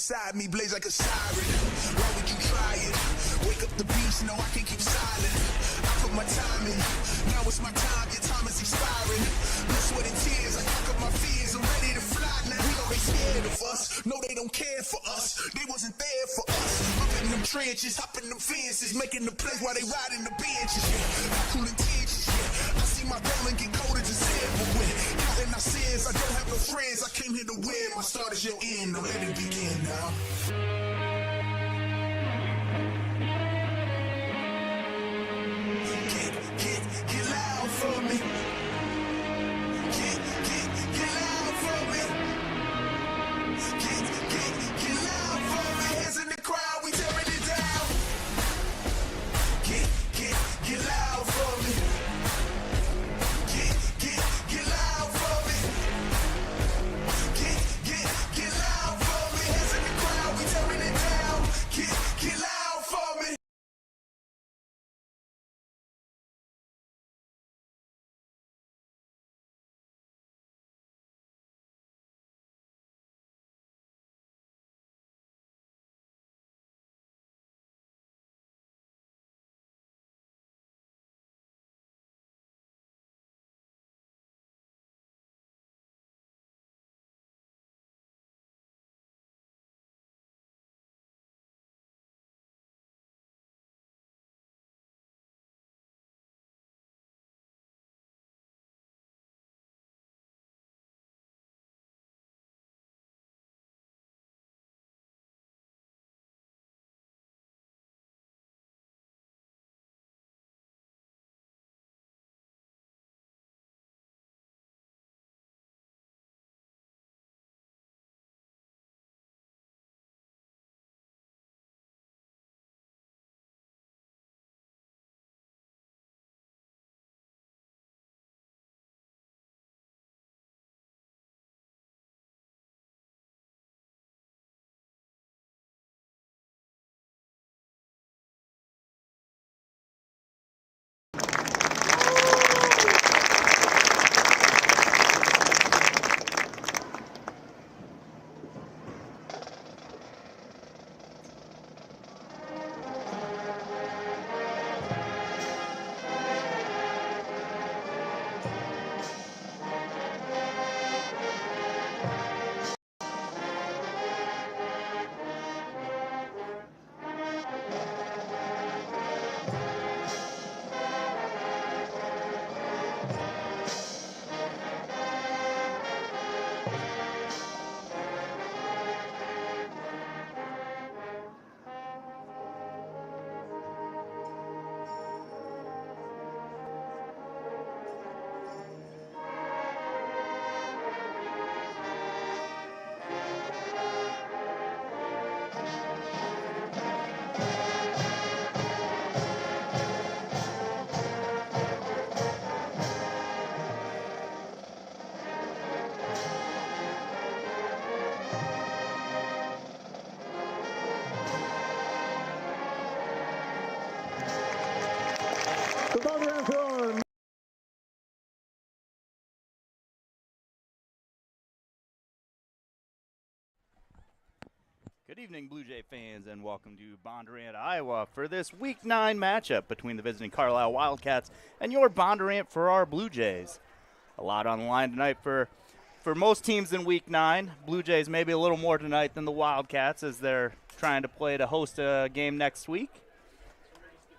beside me blaze like a siren. Why would you try it? Wake up the beast, no, I can't keep silent. I put my time in, now it's my time, your time is expiring. Blood, sweat, and tears, I cock up my fears, I'm ready to fly now. We know they scared of us, no, they don't care for us. They wasn't there for us. Up in them trenches, hopping them fences, making the plays while they riding the benches. Yeah, I cool intentions, yeah. I see my goal and get colder to sin, but when counting our sins, I don't have no friends. I came here to win. My start is your end. Now let it begin now. Get loud for me. Get loud for me. Get loud for me. Hands in the crowd, we tearing it down. Get loud for me. Get loud for me. Get loud for me. Hands in the crowd, we tearing it down. Get loud for me. Good evening, Blue Jay fans, and welcome to Bondurant, Iowa for this Week 9 matchup between the visiting Carlisle Wildcats and your Bondurant for our Blue Jays. A lot on the line tonight for most teams in Week 9. Blue Jays maybe a little more tonight than the Wildcats as they're trying to play to host a game next week.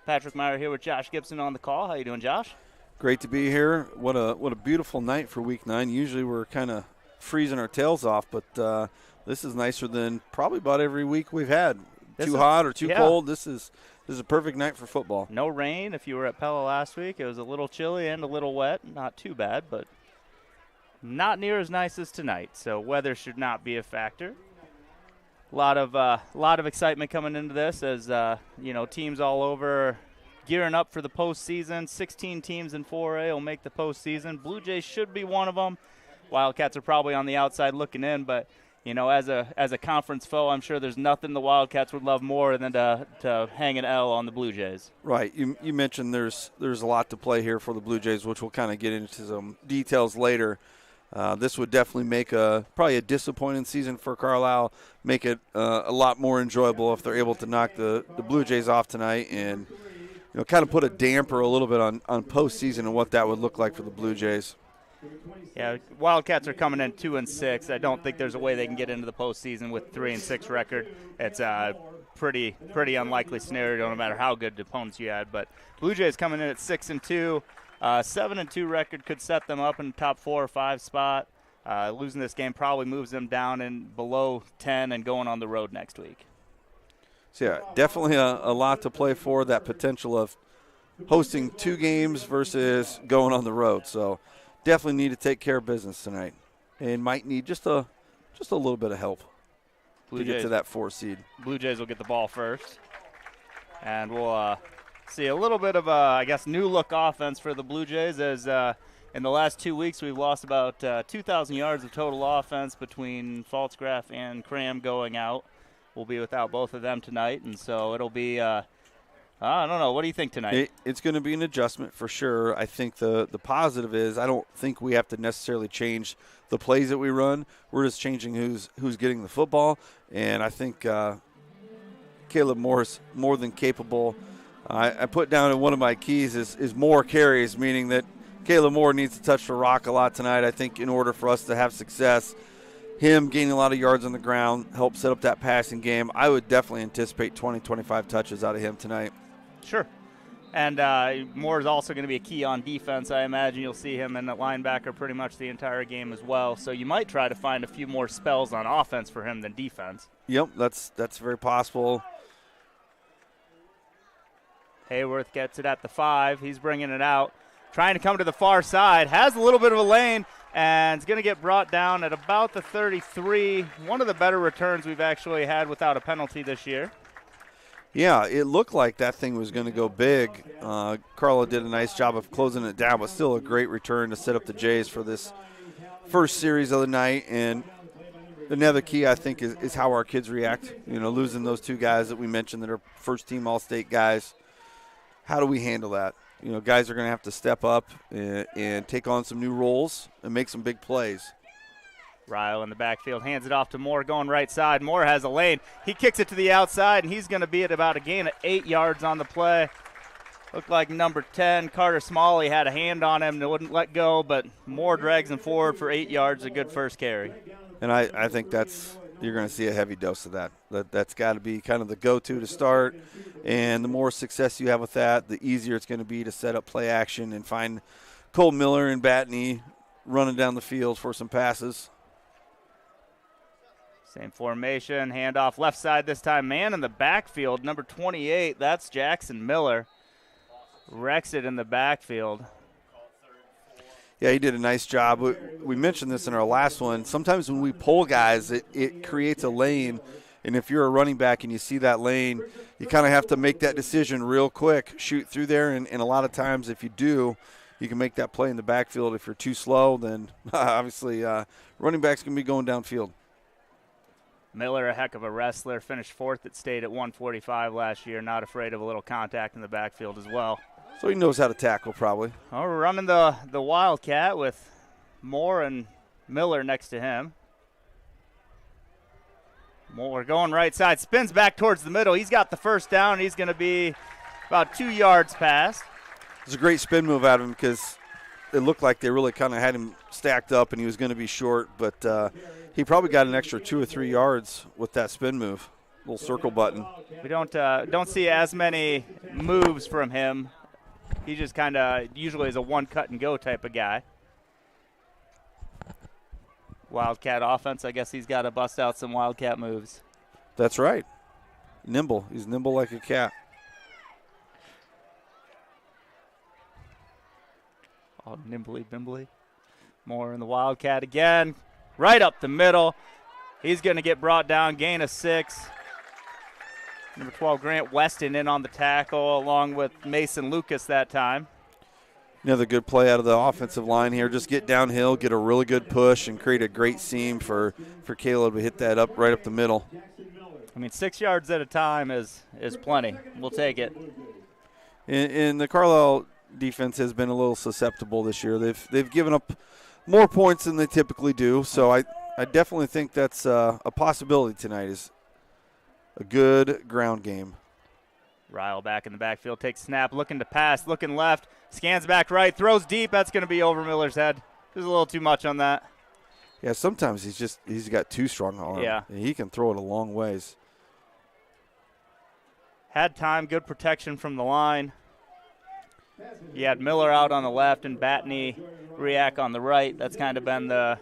Patrick Meyer here with Josh Gibson on the call. How you doing, Josh? Great to be here. What a beautiful night for Week 9. Usually we're kind of freezing our tails off, but this is nicer than probably about every week we've had. Too hot or too cold. This is a perfect night for football. No rain. If you were at Pella last week, it was a little chilly and a little wet. Not too bad, but not near as nice as tonight. So weather should not be a factor. A lot of excitement coming into this as teams all over gearing up for the postseason. 16 teams in 4A will make the postseason. Blue Jays should be one of them. Wildcats are probably on the outside looking in, but as a conference foe, I'm sure there's nothing the Wildcats would love more than to hang an L on the Blue Jays. Right. You mentioned there's a lot to play here for the Blue Jays, which we'll kind of get into some details later. This would definitely make probably a disappointing season for Carlisle, make it a lot more enjoyable if they're able to knock the Blue Jays off tonight and kind of put a damper a little bit on postseason and what that would look like for the Blue Jays. Yeah, Wildcats are coming in 2-6. I don't think there's a way they can get into the postseason with 3-6 record. It's a pretty unlikely scenario, no matter how good opponents you had. But Blue Jays coming in at 6-2, 7-2 record could set them up in the top 4 or 5 spot. Losing this game probably moves them down and below 10 and going on the road next week. So yeah, definitely a lot to play for. That potential of hosting 2 games versus going on the road. So definitely need to take care of business tonight, and might need just a little bit of help to get to that 4 seed. Blue Jays will get the ball first, and we'll see a little bit of I guess new look offense for the Blue Jays. As in the last 2 weeks, we've lost about 2,000 yards of total offense between Pfaltzgraff and Cram going out. We'll be without both of them tonight, and so it'll be. I don't know. What do you think tonight? It's going to be an adjustment for sure. I think the positive is I don't think we have to necessarily change the plays that we run. We're just changing who's getting the football, and I think Caleb Moore's more than capable. I put down in one of my keys is more carries, meaning that Caleb Moore needs to touch the rock a lot tonight. I think in order for us to have success, him gaining a lot of yards on the ground, help set up that passing game. I would definitely anticipate 20, 25 touches out of him tonight. Sure. And Moore is also going to be a key on defense. I imagine you'll see him in at linebacker pretty much the entire game as well. So you might try to find a few more spells on offense for him than defense. Yep, that's very possible. Hayworth gets it at the 5. He's bringing it out. Trying to come to the far side. Has a little bit of a lane and is going to get brought down at about the 33. One of the better returns we've actually had without a penalty this year. Yeah, it looked like that thing was going to go big. Carlisle did a nice job of closing it down, but still a great return to set up the Jays for this first series of the night. And another key, I think, is how our kids react. Losing those 2 guys that we mentioned that are first-team All-State guys. How do we handle that? Guys are going to have to step up and take on some new roles and make some big plays. Ryle in the backfield hands it off to Moore going right side. Moore has a lane. He kicks it to the outside, and he's going to be at about a gain of 8 yards on the play. Looked like number 10, Carter Smalley, had a hand on him and wouldn't let go, but Moore drags him forward for 8 yards, a good first carry. And I think you're going to see a heavy dose of that. That's got to be kind of the go-to to start, and the more success you have with that, the easier it's going to be to set up play action and find Cole Miller and Batney running down the field for some passes. Same formation, handoff left side this time. Man in the backfield, number 28, that's Jackson Miller. Wrecks it in the backfield. Yeah, he did a nice job. We mentioned this in our last one. Sometimes when we pull guys, it creates a lane, and if you're a running back and you see that lane, you kind of have to make that decision real quick, shoot through there, and a lot of times if you do, you can make that play in the backfield. If you're too slow, then obviously running backs can be going downfield. Miller, a heck of a wrestler, finished 4th at state at 145 last year. Not afraid of a little contact in the backfield as well. So he knows how to tackle probably. Oh, we're running the Wildcat with Moore and Miller next to him. Moore going right side, spins back towards the middle. He's got the first down. He's going to be about 2 yards past. It's a great spin move out of him because it looked like they really kind of had him stacked up and he was going to be short, but he probably got an extra 2 or 3 yards with that spin move, little circle button. We don't see as many moves from him. He just kind of usually is a one cut and go type of guy. Wildcat offense, I guess he's got to bust out some Wildcat moves. That's right. Nimble. He's nimble like a cat. Oh, nimbly bimbly. Moore in the Wildcat again. Right up the middle. He's going to get brought down, gain of 6. Number 12, Grant Weston in on the tackle along with Mason Lucas that time. Another good play out of the offensive line here. Just get downhill, get a really good push, and create a great seam for Caleb to hit that up right up the middle. I mean, 6 yards at a time is plenty. We'll take it. And the Carlisle defense has been a little susceptible this year. They've given up more points than they typically do. So I definitely think that's a possibility tonight is a good ground game. Ryle back in the backfield, takes snap, looking to pass, looking left, scans back right, throws deep. That's going to be over Miller's head. There's a little too much on that. Yeah, sometimes he's got too strong an arm. Yeah. And he can throw it a long ways. Had time, good protection from the line. You had Miller out on the left and Batney, Riak on the right. That's kind of been the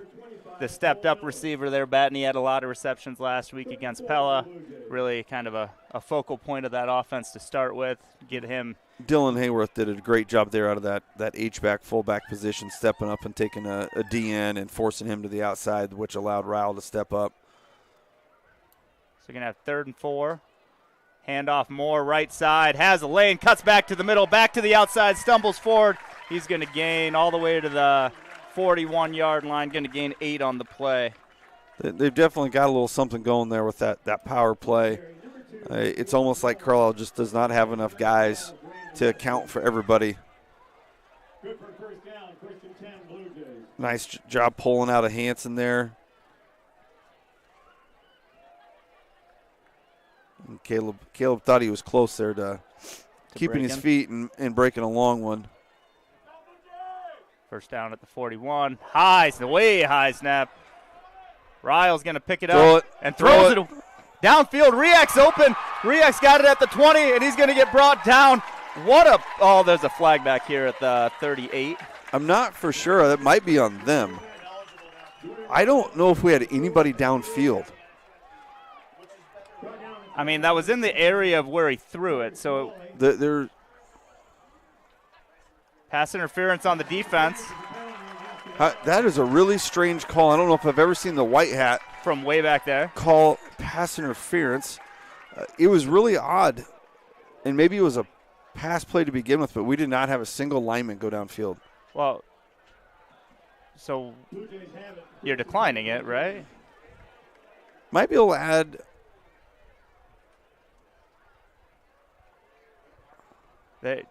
stepped-up receiver there. Batney had a lot of receptions last week against Pella. Really kind of a focal point of that offense to start with. Get him. Dylan Hayworth did a great job there out of that H-back, fullback position, stepping up and taking a DN and forcing him to the outside, which allowed Ryle to step up. So you're going to have 3rd and 4. Handoff Moore, right side, has a lane, cuts back to the middle, back to the outside, stumbles forward. He's going to gain all the way to the 41-yard line, going to gain 8 on the play. They've definitely got a little something going there with that power play. It's almost like Carlisle just does not have enough guys to account for everybody. Nice job pulling out of Hanson there. And Caleb thought he was close there to keeping his feet and breaking a long one. First down at the 41. Way high snap. Ryle's going to pick it Throw up it. and throws it downfield. Riak's open. Riak's got it at the 20, and he's going to get brought down. There's a flag back here at the 38. I'm not for sure. That might be on them. I don't know if we had anybody downfield. I mean, that was in the area of where he threw it, so There. pass interference on the defense That is a really strange call. I don't know if I've ever seen the white hat from way back there call pass interference. It was really odd, and maybe it was a pass play to begin with, but we did not have a single lineman go downfield. Well, so you're declining it, right? Might be able to add.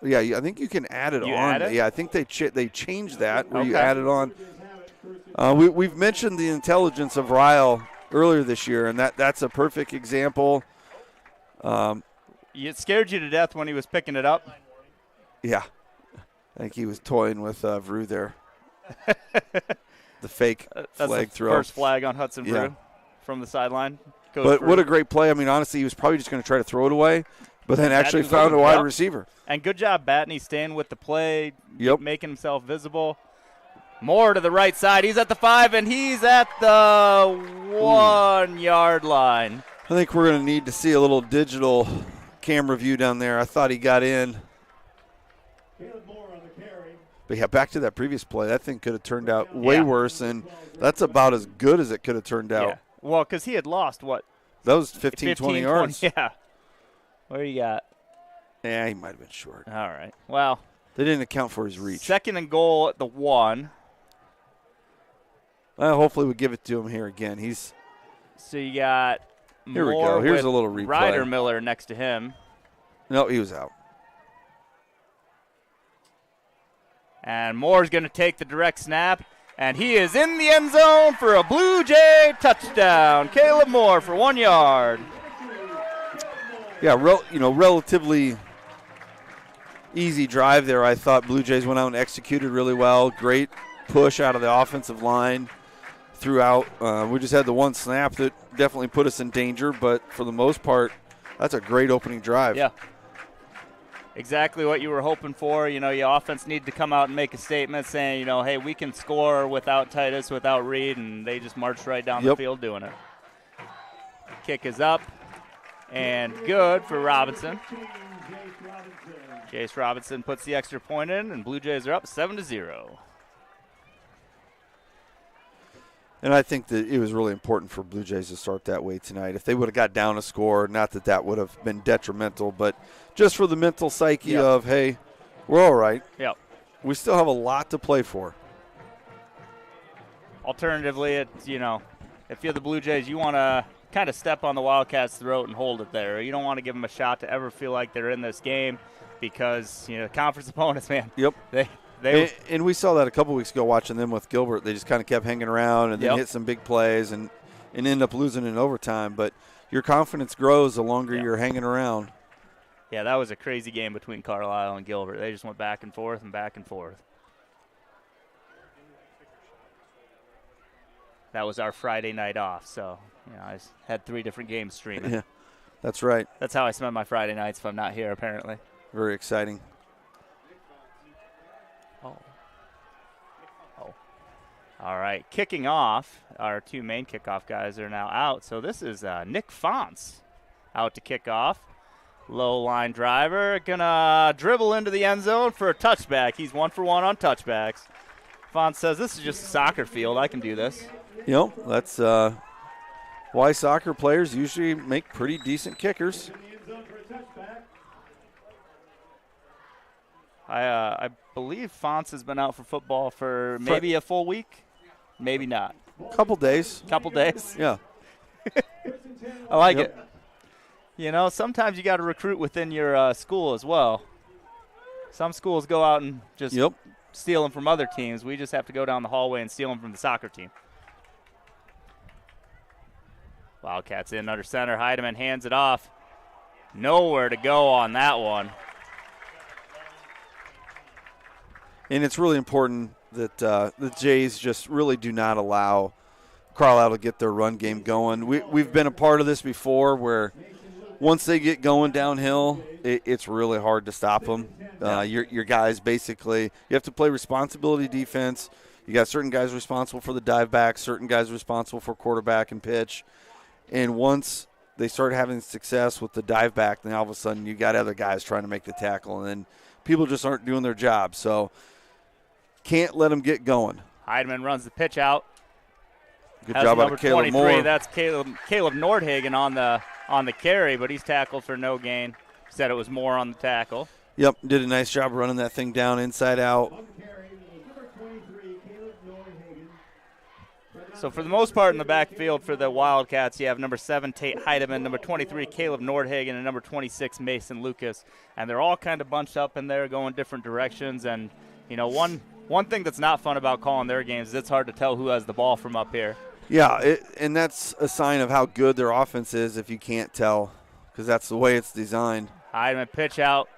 Yeah, I think you can add it on. Add it? Yeah, I think they changed that where you Okay. add it on. We've mentioned the intelligence of Ryle earlier this year, and that's a perfect example. It scared you to death when he was picking it up. Yeah, I think he was toying with Vrew there. The fake That's flag the throw. first flag on Hudson Yeah. Brew from the sideline. But what a great play. I mean, honestly, he was probably just going to try to throw it away, but then actually found a wide receiver. And good job, Batney, staying with the play, Yep. making himself visible. Moore to the right side. He's at the 5, and he's at the 1-yard line. I think we're going to need to see a little digital camera view down there. I thought he got in. But, yeah, back to that previous play. That thing could have turned out way worse, and that's about as good as it could have turned out. Yeah. Well, because he had lost, what? That was 15, 20 yards. Yeah. What do you got? Yeah, he might have been short. All right. Well, they didn't account for his reach. 2nd and goal at the 1. Well, hopefully we give it to him here again. So you got Here we Moore go. Here's with a little replay. Ryder Miller next to him. No, he was out. And Moore's going to take the direct snap, and he is in the end zone for a Blue Jay touchdown. Caleb Moore for 1 yard. Yeah, relatively easy drive there. I thought Blue Jays went out and executed really well. Great push out of the offensive line throughout. We just had the one snap that definitely put us in danger, but for the most part, that's a great opening drive. Yeah. Exactly what you were hoping for. Your offense needed to come out and make a statement saying, hey, we can score without Titus, without Reed, and they just marched right down the field doing it. Kick is up and good for Robinson. Jace Robinson puts the extra point in, and Blue Jays are up 7-0. And I think that it was really important for Blue Jays to start that way tonight. If they would have got down a score, not that that would have been detrimental, but just for the mental psyche of, hey, we're all right. Yep. We still have a lot to play for. Alternatively, it's, if you're the Blue Jays, you want to kind of step on the Wildcats' throat and hold it there. You don't want to give them a shot to ever feel like they're in this game because, conference opponents, man. Yep. And we saw that a couple weeks ago watching them with Gilbert. They just kind of kept hanging around and then hit some big plays and end up losing in overtime. But your confidence grows the longer you're hanging around. Yeah, that was a crazy game between Carlisle and Gilbert. They just went back and forth and back and forth. That was our Friday night off, so I had 3 different games streaming. Yeah, that's right. That's how I spend my Friday nights if I'm not here, apparently. Very exciting. All right, kicking off. Our 2 main kickoff guys are now out. So this is Nick Fonts out to kick off. Low line driver, gonna dribble into the end zone for a touchback. He's 1 for 1 on touchbacks. Fonts says, this is just a soccer field. I can do this. That's why soccer players usually make pretty decent kickers. I believe Fonts has been out for football for maybe a full week. Maybe not. Couple days. Yeah. I like it. Sometimes you got to recruit within your school as well. Some schools go out and just steal them from other teams. We just have to go down the hallway and steal them from the soccer team. Wildcats in under center. Heidemann hands it off. Nowhere to go on that one. And it's really important that the Jays just really do not allow Carlisle to get their run game going. We've been a part of this before where once they get going downhill, it's really hard to stop them. Your guys basically, you have to play responsibility defense. You got certain guys responsible for the dive back, certain guys responsible for quarterback and pitch. And once they start having success with the dive back, then all of a sudden you got other guys trying to make the tackle, and then people just aren't doing their job. So can't let them get going. Heidemann runs the pitch out. Good job out of Caleb Moore. That's Caleb Nordhagen on the carry, but he's tackled for no gain. Said it was Moore on the tackle. Yep, did a nice job running that thing down inside out. So for the most part in the backfield for the Wildcats, you have number 7, Tate Heidemann, number 23, Caleb Nordhagen, and number 26, Mason Lucas. And they're all kind of bunched up in there going different directions. And, one thing that's not fun about calling their games is it's hard to tell who has the ball from up here. Yeah, and that's a sign of how good their offense is if you can't tell, because that's the way it's designed. Heidemann pitch out.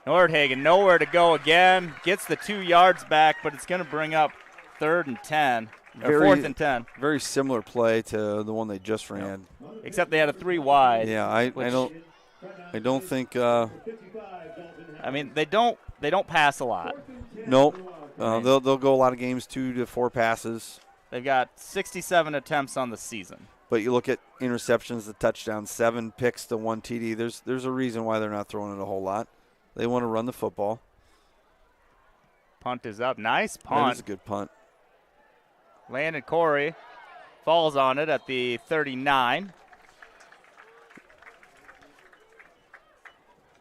Nordhagen nowhere to go again. Gets the 2 yards back, but it's going to bring up 3rd and 10. Or 4th and 10. Very similar play to the one they just ran. Except they had a 3 wide. Yeah, I don't think. They don't pass a lot. Nope. They'll go a lot of games 2 to 4 passes. They've got 67 attempts on the season. But you look at interceptions, the touchdowns, 7 picks to 1 TD. There's a reason why they're not throwing it a whole lot. They want to run the football. Punt is up. Nice punt. That is a good punt. Landon Corey falls on it at the 39.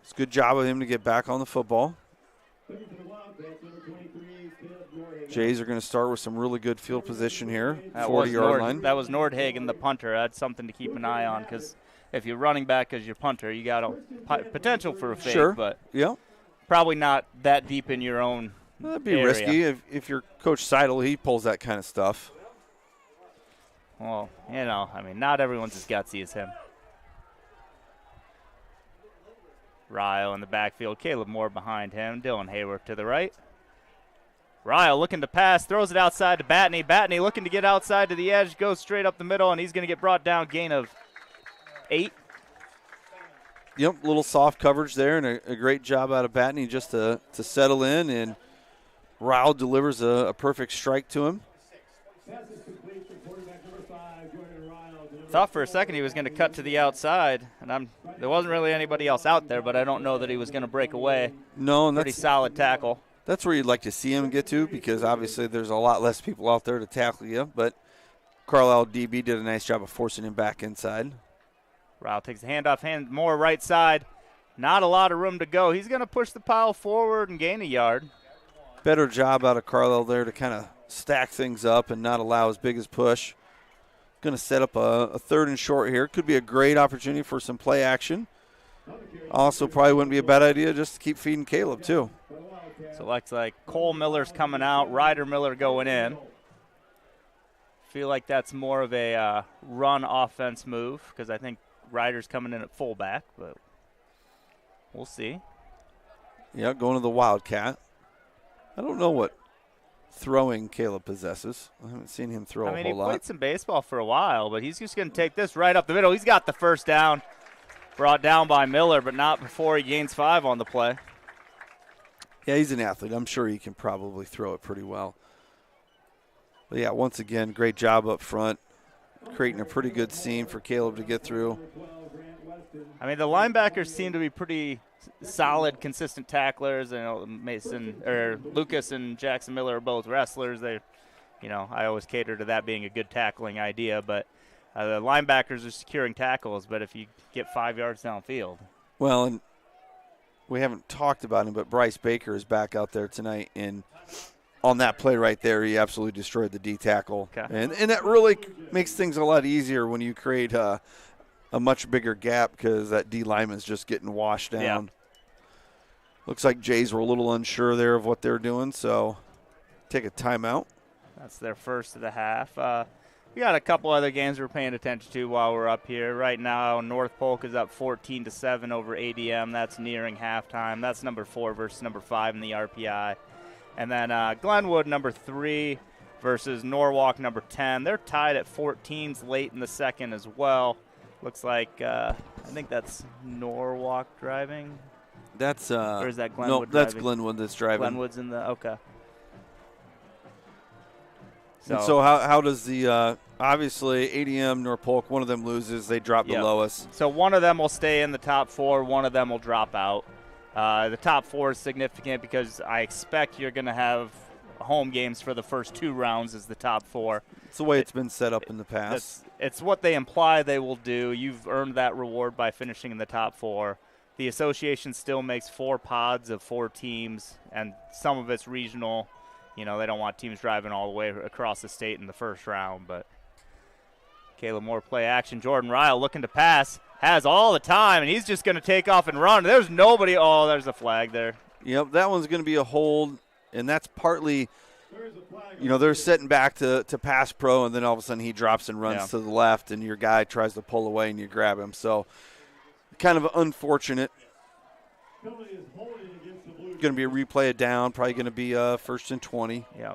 It's a good job of him to get back on the football. Jays are going to start with some really good field position here, 40-yard line. That was Nordhagen, the punter. That's something to keep an eye on because if you're running back as your punter, you got a potential for a fake, but probably not that deep in your own That'd be area. risky if you're Coach Seidel. He pulls that kind of stuff. Well, not everyone's as gutsy as him. Ryle in the backfield. Caleb Moore behind him. Dylan Hayworth to the right. Ryle looking to pass. Throws it outside to Batney. Batney looking to get outside to the edge. Goes straight up the middle, and he's going to get brought down. Gain of 8. Yep, little soft coverage there, and a great job out of Batney just to settle in, and Ryle delivers a perfect strike to him. Thought for a second he was going to cut to the outside, and there wasn't really anybody else out there, but I don't know that he was going to break away. No, and pretty solid tackle. That's where you'd like to see him get to, because obviously there's a lot less people out there to tackle you, but Carlisle DB did a nice job of forcing him back inside. Ryle takes the handoff, Moore right side. Not a lot of room to go. He's going to push the pile forward and gain a yard. Better job out of Carlisle there to kind of stack things up and not allow as big as push. Going to set up a 3rd and short here. Could be a great opportunity for some play action. Also probably wouldn't be a bad idea just to keep feeding Caleb too. So looks like Cole Miller's coming out, Ryder Miller going in. Feel like that's more of a run offense move because I think Ryder's coming in at fullback, but we'll see. Yeah, going to the Wildcat. I don't know what throwing Caleb possesses. I haven't seen him throw a whole lot. He played some baseball for a while, but he's just going to take this right up the middle. He's got the first down. Brought down by Miller, but not before he gains 5 on the play. Yeah, he's an athlete. I'm sure he can probably throw it pretty well. But, yeah, once again, great job up front, creating a pretty good seam for Caleb to get through. I mean, the linebackers seem to be pretty solid, consistent tacklers. Lucas and Jackson Miller are both wrestlers. I always cater to that being a good tackling idea, but the linebackers are securing tackles, but if you get 5 yards downfield. Well, and we haven't talked about him, but Bryce Baker is back out there tonight, and on that play right there, he absolutely destroyed the D tackle. Okay. And that really makes things a lot easier when you create a much bigger gap because that D lineman's just getting washed down. Yeah. Looks like Jays were a little unsure there of what they're doing, so take a timeout. That's their first of the half. We got a couple other games we're paying attention to while we're up here. Right now, North Polk is up 14-7 over ADM. That's nearing halftime. That's number 4 versus number 5 in the RPI. And then Glenwood, number 3, versus Norwalk, number 10. They're tied at 14s late in the second as well. Looks like I think that's Norwalk driving. That's or is that Glenwood? No, that's driving? Glenwood that's driving. Glenwood's in the okay. So how does the obviously ADM, Norfolk, one of them loses, they drop the lowest. So one of them will stay in the top 4, one of them will drop out. The top 4 is significant because I expect you're going to have home games for the first 2 rounds as the top 4. It's the way it's been set up in the past. It's what they imply they will do. You've earned that reward by finishing in the top 4. The association still makes 4 pods of 4 teams, and some of it's regional. They don't want teams driving all the way across the state in the first round. But Caleb Moore play action. Jordan Ryle looking to pass. Has all the time, and he's just going to take off and run. There's nobody. Oh, there's a flag there. Yep, that one's going to be a hold, and that's partly, they're setting back to pass pro, and then all of a sudden he drops and runs to the left, and your guy tries to pull away, and you grab him. So kind of unfortunate. Going to be a replay of down, probably going to be 1st and 20. Yeah.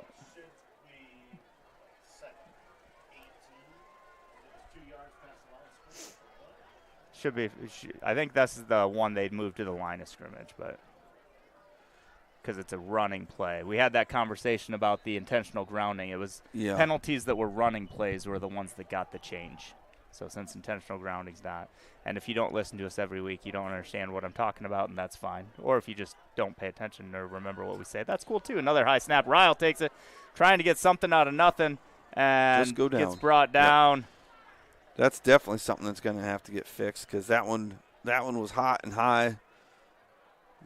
Should be. I think this is the one they'd move to the line of scrimmage, but because it's a running play. We had that conversation about the intentional grounding. It was penalties that were running plays were the ones that got the change. So since intentional grounding's not, and if you don't listen to us every week, you don't understand what I'm talking about, and that's fine. Or if you just don't pay attention or remember what we say, that's cool too. Another high snap. Ryle takes it, trying to get something out of nothing, and just go down. Gets brought down. Yep. That's definitely something that's going to have to get fixed because that one was hot and high.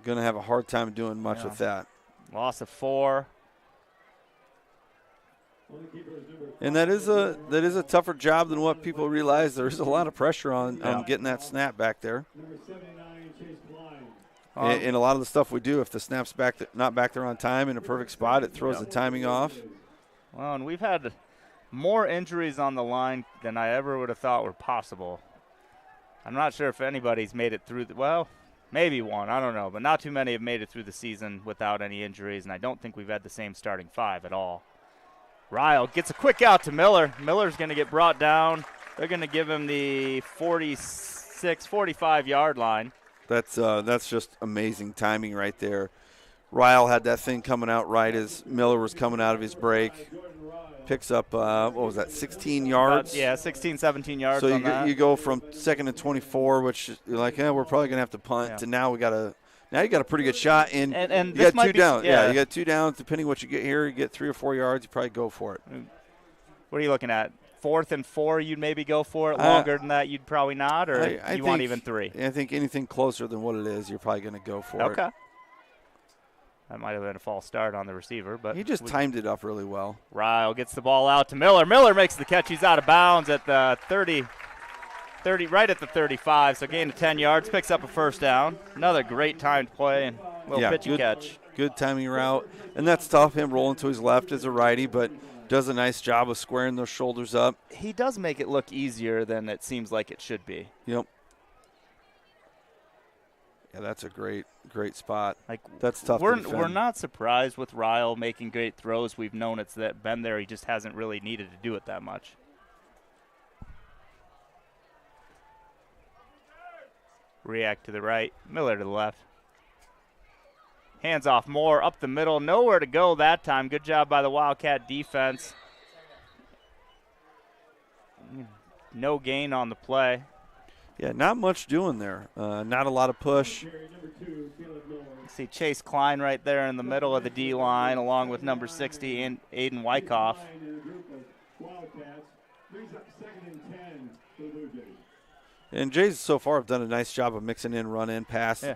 Going to have a hard time doing much with that. Loss of 4. And that is a tougher job than what people realize. There's a lot of pressure on getting that snap back there. And a lot of the stuff we do, if the snap's not back there on time in a perfect spot, it throws the timing off. Well, and we've had more injuries on the line than I ever would have thought were possible. I'm not sure if anybody's made it through maybe one, I don't know, but not too many have made it through the season without any injuries, and I don't think we've had the same starting 5 at all. Ryle gets a quick out to Miller. Miller's going to get brought down. They're going to give him the 45-yard line. That's just amazing timing right there. Ryle had that thing coming out right as Miller was coming out of his break. Picks up, 16 yards? 16, 17 yards so on that. You go from 2nd and 24, which you're like, we're probably going to have to punt, to now you got a pretty good shot. And you got 2 down. Yeah, you got 2 downs. Depending what you get here, you get 3 or 4 yards, you probably go for it. What are you looking at? 4th and 4, you'd maybe go for it. Longer than that, you'd probably not, or you want even 3? I think anything closer than what it is, you're probably going to go for it. Okay. That might have been a false start on the receiver, but he just timed it up really well. Ryle gets the ball out to Miller. Miller makes the catch. He's out of bounds at the 30, right at the 35, so gain of 10 yards, picks up a first down. Another great timed play, and Little pitch and catch. Good timing route. And that's tough, him rolling to his left as a righty, but does a nice job of squaring those shoulders up. He does make it look easier than it seems like it should be. Yep. Yeah, that's a great spot. Like, that's tough to defend. We're not surprised with Ryle making great throws. We've known it's been there. He just hasn't really needed to do it that much. React to the right, Miller to the left. Hands off Moore, up the middle, nowhere to go that time. Good job by the Wildcat defense. No gain on the play. Yeah, not much doing there. Not a lot of push. See Chase Klein right there in the middle of the D line, along with number 60 and Aiden Wyckoff. And Jays so far have done a nice job of mixing in run and pass. Yeah.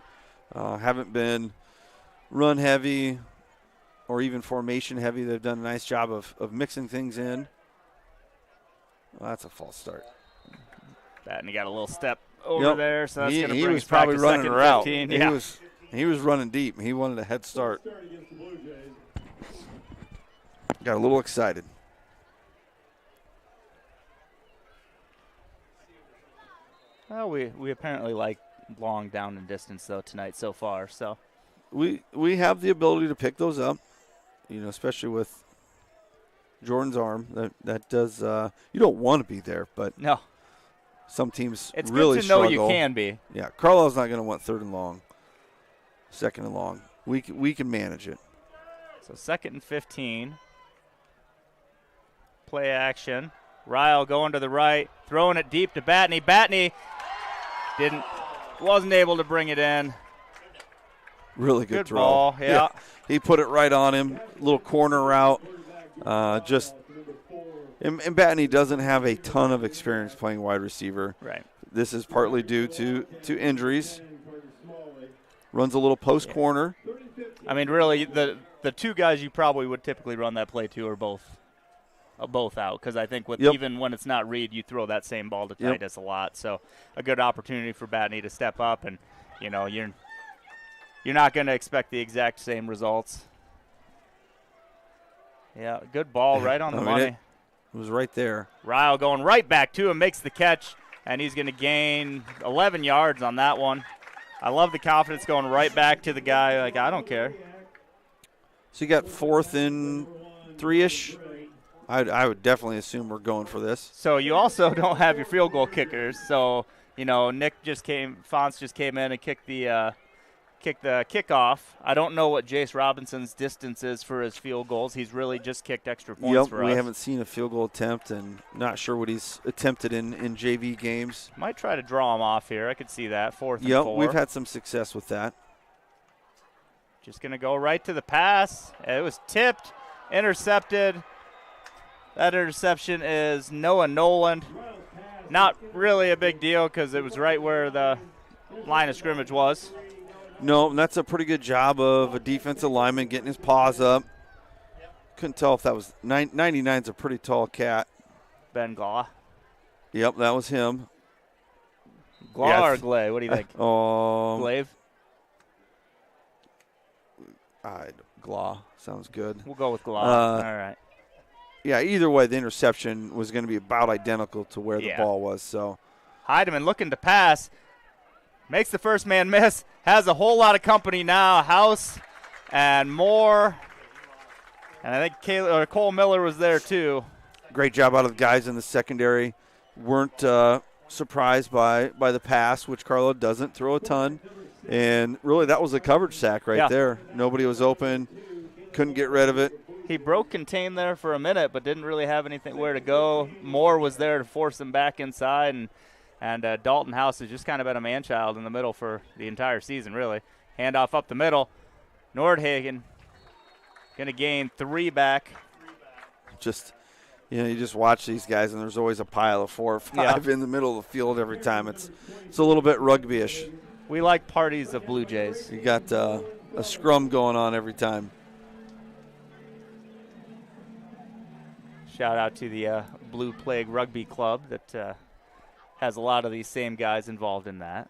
Haven't been run heavy or even formation heavy. They've done a nice job of mixing things in. Well, that's a false start. And he got a little step over there, so that's going to bring he was us back probably to running second her out. 15. He was running deep. He wanted a head start. Got a little excited. Well, we apparently like long down and distance though tonight so far. So we have the ability to pick those up, especially with Jordan's arm. That does. You don't want to be there, but no. Some teams it's really good to know struggle. You can be. Yeah, Carlisle's not going to want third and long, second and long. We can manage it. So 2nd and 15. Play action. Ryle going to the right, throwing it deep to Batney. Batney wasn't able to bring it in. Really good throw. Ball, yeah. He put it right on him. Little corner route. And Batney doesn't have a ton of experience playing wide receiver. Right. This is partly due to injuries. Runs a little post corner. I mean, really, the two guys you probably would typically run that play to are both out, because I think even when it's not Reed, you throw that same ball to Titus a lot. So a good opportunity for Batney to step up, and you're not going to expect the exact same results. Yeah, good ball right on the money. It was right there. Ryle going right back to him, makes the catch, and he's going to gain 11 yards on that one. I love the confidence going right back to the guy. Like, I don't care. So you got 4th and 3-ish. I would definitely assume we're going for this. So you also don't have your field goal kickers. So, Fonts just came in and kicked the kickoff. I don't know what Jace Robinson's distance is for his field goals. He's really just kicked extra points for us. We haven't seen a field goal attempt, and not sure what he's attempted in JV games. Might try to draw him off here. I could see that. 4th and 4. We've had some success with that. Just going to go right to the pass. It was tipped, intercepted. That interception is Noah Noland. Not really a big deal because it was right where the line of scrimmage was. No, and that's a pretty good job of a defensive lineman getting his paws up. Couldn't tell if that was 99's a pretty tall cat. Ben Glaw. Yep, that was him. Glaw or Glay? What do you think? Glaive? Glaw. Sounds good. We'll go with Glaw. All right. Yeah, either way, the interception was going to be about identical to where the ball was. So Heidemann looking to pass. Makes the first man miss. Has a whole lot of company now. House and Moore. And I think Cole Miller was there too. Great job out of the guys in the secondary. Weren't surprised by the pass, which Carlisle doesn't throw a ton. And really that was a coverage sack right there. Nobody was open. Couldn't get rid of it. He broke contain there for a minute, but didn't really have anything where to go. Moore was there to force him back inside, and Dalton House has just kind of been a man-child in the middle for the entire season, really. Handoff up the middle. Nordhagen going to gain 3 back. You just watch these guys, and there's always a pile of 4 or 5 in the middle of the field every time. It's a little bit rugby-ish. We like parties of Blue Jays. You got a scrum going on every time. Shout out to the Blue Plague Rugby Club that has a lot of these same guys involved in that.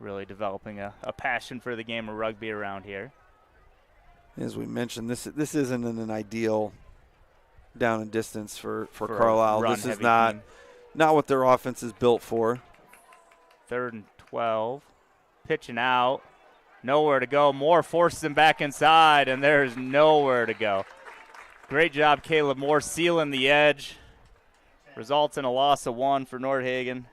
really developing a passion for the game of rugby around here. As we mentioned, this isn't an ideal down and distance for For a Carlisle. This is run-heavy not team. not what their offense is built for. 3rd and 12. Pitching out. Nowhere to go. Moore forces him back inside, and there's nowhere to go. Great job, Caleb Moore, sealing the edge. Results in a loss of 1 for Nordhagen.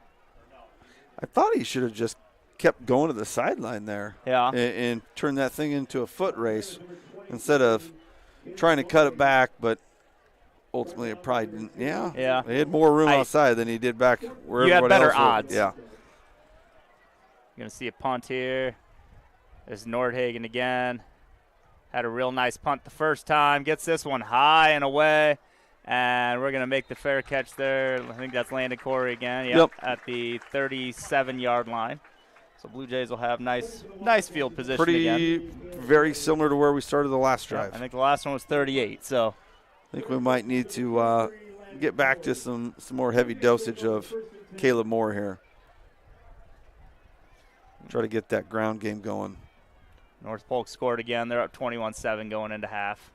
I thought he should have just kept going to the sideline there. Yeah. And turned that thing into a foot race instead of trying to cut it back, but ultimately it probably didn't. Yeah. He had more room outside than he did back where you had everyone better else odds. Yeah. You're going to see a punt here. There's Nordhagen again. Had a real nice punt the first time. Gets this one high and away. And we're going to make the fair catch there. I think that's Landon Corey again. Yep. At the 37-yard line. So Blue Jays will have nice field position again. Very similar to where we started the last drive. I think the last one was 38. So I think we might need to get back to some more heavy dosage of Caleb Moore here. Try to get that ground game going. North Polk scored again. They're up 21-7 going into half.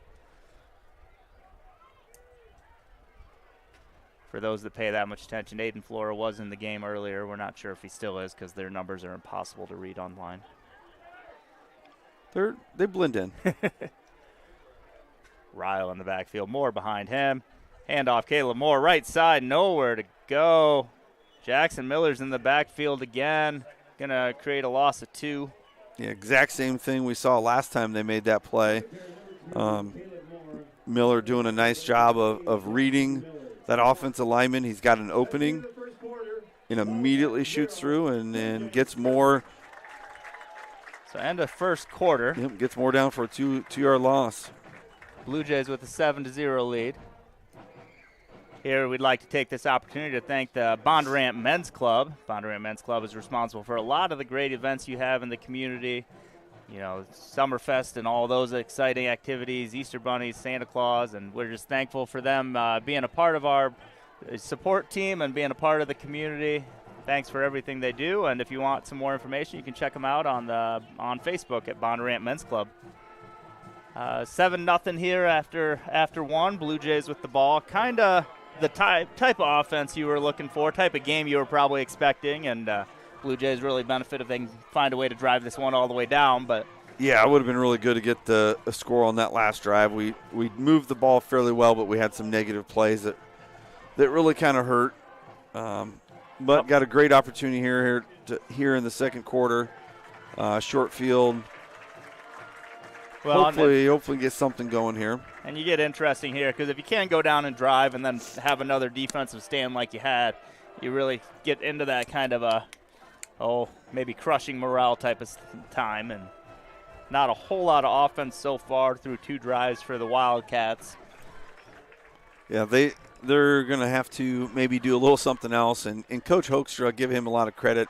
For those that pay that much attention, Aiden Flora was in the game earlier. We're not sure if he still is because their numbers are impossible to read online. They blend in. Ryle in the backfield. Moore behind him. Handoff Caleb Moore. Right side. Nowhere to go. Jackson Miller's in the backfield again. Going to create a loss of 2. Yeah, exact same thing we saw last time they made that play. Miller doing a nice job of reading that offensive lineman. He's got an opening and immediately shoots through and gets more. So end of first quarter. Yep, gets more down for a two-yard loss. Blue Jays with a 7-0 lead. Here we'd like to take this opportunity to thank the Bondurant Men's Club. Bondurant Men's Club is responsible for a lot of the great events you have in the community. You know, Summerfest and all those exciting activities, Easter bunnies, Santa Claus, and we're just thankful for them being a part of our support team and being a part of the community. Thanks for everything they do, and if you want some more information, you can check them out on Facebook at Bondurant Men's Club. 7-0 here after 1. Blue Jays with the ball. Kind of the type of offense you were looking for, type of game you were probably expecting, and Blue Jays really benefit if they can find a way to drive this one all the way down. But yeah, it would have been really good to get a score on that last drive. We moved the ball fairly well, but we had some negative plays that really kind of hurt. But got a great opportunity here in the second quarter. Short field. Well, hopefully get something going here. And you get interesting here because if you can't go down and drive and then have another defensive stand like you had, you really get into that kind of maybe crushing morale type of time. And not a whole lot of offense so far through 2 drives for the Wildcats. Yeah, they're going to have to maybe do a little something else. And Coach Hoekstra, give him a lot of credit.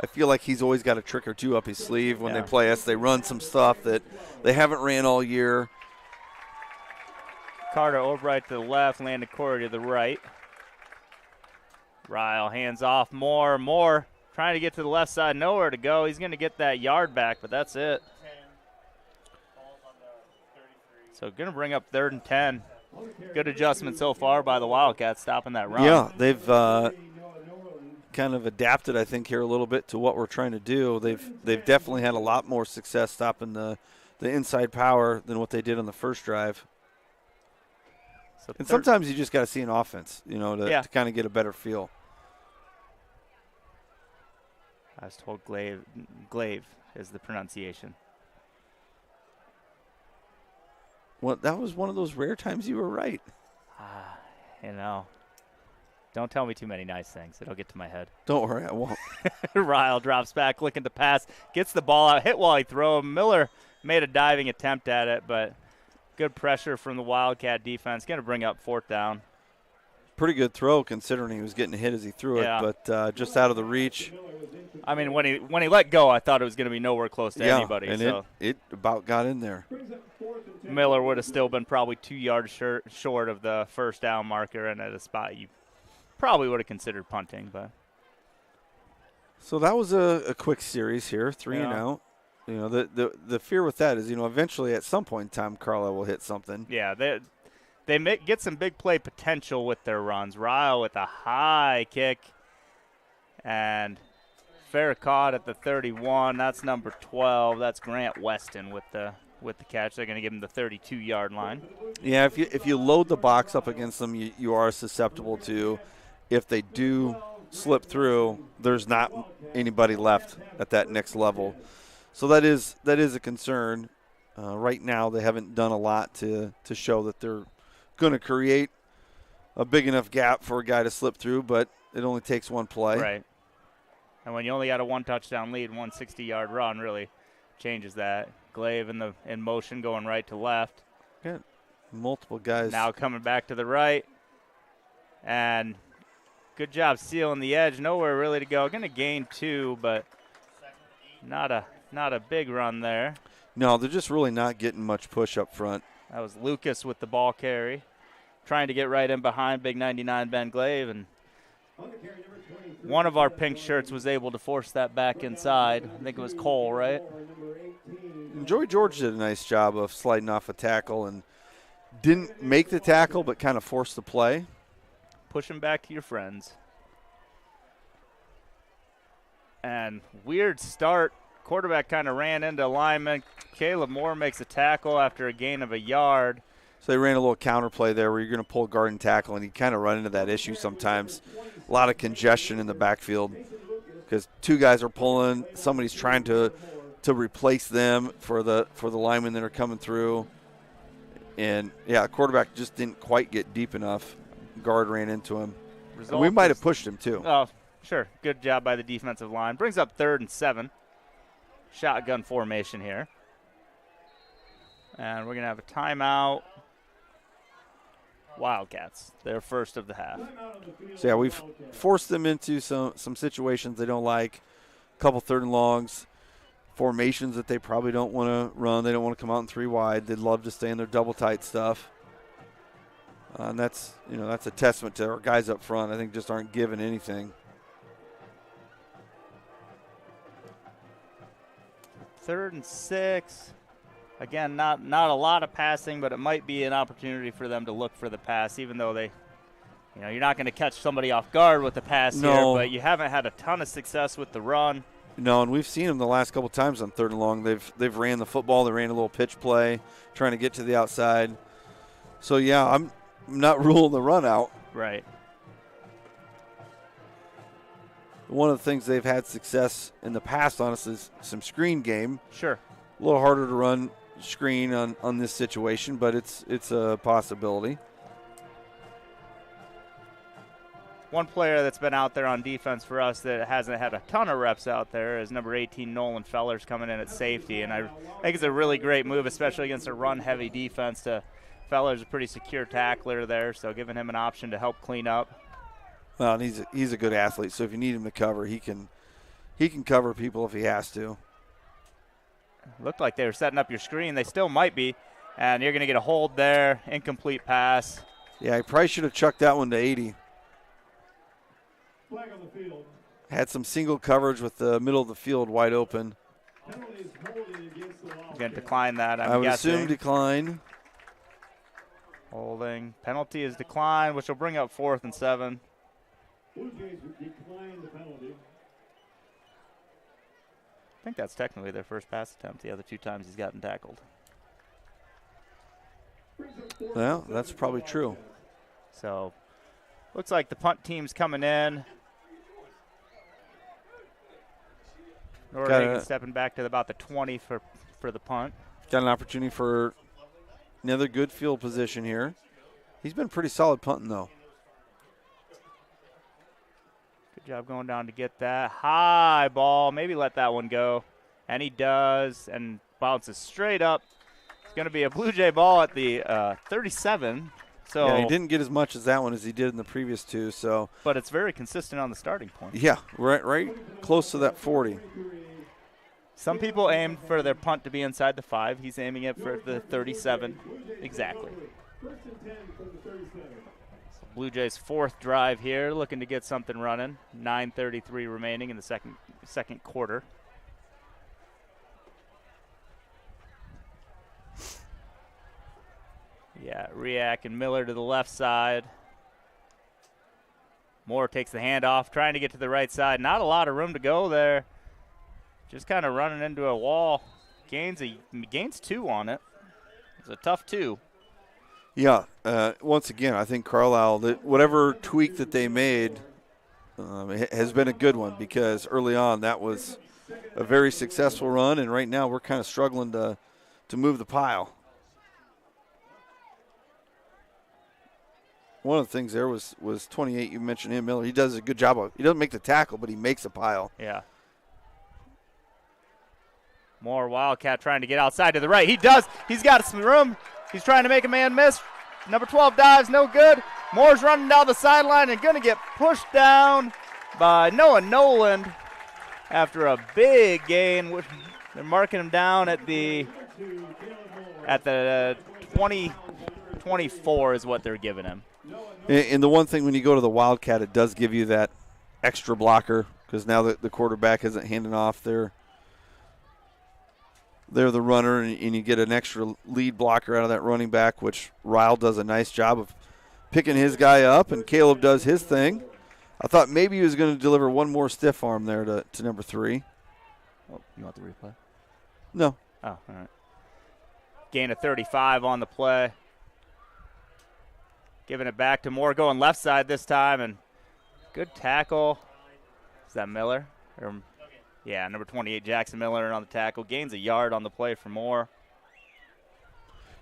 I feel like he's always got a trick or two up his sleeve when they play us. They run some stuff that they haven't ran all year. Carter Albright to the left, Landon Corey to the right. Ryle hands off. Moore trying to get to the left side. Nowhere to go. He's going to get that yard back, but that's it. So going to bring up 3rd and 10. Good adjustment so far by the Wildcats stopping that run. Yeah, they've kind of adapted, I think, here a little bit to what we're trying to do. They've definitely had a lot more success stopping the inside power than what they did on the first drive. So and sometimes you just got to see an offense, to kind of get a better feel. I was told Glaive is the pronunciation. Well, that was one of those rare times you were right. Don't tell me too many nice things. It'll get to my head. Don't worry, I won't. Ryle drops back, looking to pass, gets the ball out, hit while he throws. Miller made a diving attempt at it, but good pressure from the Wildcat defense. Going to bring up 4th down. Pretty good throw considering he was getting hit as he threw it, but just out of the reach. I mean, when he let go, I thought it was going to be nowhere close to anybody. And so it about got in there. Miller would have still been probably 2 yards short of the first down marker and at a spot you probably would have considered punting. But So that was a quick series here, 3 and out. You know, the fear with that is, you know, eventually at some point in time, Carlisle will hit something. Yeah, they get some big play potential with their runs. Ryle with a high kick, and fair caught at the 31. That's number 12. That's Grant Weston with the catch. They're going to give him the 32-yard line. Yeah, if you load the box up against them, you are susceptible to, if they do slip through, there's not anybody left at that next level. So that is a concern. Right now, they haven't done a lot to show that they're going to create a big enough gap for a guy to slip through, but it only takes one play. Right. And when you only got a 1-touchdown lead, 160-yard run really changes that. Glaive in motion going right to left. Got multiple guys. Now coming back to the right. And good job sealing the edge. Nowhere really to go. Going to gain 2, but not a big run there. No, they're just really not getting much push up front. That was Lucas with the ball carry, trying to get right in behind big 99 Ben Glaive, and one of our pink shirts was able to force that back inside. I think it was Cole, right? Joey George did a nice job of sliding off a tackle and didn't make the tackle but kind of forced the play. Push him back to your friends. And weird start. Quarterback kind of ran into lineman. Caleb Moore makes a tackle after a gain of a yard. So they ran a little counter play there where you're going to pull guard and tackle, and you kind of run into that issue sometimes. A lot of congestion in the backfield because two guys are pulling. Somebody's trying to replace them for the linemen that are coming through. And, yeah, quarterback just didn't quite get deep enough. Guard ran into him. And we might have pushed him too. Oh, sure. Good job by the defensive line. Brings up 3rd and 7. Shotgun formation here. And we're going to have a timeout. Wildcats, their first of the half. So, yeah, we've forced them into some situations they don't like, a couple 3rd and longs, formations that they probably don't want to run. They don't want to come out in 3 wide. They'd love to stay in their double tight stuff. And that's a testament to our guys up front. I think just aren't given anything. 3rd and 6. Again, not a lot of passing, but it might be an opportunity for them to look for the pass, even though you're not going to catch somebody off guard with the pass here, but you haven't had a ton of success with the run. No, and we've seen them the last couple times on 3rd and long. They've ran the football. They ran a little pitch play, trying to get to the outside. So, yeah, I'm not ruling the run out. Right. One of the things they've had success in the past on us is some screen game. Sure. A little harder to run screen on this situation, but it's a possibility. One player that's been out there on defense for us that hasn't had a ton of reps out there is number 18, Nolan Fellers, coming in at safety. And I think it's a really great move, especially against a run-heavy defense. Fellers is a pretty secure tackler there, so giving him an option to help clean up. Well, and he's a good athlete, so if you need him to cover, he can cover people if he has to. Looked like they were setting up your screen. They still might be, and you're going to get a hold there, incomplete pass. Yeah, he probably should have chucked that one to 80. Flag on the field. Had some single coverage with the middle of the field wide open. Going to decline that, I would guessing. assume decline. Holding. Penalty is declined, which will bring up 4th and 7. Bluejays decline the penalty. I think that's technically their first pass attempt the other 2 times he's gotten tackled. Well, that's probably true. So, looks like the punt team's coming in. Norhagen stepping back to about the 20 for the punt. Got an opportunity for another good field position here. He's been pretty solid punting, though. Good job going down to get that. High ball. Maybe let that one go. And he does, and bounces straight up. It's going to be a Blue Jay ball at the 37. So yeah, he didn't get as much as that one as he did in the previous 2. So, but it's very consistent on the starting point. Yeah, right close to that 40. Some people aim for their punt to be inside the 5. He's aiming it for the 37. Exactly. Blue Jays' 4th drive here, looking to get something running. 9:33 remaining in the second second quarter. Yeah, Riak and Miller to the left side. Moore takes the handoff, trying to get to the right side. Not a lot of room to go there. Just kind of running into a wall. Gains 2 on it. It's a tough 2. Yeah, once again, I think Carlisle, whatever tweak that they made has been a good one, because early on that was a very successful run, and right now we're kind of struggling to move the pile. One of the things there was 28. You mentioned him, Miller. He does a good job of. He doesn't make the tackle, but he makes a pile. Yeah. More Wildcat trying to get outside to the right. He does. He's got some room. He's trying to make a man miss. Number 12 dives, no good. Moore's running down the sideline and going to get pushed down by Noah Noland after a big gain. They're marking him down at the 20-24 is what they're giving him. And the one thing when you go to the Wildcat, it does give you that extra blocker, because now that the quarterback isn't handing off, they're the runner, and you get an extra lead blocker out of that running back, which Ryle does a nice job of picking his guy up, and Caleb does his thing. I thought maybe he was going to deliver one more stiff arm there to number 3. Oh, you want the replay? No. Oh, all right. Gain of 35 on the play. Giving it back to Moore, going left side this time, and good tackle. Is that Miller? Yeah, number 28, Jackson Miller on the tackle. Gains a yard on the play for Moore.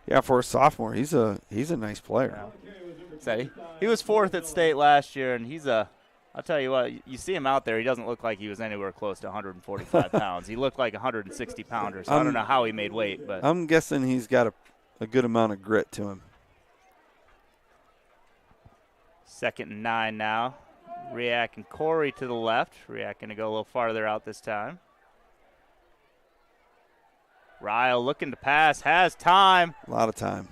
Yeah, for a sophomore, he's a nice player. Yeah. He was 4th at state last year, and I'll tell you what, you see him out there, he doesn't look like he was anywhere close to 145 pounds. He looked like a 160-pounder, so I don't know how he made weight. But I'm guessing he's got a good amount of grit to him. 2nd and 9 now. Riak and Corey to the left. Riak going to go a little farther out this time. Ryle looking to pass, has time. A lot of time.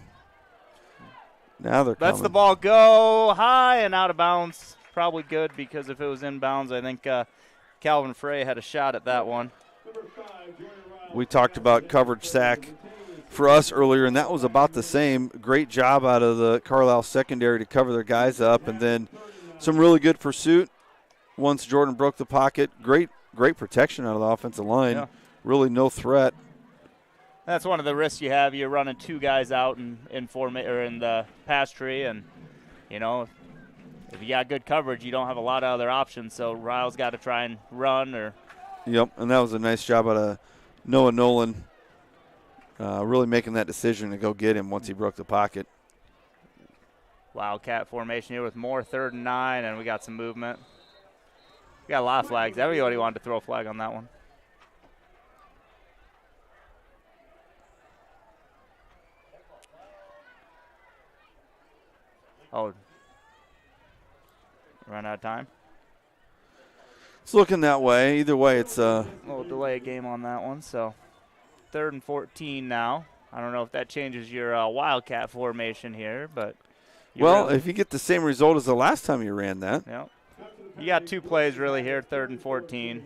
Now they're Lets coming. the ball go high and out of bounds. Probably good, because if it was in bounds, I think Calvin Frey had a shot at that one. We talked about coverage sack for us earlier, and that was about the same. Great job out of the Carlisle secondary to cover their guys up, and then some really good pursuit once Jordan broke the pocket. Great protection out of the offensive line. Yeah. Really no threat. That's one of the risks you have. You're running 2 guys out in the pass tree, and if you got good coverage, you don't have a lot of other options. So Ryle's got to try and run or. Yep, and that was a nice job out of Noah Nolan, really making that decision to go get him once he broke the pocket. Wildcat formation here with Moore, 3rd and 9, and we got some movement. We got a lot of flags. Everybody wanted to throw a flag on that one. Oh, run out of time? It's looking that way. Either way, it's a little delay game on that one. So 3rd and 14 now. I don't know if that changes your Wildcat formation here, but if you get the same result as the last time you ran that. Yeah. You got 2 plays really here, 3rd and 14.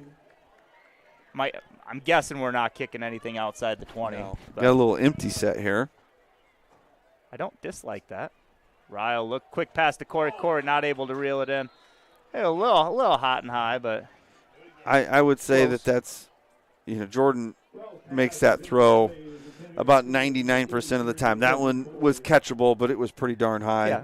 I'm guessing we're not kicking anything outside the 20. No. Got a little empty set here. I don't dislike that. Ryle look quick pass to Corey. Corey not able to reel it in. Hey, a little hot and high, but I would say close. that's Jordan makes that throw about 99% of the time. That one was catchable, but it was pretty darn high. Yeah.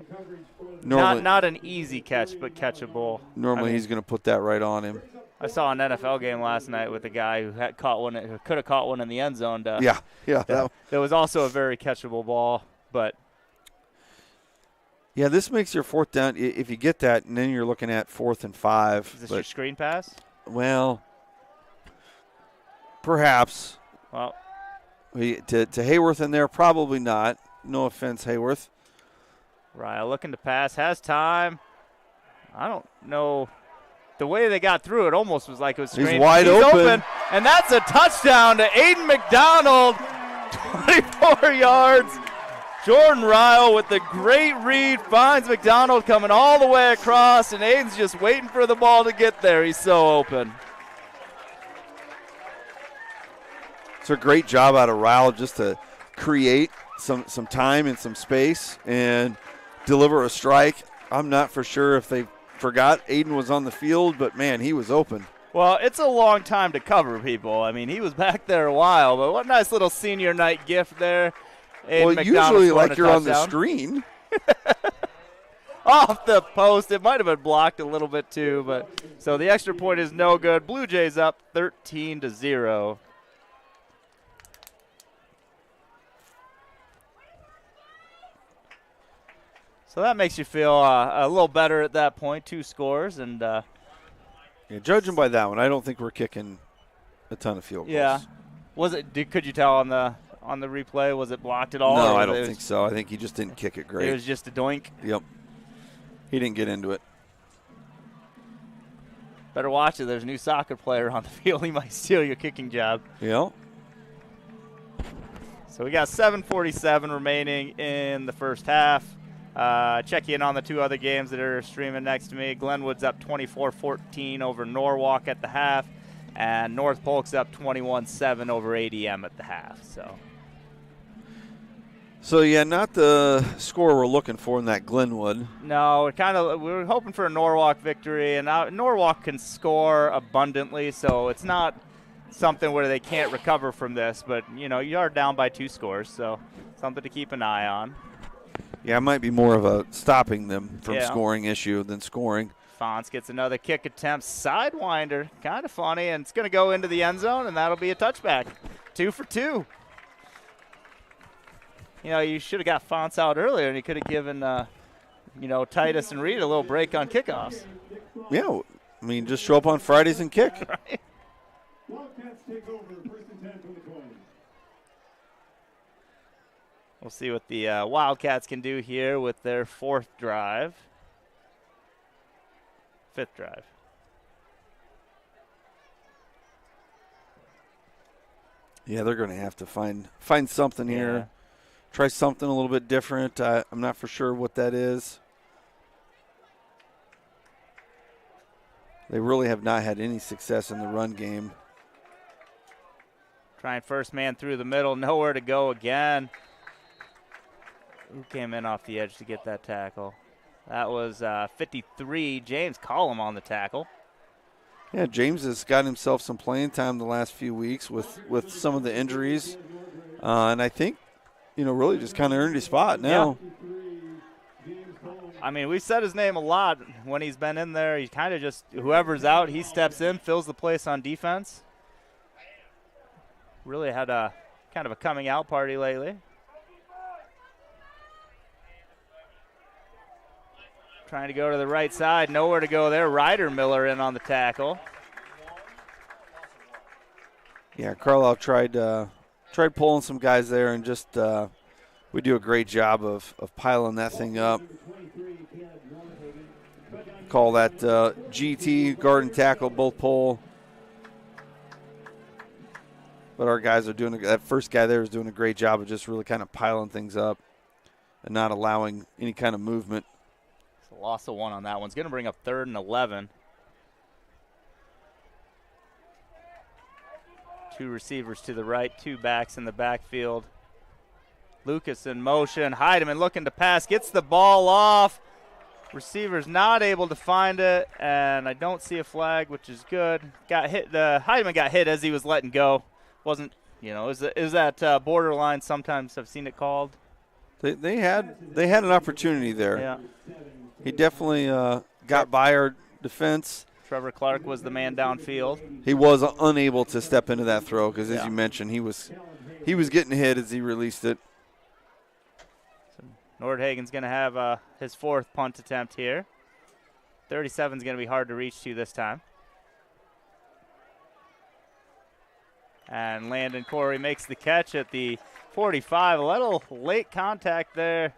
Normally, not an easy catch, but catchable. Normally he's going to put that right on him. I saw an NFL game last night with a guy who had caught one, who could have caught one in the end zone. Yeah. That was also a very catchable ball, but. Yeah, this makes your 4th down. If you get that, and then you're looking at 4th and 5. Is this your screen pass? Well, perhaps. Well, to Hayworth in there, probably not. No offense, Hayworth. Ryle looking to pass, has time. I don't know. The way they got through it almost was like it was screen. He's wide open. And that's a touchdown to Aiden McDonald. 24 yards. Jordan Ryle with the great read finds McDonald coming all the way across, and Aiden's just waiting for the ball to get there. He's so open. It's a great job out of Ryle just to create some time and some space and deliver a strike. I'm not for sure if they forgot Aiden was on the field, but, man, he was open. Well, it's a long time to cover people. I mean, he was back there a while, but what a nice little senior night gift there. Aiden Well, McDonald usually scoring like a you're on the touchdown. screen. Off the post. It might have been blocked a little bit too, but so the extra point is no good. Blue Jays up 13-0. So that makes you feel a little better at that point. 2 scores and Yeah, judging by that one, I don't think we're kicking a ton of field goals. yeah. Was it? Could you tell on the replay? Was it blocked at all? No, or I was don't it- think so. I think he just didn't kick it great. It was just a doink. Yep. He didn't get into it. Better watch it. There's a new soccer player on the field. He might steal your kicking job. Yeah. So we got 7:47 remaining in the first half. Check in on the 2 other games that are streaming next to me. Glenwood's up 24-14 over Norwalk at the half, and North Polk's up 21-7 over ADM at the half. So, yeah, not the score we're looking for in that Glenwood. No, we were hoping for a Norwalk victory, and Norwalk can score abundantly, so it's not something where they can't recover from this. But you are down by 2 scores, so something to keep an eye on. Yeah, it might be more of a stopping them from Yeah. scoring issue than scoring. Fonz gets another kick attempt, sidewinder, kind of funny, and it's going to go into the end zone, and that'll be a touchback. 2 for 2. You should have got Fonz out earlier, and he could have given, Titus and Reed a little break on kickoffs. Yeah, I mean, just show up on Fridays and kick. Right? Wildcats take over, 1st and 10 from the 20. We'll see what the Wildcats can do here with their 4th drive. 5th drive. Yeah, they're going to have to find something here. Yeah. Try something a little bit different. I'm not for sure what that is. They really have not had any success in the run game. Trying first man through the middle, nowhere to go again. Who came in off the edge to get that tackle? That was 53, James Collum on the tackle. Yeah, James has got himself some playing time the last few weeks with some of the injuries. And I think, really just kind of earned his spot now. I mean, we said his name a lot when he's been in there. He kind of just, whoever's out, he steps in, fills the place on defense. Really had a kind of a coming out party lately. Trying to go to the right side, nowhere to go there. Ryder Miller in on the tackle. Yeah, Carlisle tried pulling some guys there, and just we do a great job of piling that thing up. Call that GT, guard and tackle, both pull. But our guys are that first guy there is doing a great job of just really kind of piling things up and not allowing any kind of movement. It's a loss of 1 on that one. It's going to bring up 3rd and 11. 2 receivers to the right, 2 backs in the backfield. Lucas in motion. Heidemann looking to pass. Gets the ball off. Receiver's not able to find it, and I don't see a flag, which is good. Got hit. Heidemann got hit as he was letting go. Wasn't, is that borderline? Sometimes I've seen it called. They had an opportunity there. Yeah. He definitely got by our defense. Trevor Clark was the man downfield. He was unable to step into that throw because, as Yeah. you mentioned, he was getting hit as he released it. Nordhagen's going to have his 4th punt attempt here. 37 is going to be hard to reach to this time. And Landon Corey makes the catch at the 45. A little late contact there.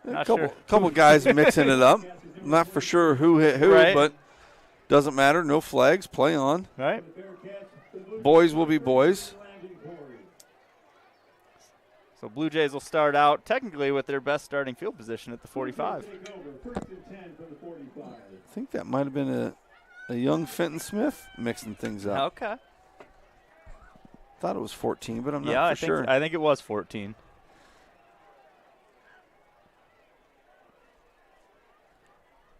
A couple guys mixing it up. Not for sure who hit who, Right. but doesn't matter. No flags. Play on. Right? Boys will be boys. So Blue Jays will start out technically with their best starting field position at the 45. I think that might have been a young Fenton Smith mixing things up. Okay. thought it was 14, but I'm not yeah, for sure. I think it was 14.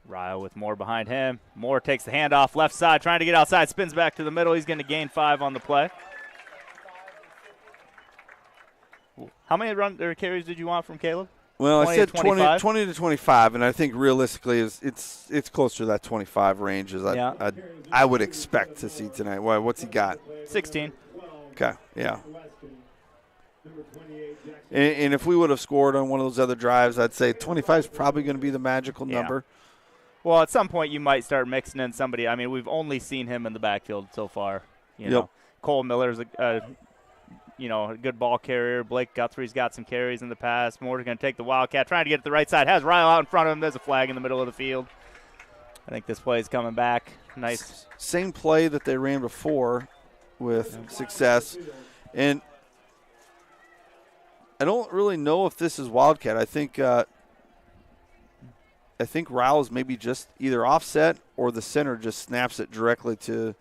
Ryle with Moore behind him. Moore takes the handoff left side, trying to get outside, spins back to the middle. He's going to gain 5 on the play. How many carries did you want from Caleb? Well, I said 20 to 25, and I think realistically it's closer to that 25 range as I would expect to see tonight. What's he got? 16. Okay, yeah. And if we would have scored on one of those other drives, I'd say 25 is probably going to be the magical number. Well, at some point you might start mixing in somebody. I mean, we've only seen him in the backfield so far. You know, Cole Miller's a good ball carrier. Blake Guthrie's got some carries in the past. Moore's going to take the Wildcat, trying to get it to the right side. Has Ryle out in front of him. There's a flag in the middle of the field. I think this play is coming back. Nice. Same play that they ran before with success. And I don't really know if this is Wildcat. I think Ryle is maybe just either offset or the center just snaps it directly to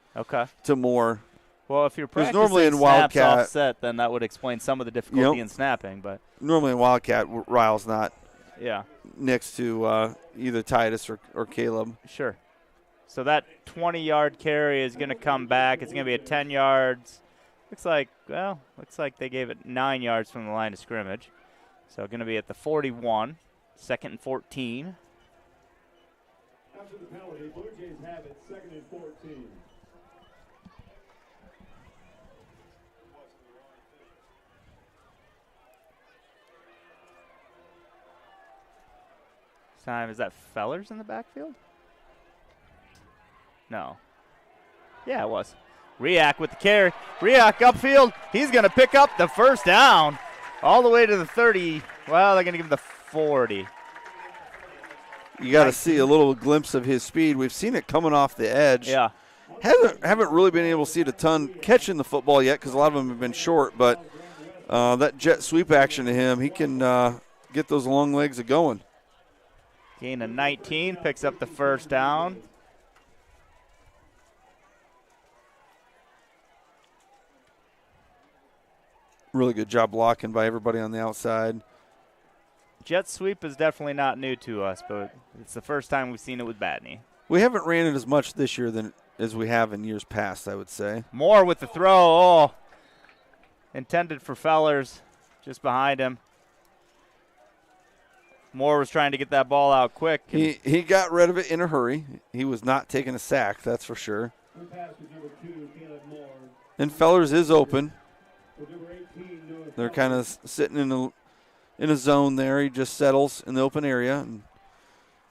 Moore. Well, if you're practicing normally in snaps Wildcat, offset, then that would explain some of the difficulty in snapping. But normally in Wildcat, Ryle's not Yeah. next to either Titus or Caleb. Sure. So that 20-yard carry is going to come back. It's going to be at 10 yards. Looks like they gave it 9 yards from the line of scrimmage. So going to be at the 41, 2nd and 14. After the penalty, Bluejays have it 2nd and 14. Time is that Fellers in the backfield? No. Yeah, it was. Riak with the carry. Riak upfield. He's going to pick up the first down all the way to the 30. Well, they're going to give him the 40. You got to see a little glimpse of his speed. We've seen it coming off the edge. Yeah. Haven't really been able to see it a ton catching the football yet because a lot of them have been short, but that jet sweep action to him, he can get those long legs a-going. Gain of 19, picks up the first down. Really good job blocking by everybody on the outside. Jet sweep is definitely not new to us, but it's the first time we've seen it with Batney. We haven't ran it as much this year as we have in years past, I would say. Moore with the throw. Oh, intended for Fellers, just behind him. Moore was trying to get that ball out quick. He got rid of it in a hurry. He was not taking a sack, that's for sure. And Fellers is open. They're kind of sitting in a zone there. He just settles in the open area. And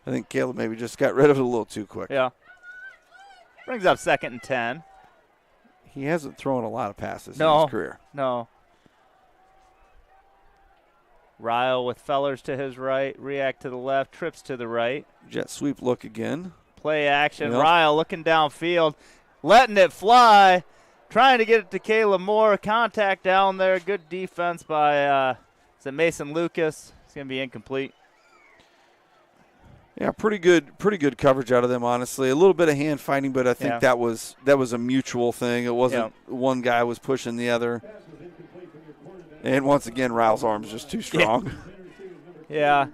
I think Caleb maybe just got rid of it a little too quick. Yeah. Brings up 2nd and 10. He hasn't thrown a lot of passes in his career. No. Ryle with Fellers to his right, Riak to the left, trips to the right. Jet sweep look again. Play action. Yep. Ryle looking downfield, letting it fly, trying to get it to Caleb Moore. Contact down there. Good defense by is it Mason Lucas. It's going to be incomplete. Yeah, pretty good coverage out of them, honestly. A little bit of hand fighting, but I think that was a mutual thing. It wasn't one guy was pushing the other. And once again, Ryle's arm is just too strong. Yeah.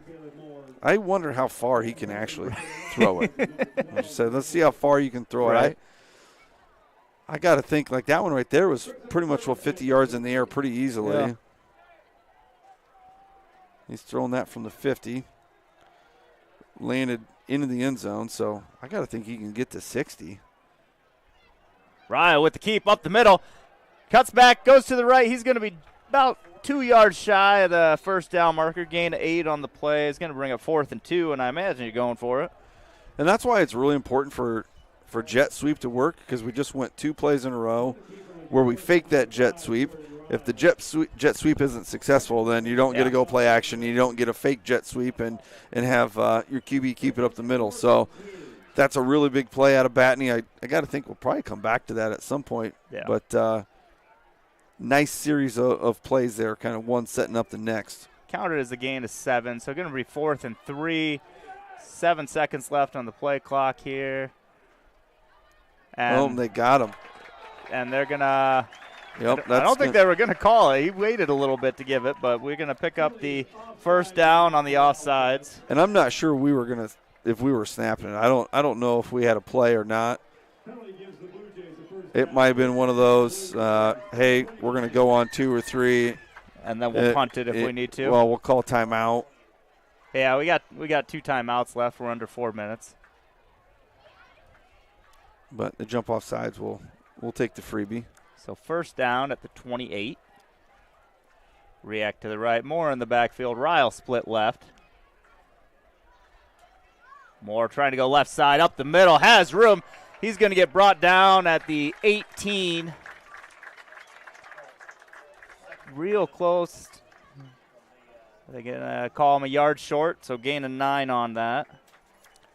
I wonder how far he can actually throw it. So let's see how far you can throw it. I got to think like that one right there was pretty much 50 yards in the air pretty easily. Yeah. He's throwing that from the 50. Landed into the end zone, so I got to think he can get to 60. Ryle with the keep up the middle. Cuts back, goes to the right. He's going to be about 2 yards shy of the first down marker. Gain of 8 on the play. It's going to bring up 4th and 2, and I imagine you're going for it. And that's why it's really important for jet sweep to work, because we just went 2 plays in a row where we faked that jet sweep. If the jet sweep isn't successful, then you don't get a go play action. You don't get a fake jet sweep and have your QB keep it up the middle. So that's a really big play out of Batney. I got to think we'll probably come back to that at some point. Yeah. But nice series of plays there, kind of one setting up the next. Counted as a gain of 7, so going to be 4th and 3. 7 seconds left on the play clock here. And they got him. And they're going to Yep, I don't think they were going to call it. He waited a little bit to give it, but we're going to pick up the first down on the offsides. And I'm not sure we were going to, if we were snapping it. I don't know if we had a play or not. It might have been one of those, hey, we're going to go on 2 or 3. And then we'll punt it if we need to. Well, we'll call timeout. Yeah, we got 2 timeouts left. We're under 4 minutes. But the jump off sides, we'll take the freebie. So first down at the 28. React to the right. Moore in the backfield. Ryle split left. Moore trying to go left side up the middle. Has room. He's going to get brought down at the 18. Real close. They're going to call him a yard short, so gain a 9 on that.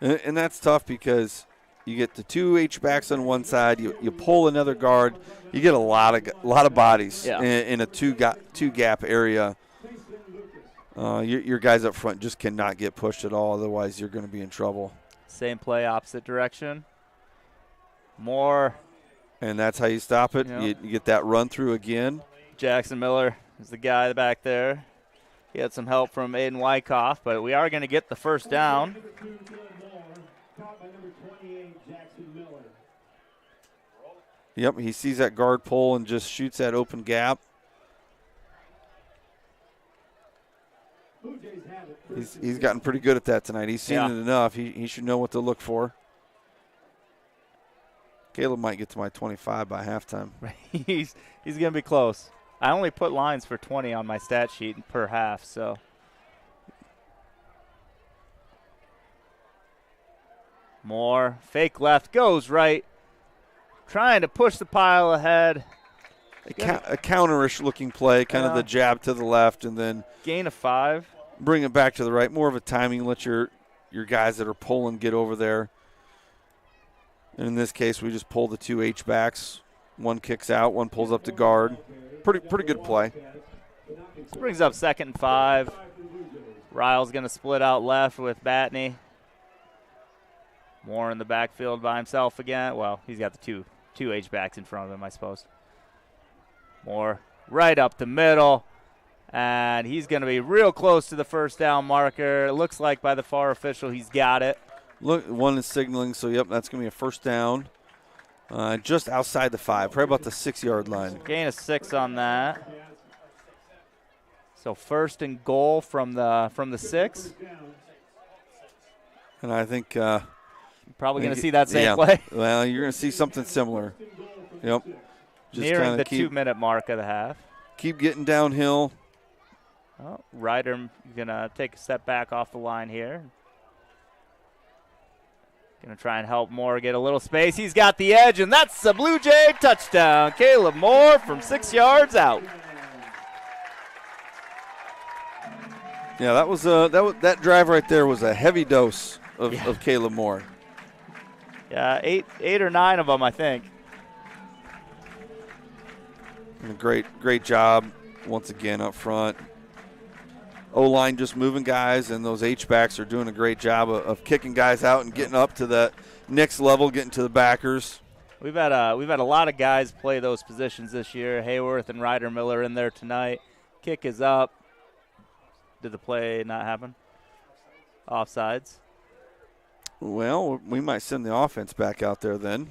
And that's tough because you get the 2 H-backs on one side. You pull another guard. You get a lot of bodies in a two gap area. Your guys up front just cannot get pushed at all. Otherwise, you're going to be in trouble. Same play, opposite direction. More. And that's how you stop it. Yep. You get that run through again. Jackson Miller is the guy back there. He had some help from Aiden Wyckoff, but we are going to get the first down. Yep, he sees that guard pull and just shoots that open gap. He's gotten pretty good at that tonight. He's seen it enough. He should know what to look for. Caleb might get to my 25 by halftime. He's going to be close. I only put lines for 20 on my stat sheet per half, so. Moore, fake left, goes right. Trying to push the pile ahead. A counterish looking play, kind of the jab to the left, and then gain of 5. Bring it back to the right. More of a timing. Let your guys that are pulling get over there. And in this case, we just pull the 2 H-backs. One kicks out, one pulls up to guard. Pretty good play. This brings up 2nd and 5. Ryle's going to split out left with Batney. Moore in the backfield by himself again. Well, he's got the two H-backs in front of him, I suppose. Moore right up the middle. And he's going to be real close to the first down marker. It looks like by the far official he's got it. Look, one is signaling, so, yep, that's going to be a first down. Just outside the 5, probably about the 6-yard line. Gain of 6 on that. So first and goal from the 6. And I think probably going to see that same play. Well, you're going to see something similar. Yep. Just nearing the 2-minute mark of the half. Keep getting downhill. Oh, Ryder going to take a step back off the line here. Going to try and help Moore get a little space. He's got the edge, and that's a Blue Jay touchdown. Caleb Moore from 6 yards out. Yeah, that drive right there was a heavy dose of Caleb Moore. Yeah, eight or 9 of them, I think. And a great job once again up front. O-line just moving guys, and those H-backs are doing a great job of kicking guys out and getting up to the next level, getting to the backers. We've had a lot of guys play those positions this year. Hayworth and Ryder Miller in there tonight. Kick is up. Did the play not happen? Offsides. Well, we might send the offense back out there then.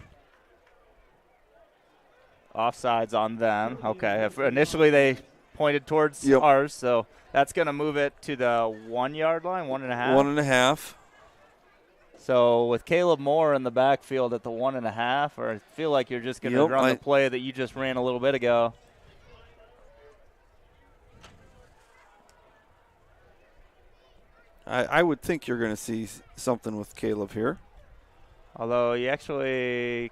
Offsides on them. Okay. Initially they pointed towards ours, so that's going to move it to the 1-yard line, 1.5. 1.5. So with Caleb Moore in the backfield at the 1.5, or I feel like you're just going to run the play that you just ran a little bit ago. I would think you're going to see something with Caleb here. Although you actually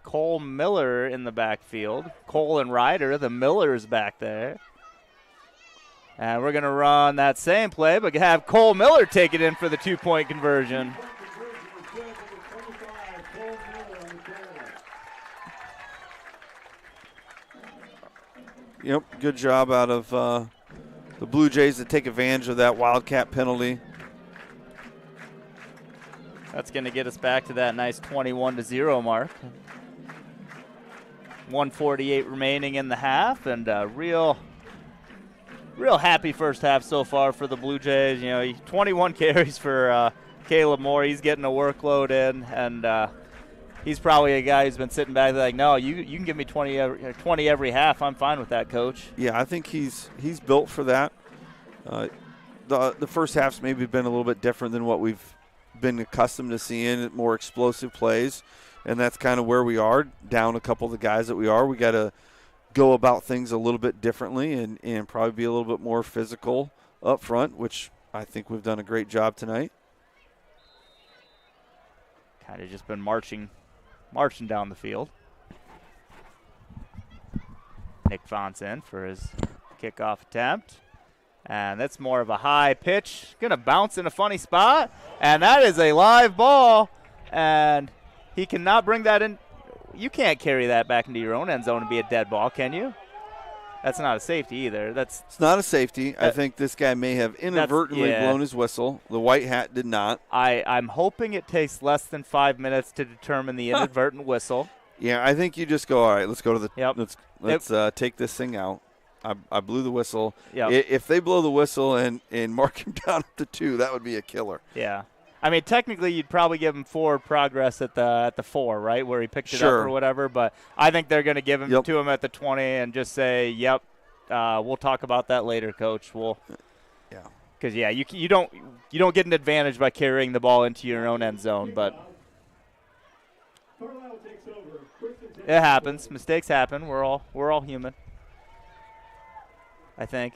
Cole Miller in the backfield. Cole and Ryder, the Millers back there. And we're going to run that same play, but have Cole Miller take it in for the 2-point conversion. Yep, good job out of the Blue Jays to take advantage of that Wildcat penalty. That's going to get us back to that nice 21-0 mark. 1:48 remaining in the half, and real happy first half so far for the Blue Jays. 21 carries for Caleb Moore. He's getting a workload in, and he's probably a guy who's been sitting back like, no, you can give me 20 every half. I'm fine with that, Coach. Yeah, I think he's built for that. The first half's maybe been a little bit different than what we've been accustomed to seeing, more explosive plays, and that's kind of where we are, down a couple of the guys that we are. We got to go about things a little bit differently and probably be a little bit more physical up front, which I think we've done a great job tonight. Kind of just been marching down the field. Nick Fonts in for his kickoff attempt. And that's more of a high pitch. Going to bounce in a funny spot. And that is a live ball. And he cannot bring that in. You can't carry that back into your own end zone and be a dead ball, can you? That's not a safety either. It's not a safety. I think this guy may have inadvertently blown his whistle. The white hat did not. I'm hoping it takes less than 5 minutes to determine the inadvertent whistle. Yeah, I think you just go, all right, let's go to the let's take this thing out. I blew the whistle. Yep. If they blow the whistle and mark him down up to 2, that would be a killer. Yeah. I mean, technically, you'd probably give him forward progress at the 4, right, where he picked it up or whatever. But I think they're going to give him to him at the 20 and just say, "Yep, we'll talk about that later, Coach." Because you don't get an advantage by carrying the ball into your own end zone, but it happens. Mistakes happen. We're all human, I think.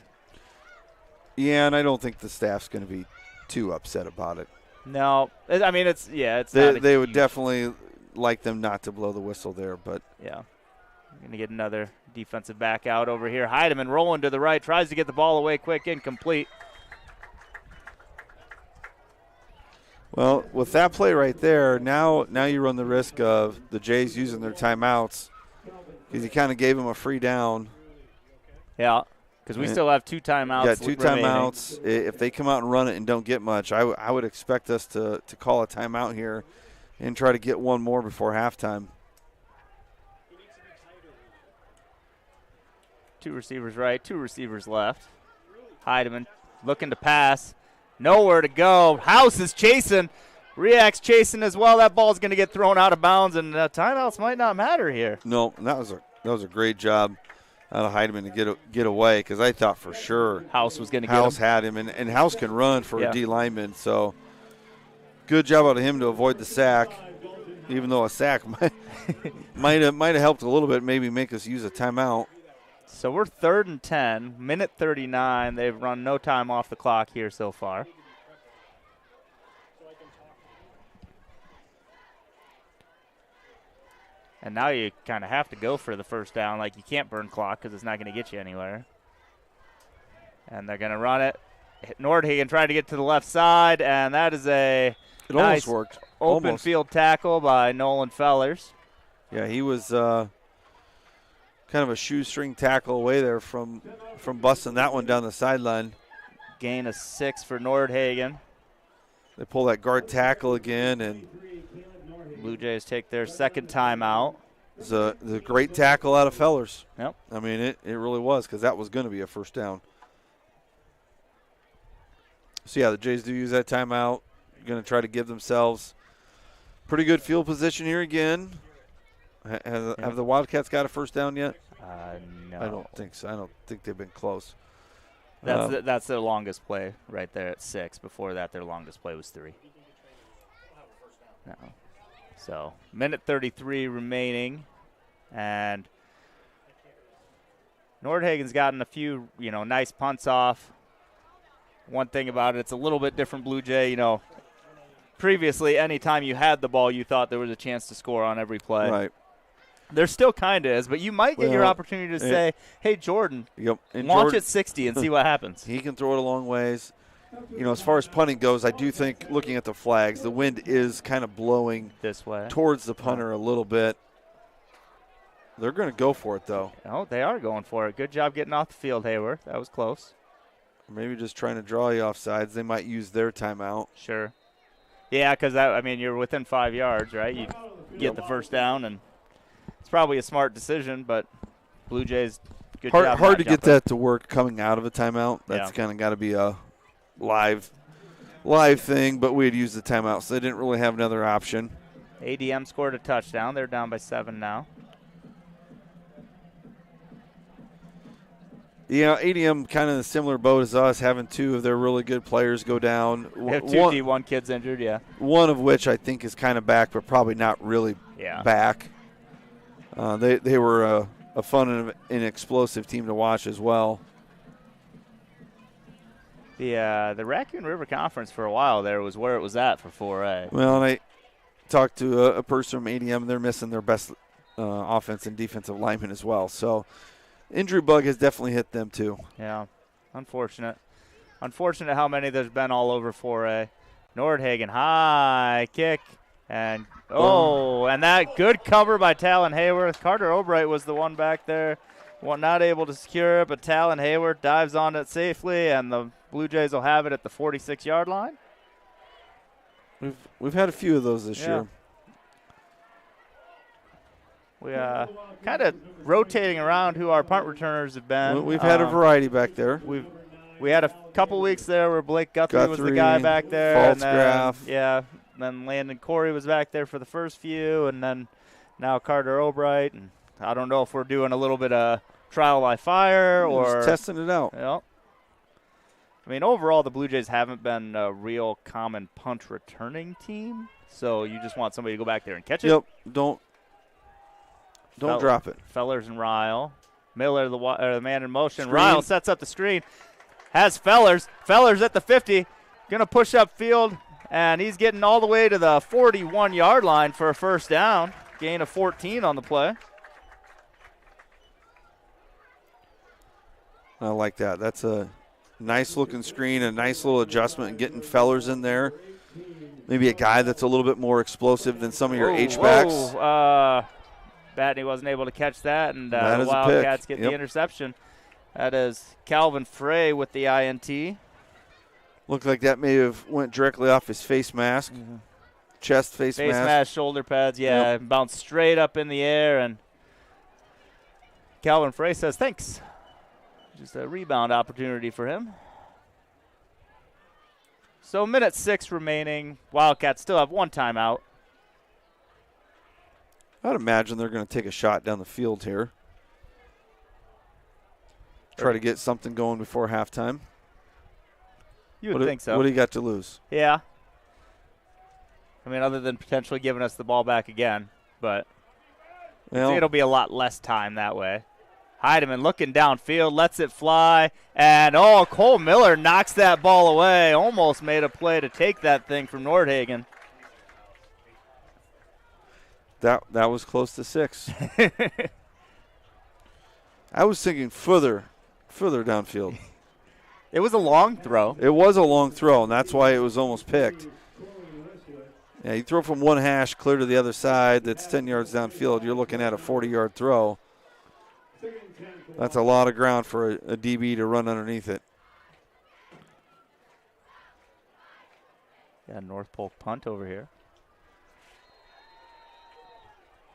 Yeah, and I don't think the staff's going to be too upset about it. No, I mean it's they would definitely like them not to blow the whistle there, but yeah, we're gonna get another defensive back out over here. Heidemann rolling to the right, tries to get the ball away quick, incomplete. Well, with that play right there, now you run the risk of the Jays using their timeouts because you kind of gave them a free down. Yeah. Because we still have 2 timeouts. Yeah, 2 timeouts. If they come out and run it and don't get much, I would expect us to call a timeout here and try to get one more before halftime. 2 receivers right, 2 receivers left. Heidemann looking to pass. Nowhere to go. House is chasing. React's chasing as well. That ball's going to get thrown out of bounds, and timeouts might not matter here. No, and that was a great job out of Heidemann to get away, because I thought for sure House was going to get House him. had him, and House can run for a D lineman. So good job out of him to avoid the sack, even though a sack might have helped a little bit, maybe make us use a timeout. So we're 3rd and 10, minute 39. They've run no time off the clock here so far. And now you kind of have to go for the first down. Like, you can't burn clock because it's not going to get you anywhere. And they're going to run it. Nordhagen trying to get to the left side, and that is a almost worked. Open field tackle by Nolan Fellers. Yeah, he was kind of a shoestring tackle away there from busting that one down the sideline. Gain of 6 for Nordhagen. They pull that guard tackle again, and Blue Jays take their 2nd timeout. It's a great tackle out of Fellers. Yep. I mean, it really was, because that was going to be a first down. So, yeah, the Jays do use that timeout. Going to try to give themselves pretty good field position here again. Have the Wildcats got a first down yet? No. I don't think so. I don't think they've been close. That's their longest play right there at 6. Before that, their longest play was 3. No. So, minute 33 remaining, and Nordhagen's gotten a few, nice punts off. One thing about it, it's a little bit different Blue Jay. Previously, anytime you had the ball, you thought there was a chance to score on every play. Right. There still kind of is, but you might get your opportunity to say, hey, Jordan, launch at 60 and see what happens. He can throw it a long ways. As far as punting goes, I do think, looking at the flags, the wind is kind of blowing this way towards the punter a little bit. They're going to go for it, though. Oh, they are going for it. Good job getting off the field, Hayworth. That was close. Maybe just trying to draw you off sides. They might use their timeout. Sure. Yeah, because you're within 5 yards, right? You get the first down, and It's probably a smart decision, but Blue Jays, good job. Hard to not get jumping. that to work coming out of a timeout. That's kind of got to be a live thing, but we had used the timeout, so they didn't really have another option. ADM scored a touchdown. They're down by 7 now. Yeah, ADM kind of in a similar boat as us, having 2 of their really good players go down. They have 2 D1 kids injured, yeah. One of which I think is kind of back, but probably not really back. They were a fun and explosive team to watch as well. The Raccoon River Conference for a while there was where it was at for 4A. Well, and I talked to a person from ADM. They're missing their best offense and defensive lineman as well. So injury bug has definitely hit them too. Yeah, unfortunate. Unfortunate how many there's been all over 4A. Nordhagen, high kick. And, and that good cover by Talon Hayworth. Carter Albright was the one back there. Not able to secure it, but Talon Hayworth dives on it safely, and the Blue Jays will have it at the 46-yard line. We've had a few of those this year. We kind of rotating around who our punt returners have been. We've had a variety back there. We had a couple weeks there where Blake Guthrie was the guy back there. Falsgraf. Then Landon Corey was back there for the first few, and then now Carter Albright. And I don't know if we're doing a little bit of trial by fire or just testing it out. Yeah. I mean, overall, the Blue Jays haven't been a real common punt returning team, so you just want somebody to go back there and catch it. Yep. Don't drop it. Fellers and Ryle. Miller, the man in motion. Screen. Ryle sets up the screen. Has Fellers. Fellers at the 50. Going to push up field, and he's getting all the way to the 41-yard line for a first down. Gain of 14 on the play. I like that. That's a nice-looking screen, a nice little adjustment, and getting Fellers in there. Maybe a guy that's a little bit more explosive than some of your H-backs. Batney wasn't able to catch that, and That the is a Wildcats pick. get the interception. That is Calvin Frey with the INT. Looked like that may have went directly off his face mask. Chest face mask. Face mask, shoulder pads, bounced straight up in the air, and Calvin Frey says thanks. Just a rebound opportunity for him. So minute 6 remaining. Wildcats still have one timeout. I'd imagine they're going to take a shot down the field here. Try to get something going before halftime. You would think so. What do you got to lose? Yeah. I mean, other than potentially giving us the ball back again, but it'll be a lot less time that way. Heidemann looking downfield, lets it fly, and Cole Miller knocks that ball away. Almost made a play to take that thing from Nordhagen. That was close to 6. I was thinking further downfield. It was a long throw. It was a long throw, and that's why it was almost picked. Yeah, you throw from one hash clear to the other side that's 10 yards downfield, you're looking at a 40-yard throw. That's a lot of ground for a DB to run underneath it. Yeah, North Polk punt over here.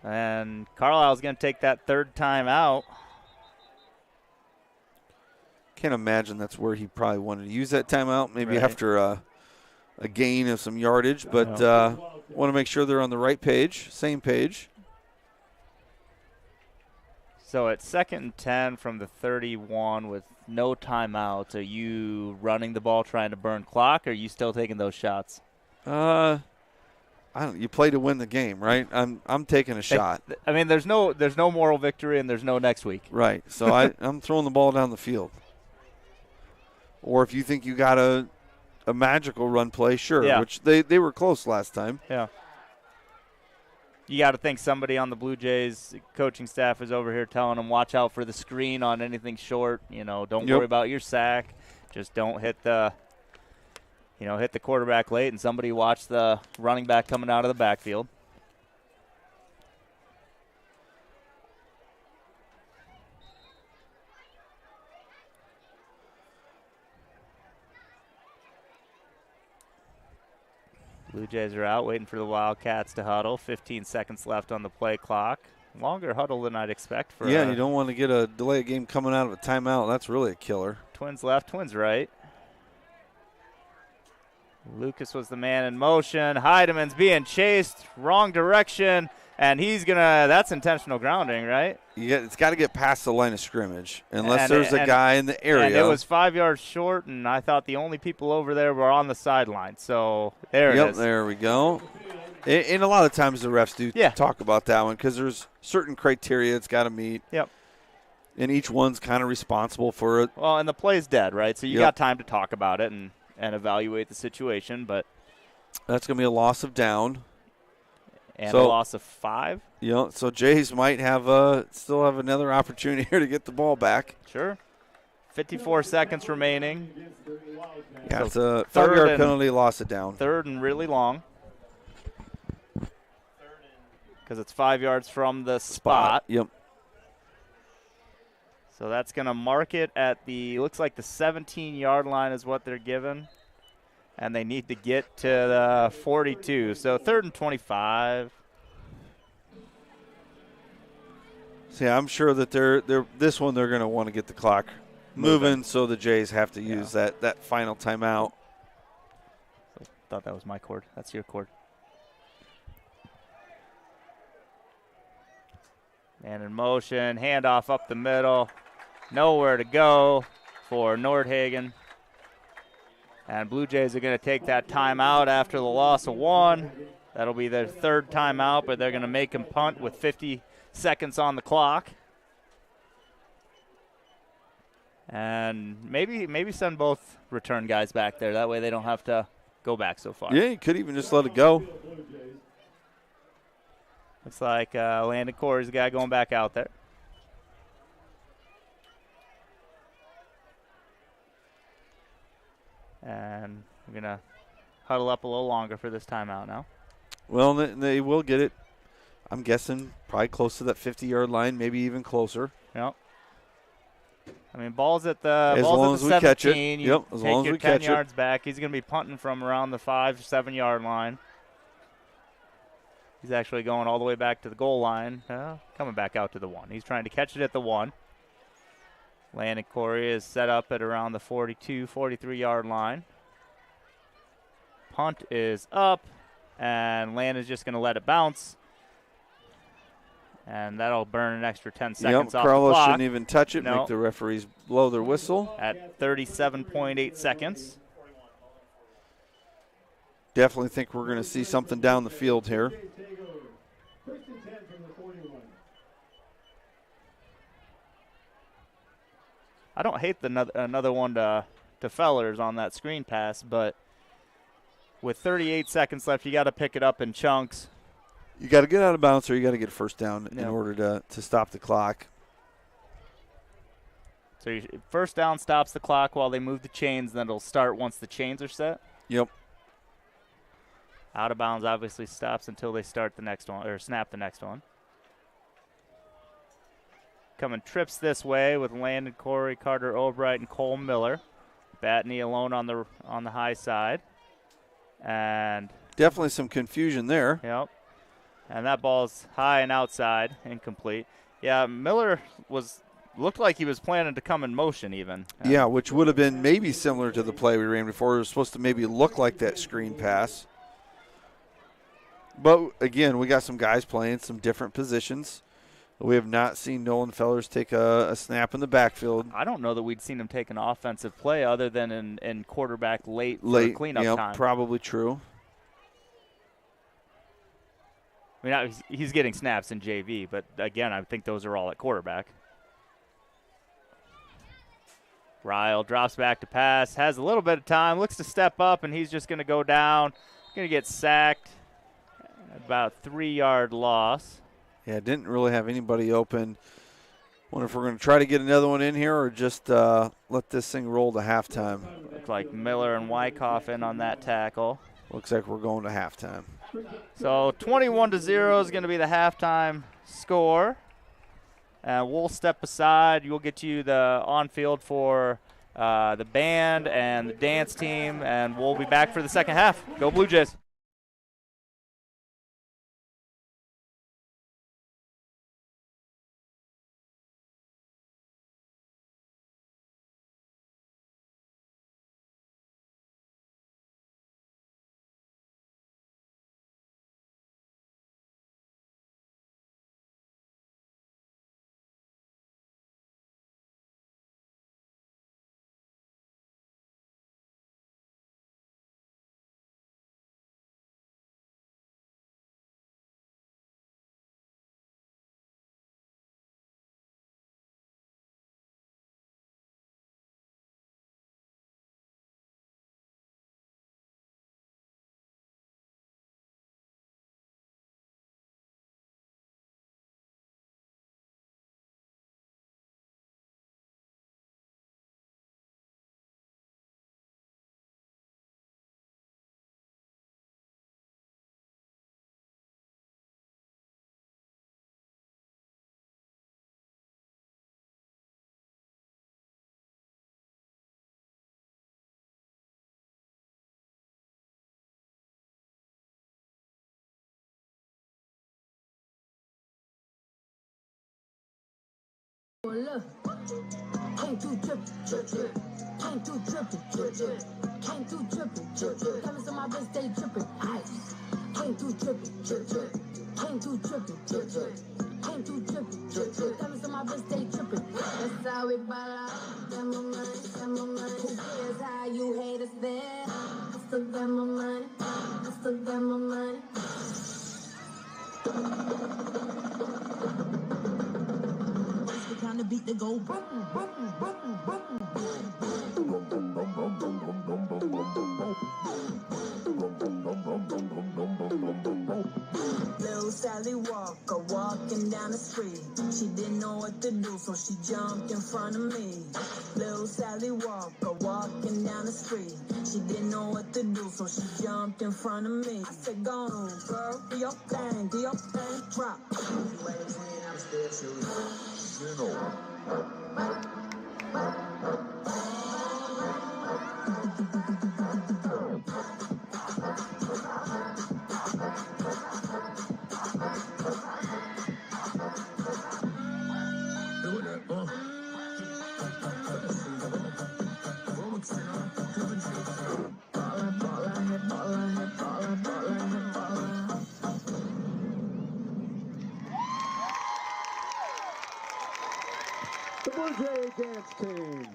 And Carlisle's going to take that third time out. Can't imagine that's where he probably wanted to use that timeout, maybe after a gain of some yardage, but want to make sure they're on the right page, same page. So it's 2nd and 10 from the 31 with no timeouts. Are you running the ball trying to burn clock, or are you still taking those shots? I don't. You play to win the game, right? I'm taking a shot. I mean, there's no moral victory, and there's no next week. Right. So I'm throwing the ball down the field. Or if you think you got a magical run play, sure. Which they were close last time. Yeah. You got to think somebody on the Blue Jays coaching staff is over here telling them, watch out for the screen on anything short. Don't worry about your sack. Just don't hit the quarterback late, and somebody watch the running back coming out of the backfield. Blue Jays are out, waiting for the Wildcats to huddle. 15 seconds left on the play clock. Longer huddle than I'd expect for. Yeah, you don't want to get a delay game coming out of a timeout. That's really a killer. Twins left, Twins right. Lucas was the man in motion. Heideman's being chased, wrong direction, and he's gonna. That's intentional grounding, right? It's got to get past the line of scrimmage, unless there's a guy in the area. And it was 5 yards short, and I thought the only people over there were on the sideline. So there it is. There we go. And a lot of times the refs do talk about that one because there's certain criteria it's got to meet. Yep. And each one's kind of responsible for it. Well, and the play's dead, right? So you got time to talk about it and evaluate the situation. But that's going to be a loss of down. And a loss of 5. So Jays might still have another opportunity here to get the ball back. Sure. 54 seconds remaining. Yeah, it's a 5-yard penalty, loss of down. Third and really long. Because it's 5 yards from the spot. Yep. So that's going to mark it at looks like the 17-yard line is what they're given. And they need to get to the 42. So 3rd and 25. See, I'm sure that they're going to want to get the clock moving, so the Jays have to use that final timeout. I thought that was my cord. That's your cord. Man in motion, handoff up the middle. Nowhere to go for Nordhagen. And Blue Jays are going to take that timeout after the loss of 1. That'll be their 3rd timeout, but they're going to make them punt with 50 seconds on the clock. And maybe send both return guys back there. That way they don't have to go back so far. Yeah, you could even just let it go. Looks like Landon Corey's the guy going back out there. And we're going to huddle up a little longer for this timeout now. Well, they will get it, I'm guessing, probably close to that 50-yard line, maybe even closer. Yep. I mean, ball's at the 17. As long as we catch it. Yep, as long as we catch it. 10 yards back. He's going to be punting from around the 5-7 yard line. He's actually going all the way back to the goal line. Coming back out to the 1. He's trying to catch it at the 1. Landon Corey is set up at around the 42, 43-yard line. Punt is up, and Landon's just going to let it bounce. And that'll burn an extra 10 seconds off the Carlisle clock. shouldn't even touch it, make the referees blow their whistle. At 37.8 seconds. Definitely think we're going to see something down the field here. I don't hate another one to Fellers on that screen pass, but with 38 seconds left, you got to pick it up in chunks. You got to get out of bounds or you got to get first down in order to stop the clock. So first down stops the clock while they move the chains, then it'll start once the chains are set. Yep. Out of bounds obviously stops until they start the next one or snap the next one. Coming trips this way with Landon Corey, Carter Albright, and Cole Miller. Batney alone on the high side. And definitely some confusion there. Yep. And that ball's high and outside, incomplete. Yeah, Miller looked like he was planning to come in motion even. Yeah, which would have been maybe similar to the play we ran before. It was supposed to maybe look like that screen pass. But, again, we got some guys playing some different positions. We have not seen Nolan Fellers take a snap in the backfield. I don't know that we'd seen him take an offensive play other than in quarterback late for cleanup time. Probably true. I mean, he's getting snaps in JV, but, again, I think those are all at quarterback. Ryle drops back to pass, has a little bit of time, looks to step up, and he's just going to go down. Going to get sacked. About 3-yard loss. Yeah, didn't really have anybody open. Wonder if we're going to try to get another one in here or just let this thing roll to halftime. Looks like Miller and Wyckoff in on that tackle. Looks like we're going to halftime. So 21-0 is going to be the halftime score. And we'll step aside. We'll get you the on-field for the band and the dance team, and we'll be back for the second half. Go Blue Jays. Look, came through drippin', drip, drip. Came through drippin', drip, drip. Came through drippin', drip, drip. Diamonds on my wrist, they drippin', ice. Came through drippin', drip, drip. Came through drippin', drip, drip. Came through drippin', drip, drip. Diamonds on my wrist, they drippin'. That's how we ball out. Got my money, got my money. Who cares how you hate us there? I still got my money. I still got my money. The kind of beat that go boom, boom, boom, boom, Little Sally Walker walking down the street. She didn't know what to do, so she jumped in front of me. Little Sally Walker walking down the street. She didn't know what to do, so she jumped in front of me. I said, go on, girl, do your thing, drop. The Bluejay dance team.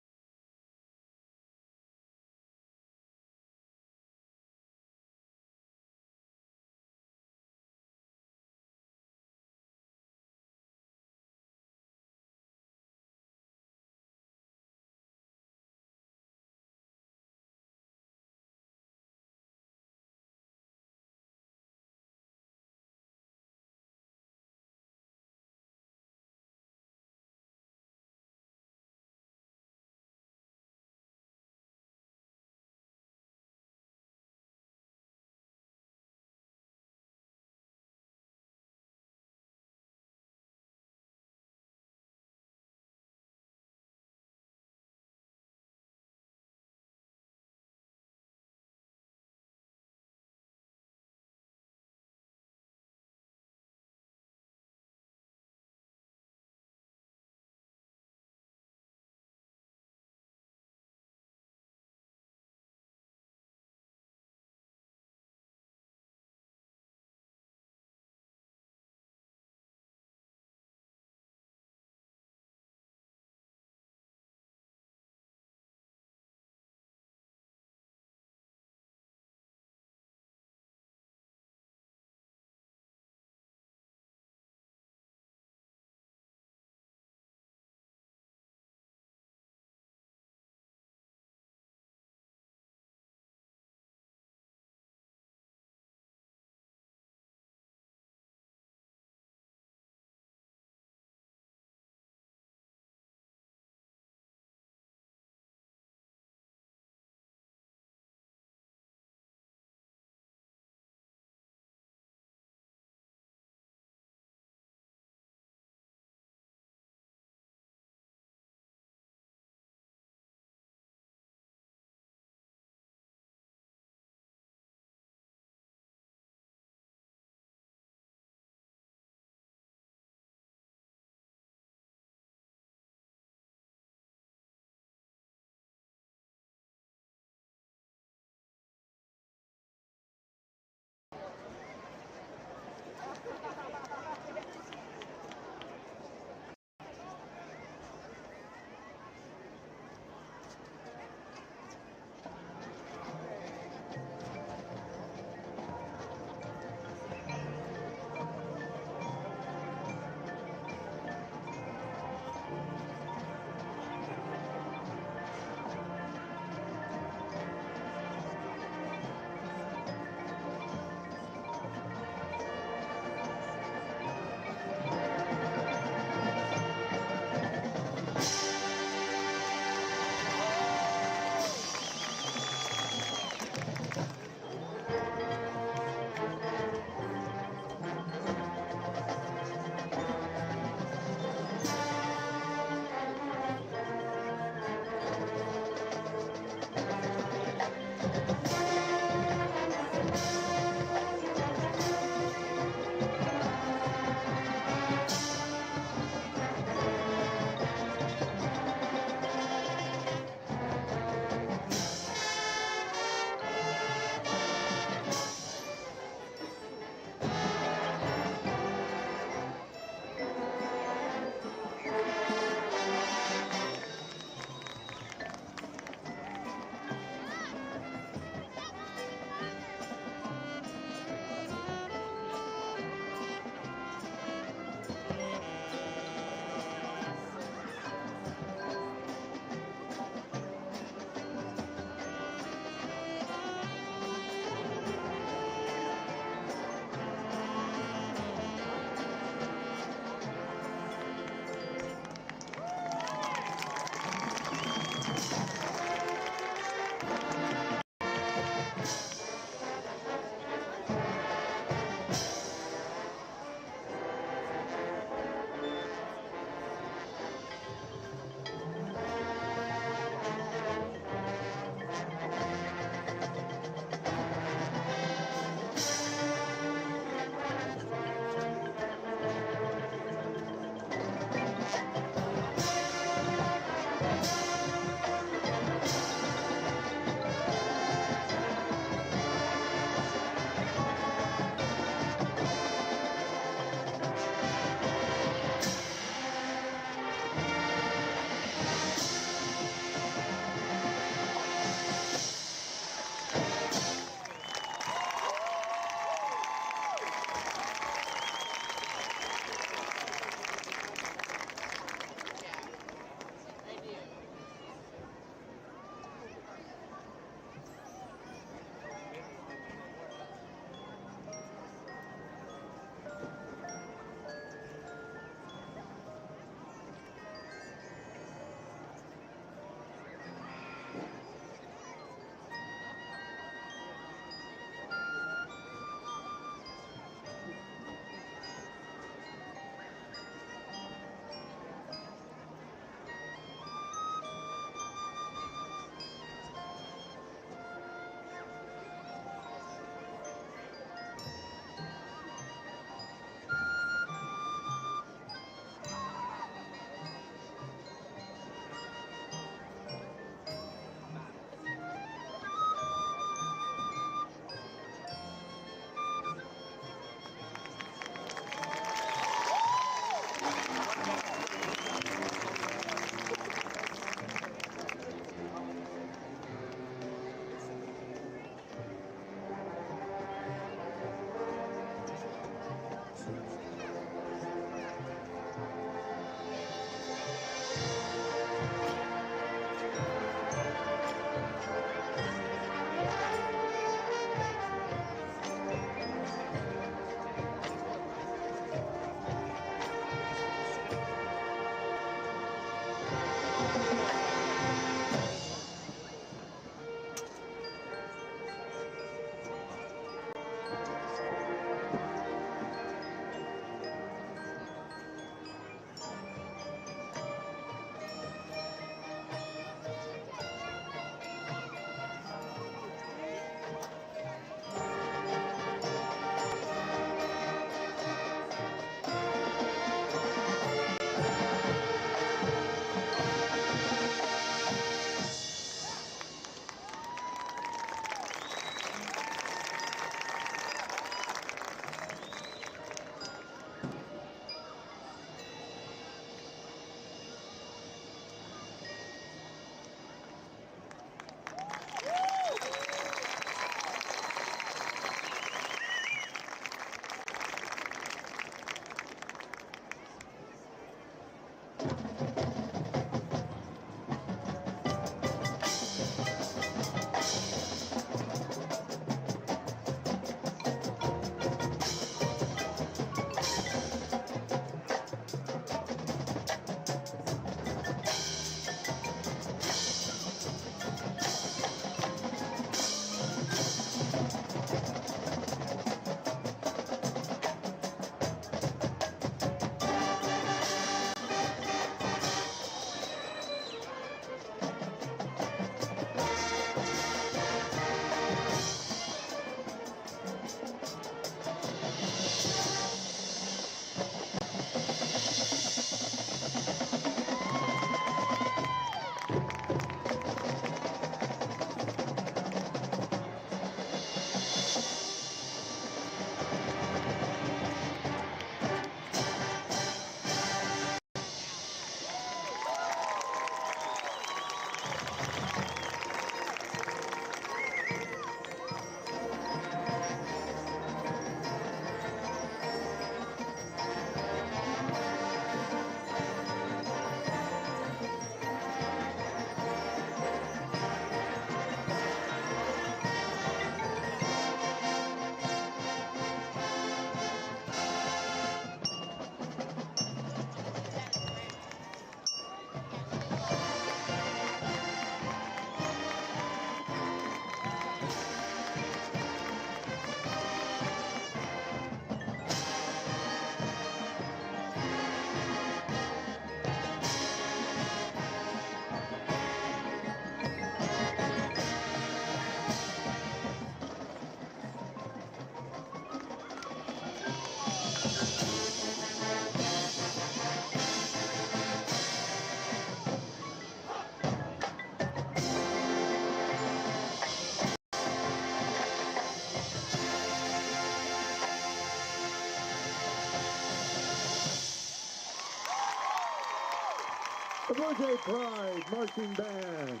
Blue Jay Pride Marching Band.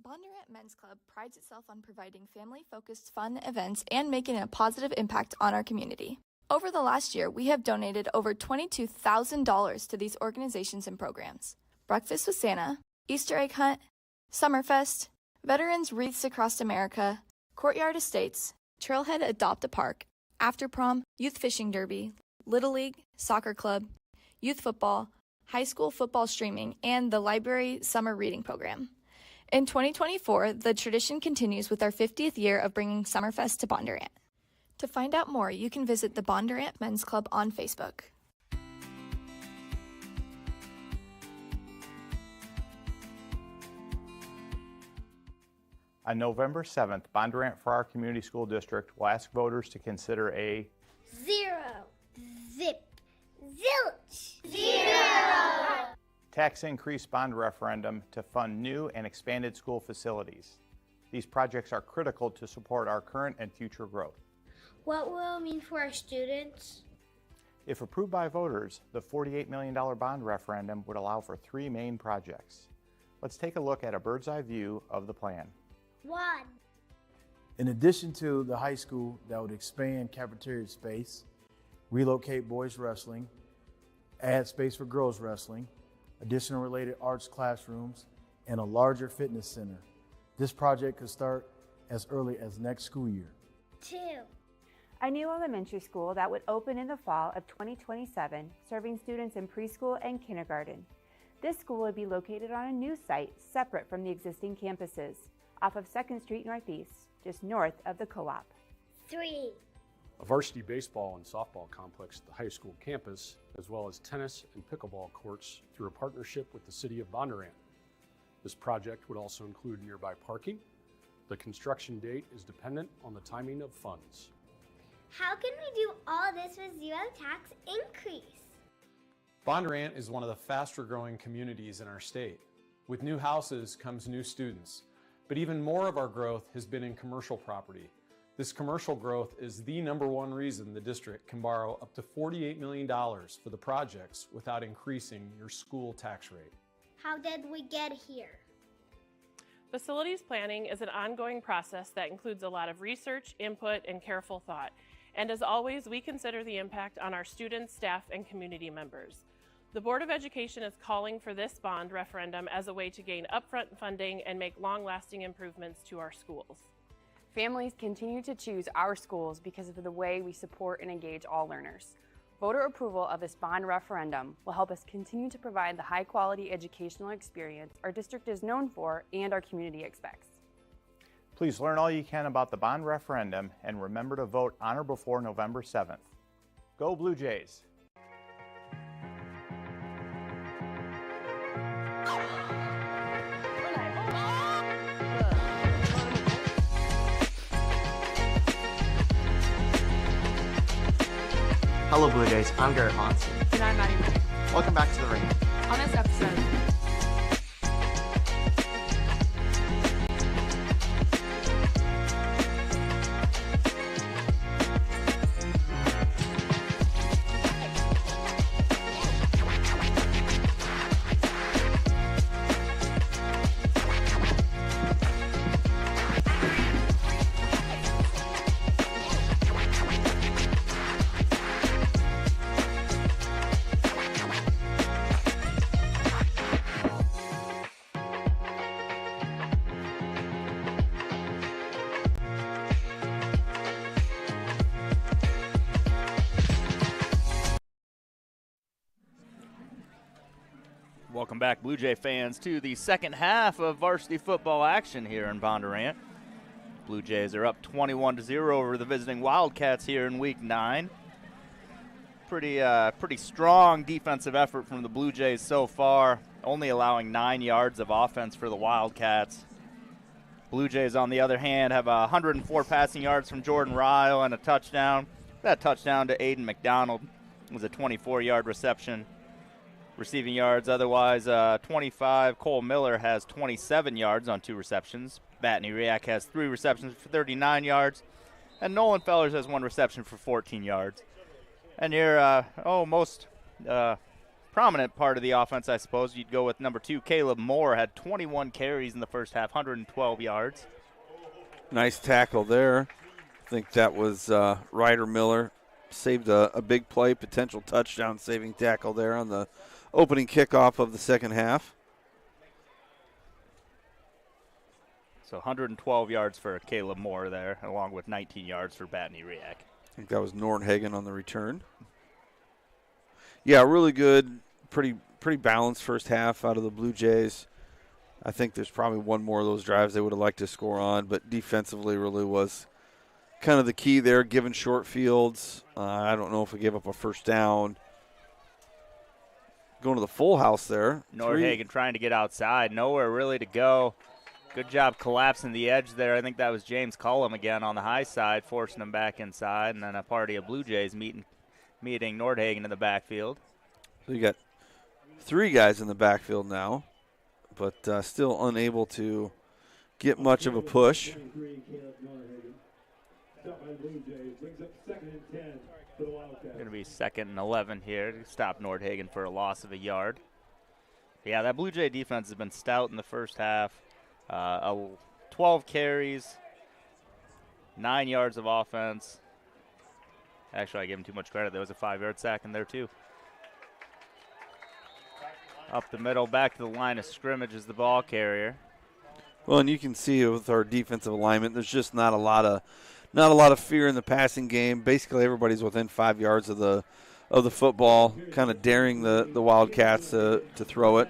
Bondurant Men's Club prides itself on providing family-focused fun events and making a positive impact on our community. Over the last year, we have donated over $22,000 to these organizations and programs. Breakfast with Santa, Easter egg hunt, Summerfest, Veterans Wreaths Across America, Courtyard Estates, Trailhead Adopt a Park, After Prom, Youth Fishing Derby, Little League, Soccer Club, Youth Football, High School Football Streaming, and the Library Summer Reading Program. In 2024, the tradition continues with our 50th year of bringing Summerfest to Bondurant. To find out more, you can visit the Bondurant Men's Club on Facebook. On November 7th, Bondurant for Our Community School District will ask voters to consider a zero, zip, zilch, zero tax increase bond referendum to fund new and expanded school facilities. These projects are critical to support our current and future growth. What will it mean for our students? If approved by voters, the $48 million bond referendum would allow for 3 main projects. Let's take a look at a bird's eye view of the plan. 1. In addition to the high school that would expand cafeteria space, relocate boys wrestling, add space for girls wrestling, additional related arts classrooms, and a larger fitness center. This project could start as early as next school year. 2. A new elementary school that would open in the fall of 2027, serving students in preschool and kindergarten. This school would be located on a new site separate from the existing campuses, off of 2nd Street Northeast, just north of the co-op. 3. A varsity baseball and softball complex at the high school campus, as well as tennis and pickleball courts through a partnership with the City of Bondurant. This project would also include nearby parking. The construction date is dependent on the timing of funds. How can we do all this with zero tax increase? Bondurant is one of the faster growing communities in our state. With new houses comes new students, but even more of our growth has been in commercial property. This commercial growth is the #1 reason the district can borrow up to $48 million for the projects without increasing your school tax rate. How did we get here? Facilities planning is an ongoing process that includes a lot of research, input, and careful thought. And as always, we consider the impact on our students, staff, and community members. The Board of Education is calling for this bond referendum as a way to gain upfront funding and make long-lasting improvements to our schools. Families continue to choose our schools because of the way we support and engage all learners. Voter approval of this bond referendum will help us continue to provide the high-quality educational experience our district is known for and our community expects. Please learn all you can about the bond referendum and remember to vote on or before November 7th. Go Blue Jays! Hello Blue Jays, I'm Garrett Monson. And I'm Maddie Murray. Welcome back to the ring. On this episode, Welcome back, Blue Jay fans, to the second half of varsity football action here in Bondurant. Blue Jays are up 21-0 over the visiting Wildcats here in Week 9. Pretty strong defensive effort from the Blue Jays so far, only allowing 9 yards of offense for the Wildcats. Blue Jays, on the other hand, have 104 passing yards from Jordan Ryle and a touchdown. That touchdown to Aiden McDonald was a 24-yard reception. Receiving yards otherwise, 25. Cole Miller has 27 yards on 2 receptions. Batney Riak has 3 receptions for 39 yards. And Nolan Fellers has 1 reception for 14 yards. And your most prominent part of the offense, I suppose, you'd go with number 2, Caleb Moore, had 21 carries in the first half, 112 yards. Nice tackle there. I think that was Ryder Miller. Saved a big play, potential touchdown saving tackle there on the opening kickoff of the second half. So 112 yards for Caleb Moore there, along with 19 yards for Batney Riak. I think that was Nordhagen on the return. Yeah, really good, pretty balanced first half out of the Blue Jays. I think there's probably one more of those drives they would have liked to score on, but defensively really was kind of the key there, given short fields. I don't know if we gave up a first down. Going to the full house there. Nordhagen trying to get outside, nowhere really to go. Good job collapsing the edge there. I think that was James Cullum again on the high side, forcing him back inside, and then a party of Blue Jays meeting Nordhagen in the backfield. So you got 3 guys in the backfield now, but still unable to get much of a push. Going to be 2nd and 11 here to stop Nordhagen for a loss of a yard. Yeah, that Blue Jay defense has been stout in the first half. 12 carries, 9 yards of offense. Actually, I gave him too much credit. There was a 5-yard sack in there, too. Up the middle, back to the line of scrimmage is the ball carrier. Well, and you can see with our defensive alignment, there's just not a lot of fear in the passing game. Basically, everybody's within 5 yards of the football, kind of daring the Wildcats to throw it.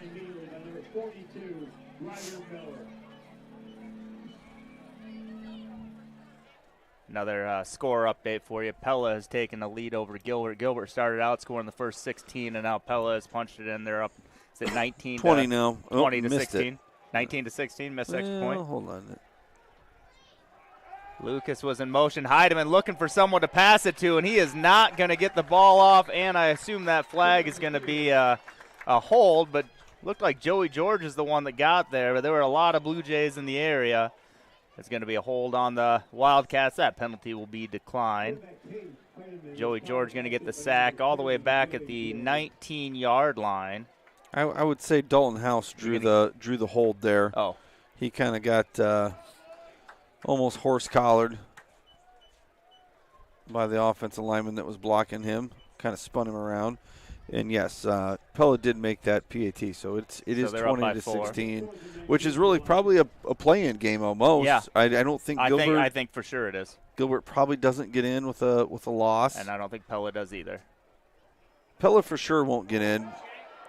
Another score update for you. Pella has taken the lead over Gilbert. Gilbert started out scoring the first 16, and now Pella has punched it in. They're up, is it 19 20 now. 20 to missed 16. It. 19 to 16, missed extra point. Hold on. Lucas was in motion. Heidemann looking for someone to pass it to, and he is not going to get the ball off, and I assume that flag is going to be a hold, but looked like Joey George is the one that got there, but there were a lot of Blue Jays in the area. It's going to be a hold on the Wildcats. That penalty will be declined. Joey George going to get the sack all the way back at the 19-yard line. I would say Dalton House drew the hold there. Oh. He kind of got almost horse-collared by the offensive lineman that was blocking him. Kind of spun him around. And, yes, Pella did make that PAT, so it is 20 to 16, which is really probably a play-in game almost. Yeah. I don't think Gilbert. I think for sure it is. Gilbert probably doesn't get in with a loss. And I don't think Pella does either. Pella for sure won't get in.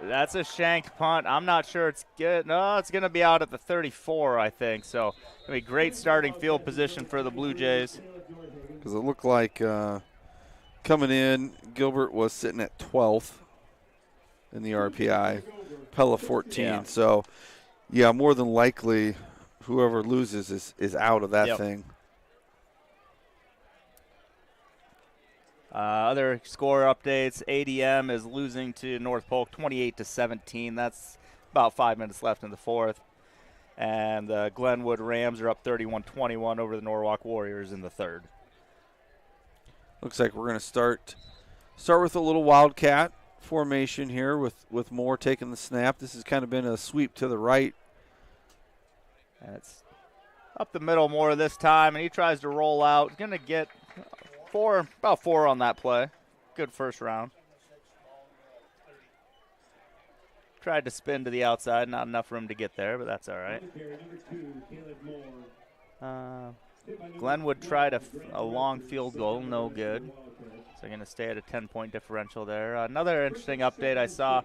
That's a shanked punt. I'm not sure it's good. No, it's going to be out at the 34, I think. So it's going to be great starting field position for the Blue Jays. Because it looked like coming in, Gilbert was sitting at 12th in the RPI. Pella 14. Yeah. So, yeah, more than likely whoever loses is out of that thing. Other score updates, ADM is losing to North Polk 28 to 17. That's about 5 minutes left in the fourth. And the Glenwood Rams are up 31-21 over the Norwalk Warriors in the third. Looks like we're going to start with a little Wildcat formation here with Moore taking the snap. This has kind of been a sweep to the right. And it's up the middle more this time, and he tries to roll out. Going to get about four on that play. Good first round. Tried to spin to the outside. Not enough room to get there, but that's all right. Glenwood tried a long field goal. No good. So they're going to stay at a 10-point differential there. Another interesting update I saw,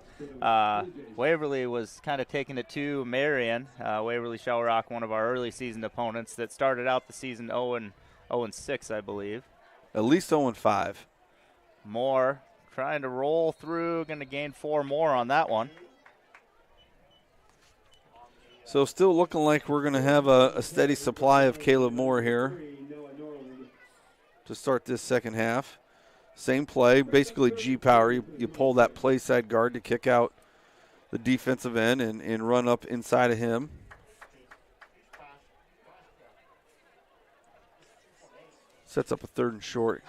Waverly was kind of taking it to Marion. Waverly Shell Rock, one of our early season opponents that started out the season 0-6, I believe. At least 0-5. Moore trying to roll through, going to gain 4 more on that one. So still looking like we're going to have a steady supply of Caleb Moore here to start this second half. Same play, basically G-power. You pull that play side guard to kick out the defensive end and run up inside of him. Sets up a 3rd and short.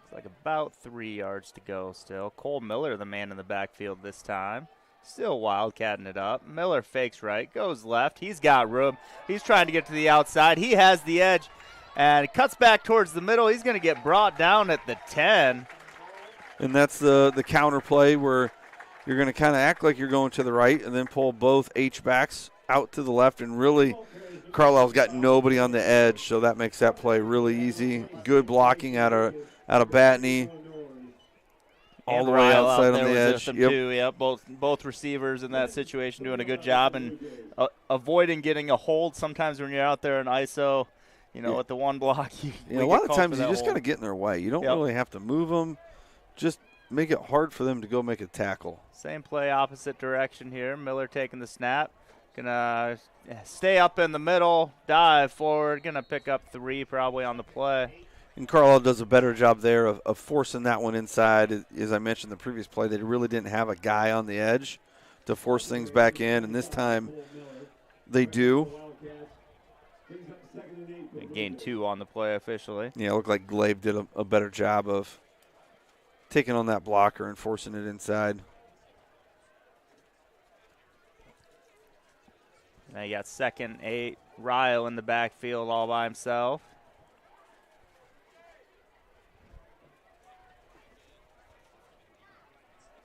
It's like about 3 yards to go still. Cole Miller, the man in the backfield this time. Still wildcatting it up. Miller fakes right, goes left. He's got room. He's trying to get to the outside. He has the edge and cuts back towards the middle. He's going to get brought down at the 10. And that's the counter play where you're going to kind of act like you're going to the right and then pull both H-backs out to the left. And really, Carlisle's got nobody on the edge, so that makes that play really easy. Good blocking out of Batney. All the way outside on the edge. Yep. Too. Yep, both receivers in that situation doing a good job and avoiding getting a hold. Sometimes when you're out there in ISO, with the one block, a lot of times you just got to get in their way. You don't really have to move them. Just make it hard for them to go make a tackle. Same play, opposite direction here. Miller taking the snap. Gonna stay up in the middle, dive forward. Gonna pick up 3 probably on the play. And Carlisle does a better job there of forcing that one inside. As I mentioned in the previous play, they really didn't have a guy on the edge to force things back in, and this time they do. They gained 2 on the play officially. Yeah, it looked like Glaive did a better job of taking on that blocker and forcing it inside. Now you got 2nd 8. Ryle in the backfield all by himself.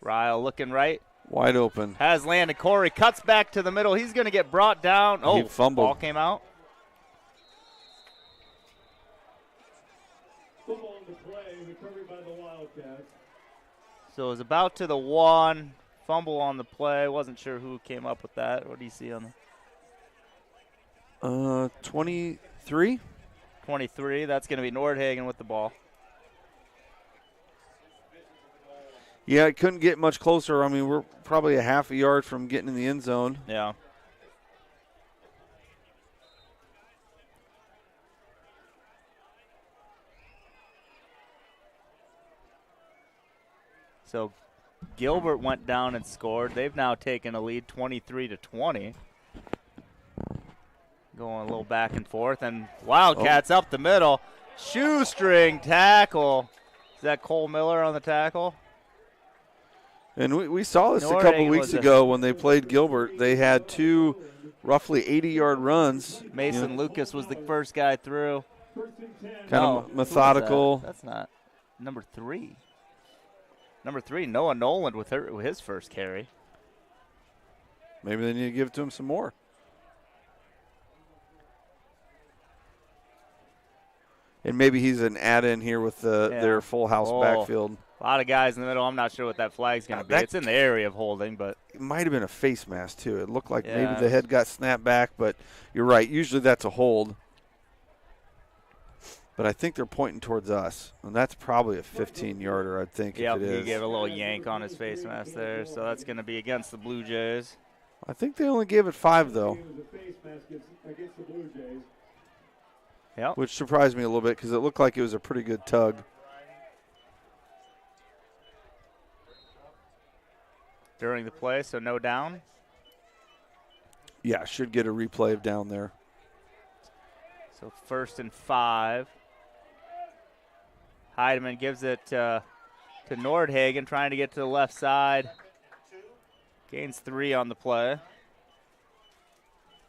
Ryle looking right. Wide open. Has landed. Corey cuts back to the middle. He's going to get brought down. Oh, he fumbled. Ball came out. Football on the play, recovery by the Wildcats. So it was about to the 1. Fumble on the play. Wasn't sure who came up with that. What do you see on the 23? 23. That's going to be Nordhagen with the ball. Yeah, it couldn't get much closer. I mean, we're probably a half a yard from getting in the end zone. Yeah. So Gilbert went down and scored. They've now taken a lead 23-20. Going a little back and forth. And Wildcats up the middle. Shoestring tackle. Is that Cole Miller on the tackle? And we saw this a couple weeks ago when they played Gilbert. They had 2 roughly 80-yard runs. Mason Lucas was the first guy through. Kind of methodical. That's not number 3. Number 3, Noah Noland with his first carry. Maybe they need to give it to him some more. And maybe he's an add-in here with their full house backfield. A lot of guys in the middle. I'm not sure what that flag's going to be. It's in the area of holding, but it might have been a face mask too. It looked like maybe the head got snapped back, but you're right. Usually that's a hold. But I think they're pointing towards us, and that's probably a 15-yarder, I think, if it is. He gave a little yank on his face mask there, so that's going to be against the Blue Jays. I think they only gave it 5, though. Against the Blue Jays. Yep. Which surprised me a little bit because it looked like it was a pretty good tug. During the play, so no down? Yeah, should get a replay of down there. So 1st and 5. Heidemann gives it to Nordhagen, trying to get to the left side. Gains 3 on the play.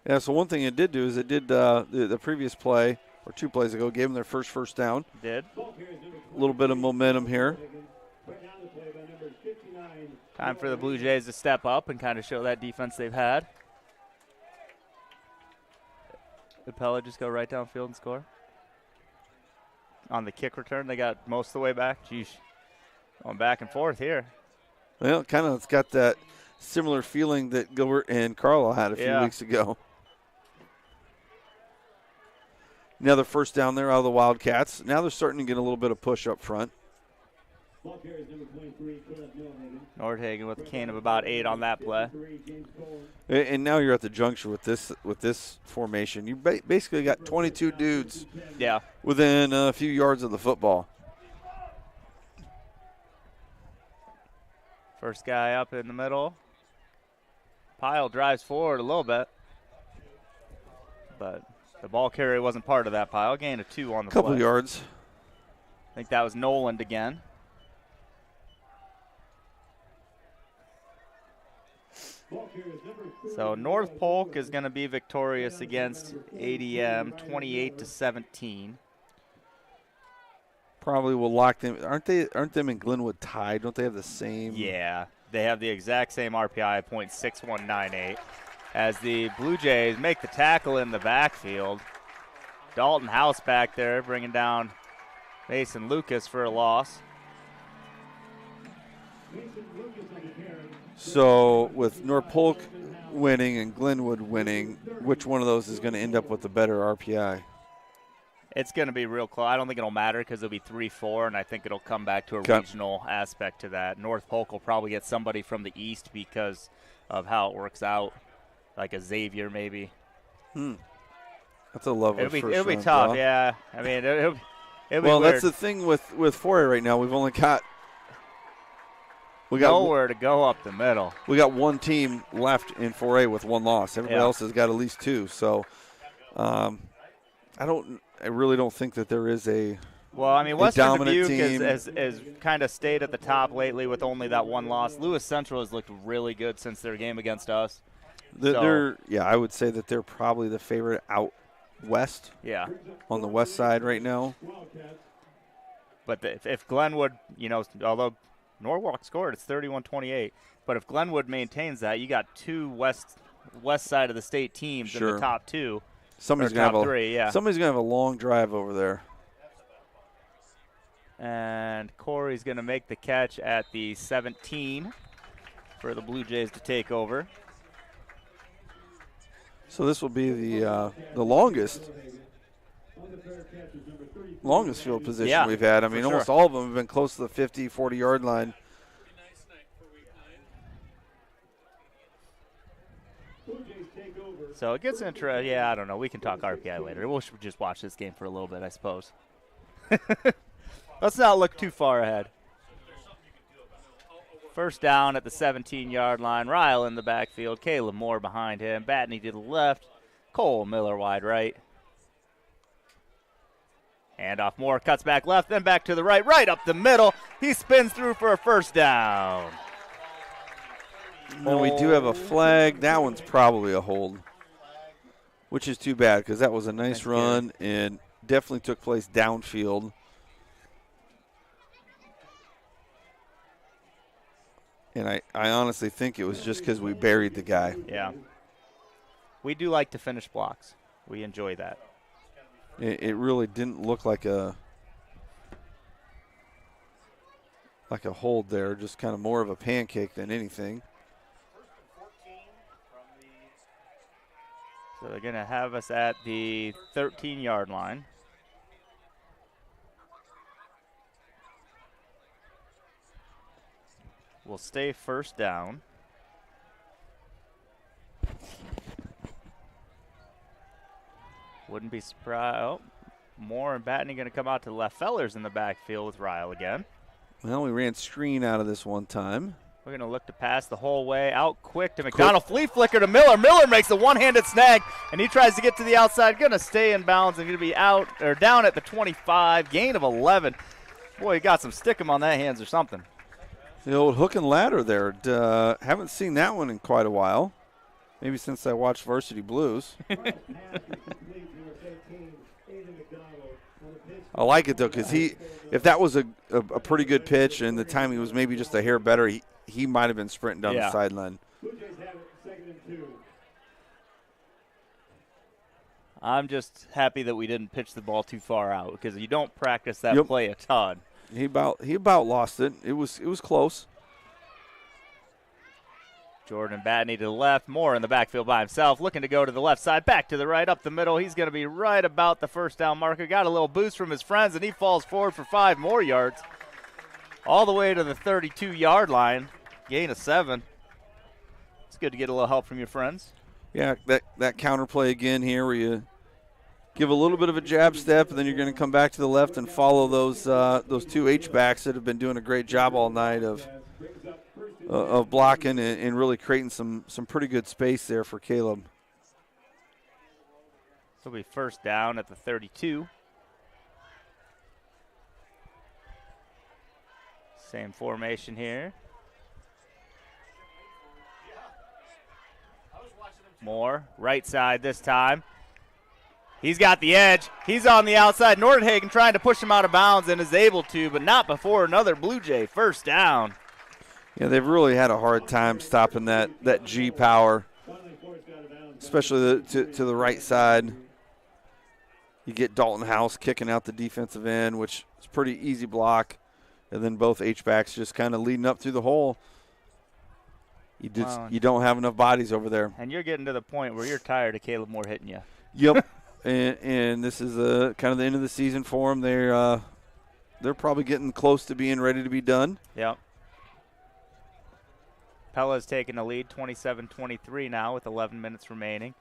Yeah, so one thing it did do is it did the previous play, or 2 plays ago, gave them their first down. Did. A little bit of momentum here. Time for the Blue Jays to step up and kind of show that defense they've had. Did Pella just go right downfield and score? On the kick return, they got most of the way back. Jeez. Going back and forth here. Well, it's got that similar feeling that Gilbert and Carlisle had a few weeks ago. Another first down there out of the Wildcats. Now they're starting to get a little bit of push up front. Ball carries number 23, Caleb Milhaven. Nordhagen with a gain of about 8 on that play. And now you're at the juncture with this formation. You basically got 22 dudes within a few yards of the football. First guy up in the middle. Pyle drives forward a little bit, but the ball carrier wasn't part of that pile. Gain of 2 on the Couple play. yards. I think that was Noland again. So North Polk is going to be victorious against ADM 28-17. Probably will lock them. Aren't them and Glenwood tied? Don't they have the same? Yeah, they have the exact same RPI, .6198. As the Blue Jays make the tackle in the backfield. Dalton House back there bringing down Mason Lucas for a loss. So with North Polk winning and Glenwood winning, which one of those is going to end up with the better RPI? It's going to be real close. I don't think it'll matter because it'll be 3-4, and I think it'll come back to a regional aspect to that. North Polk will probably get somebody from the east because of how it works out, like a Xavier maybe. That's a lovely first round It'll be tough, draw. yeah. I mean, it'll be well, weird. that's the thing with 4A right now. We've only got nowhere to go up the middle. We got one team left in 4A with 1 loss. Everybody else has got at least 2. So, I really don't think that there is a Well, I mean, Western Dubuque team. has kind of stayed at the top lately with only that 1 loss. Lewis Central has looked really good since their game against us. I would say that they're probably the favorite out west. Yeah. On the west side right now. But if Glenwood, although Norwalk scored, it's 31-28. But if Glenwood maintains that, you got 2 west side of the state teams in the top 2. Somebody's going to have a long drive over there. And Corey's going to make the catch at the 17 for the Blue Jays to take over. So this will be the longest field position we've had. I mean, almost all of them have been close to the 50, 40-yard line. So it gets interesting. Yeah, I don't know. We can talk RPI later. We'll just watch this game for a little bit, I suppose. Let's not look too far ahead. First down at the 17-yard line. Ryle in the backfield. Caleb Moore behind him. Batney to the left. Cole Miller wide right. Handoff. Moore cuts back left, then back to the right. Right up the middle. He spins through for a first down. And we do have a flag. That one's probably a hold, which is too bad because that was a nice run and definitely took place downfield. And I honestly think it was just because we buried the guy. Yeah. We do like to finish blocks. We enjoy that. It really didn't look like a hold there, just kind of more of a pancake than anything. So they're going to have us at the 13-yard line. We'll stay first down. Wouldn't be surprised. Oh, Moore and Batney going to come out to the left. Fellers in the backfield with Ryle again. Well, we ran screen out of this one time. We're going to look to pass the whole way. Out quick to McDonald. Flea flicker to Miller. Miller makes a one-handed snag, and he tries to get to the outside. Going to stay in bounds and going to be out or down at the 25. Gain of 11. Boy, he got some stickum on that hands or something. The old hook and ladder there. Haven't seen that one in quite a while. Maybe since I watched Varsity Blues. I like it, though, because if that was a pretty good pitch and the timing was maybe just a hair better, he might have been sprinting down the sideline. I'm just happy that we didn't pitch the ball too far out because you don't practice that play a ton. He about lost it. It was close. Jordan Batney to the left. Moore in the backfield by himself. Looking to go to the left side. Back to the right. Up the middle. He's going to be right about the first down marker. Got a little boost from his friends, and he falls forward for 5 more yards. all the way to the 32-yard line. Gain of 7. It's good to get a little help from your friends. Yeah, that counterplay again here where you give a little bit of a jab step, and then you're going to come back to the left and follow those two H-backs that have been doing a great job all night of blocking and really creating some pretty good space there for Caleb. So it'll be first down at the 32. Same formation here. Moore, right side this time. He's got the edge. He's on the outside. Nordhagen trying to push him out of bounds and is able to, but not before another Blue Jay. First down. Yeah, they've really had a hard time stopping that G power, especially to the right side. You get Dalton House kicking out the defensive end, which is a pretty easy block, and then both H-backs just kind of leading up through the hole. You don't have enough bodies over there. And you're getting to the point where you're tired of Caleb Moore hitting you. Yep. and this is kind of the end of the season for them. They're probably getting close to being ready to be done. Yep. Pella's taking the lead, 27-23 now with 11 minutes remaining.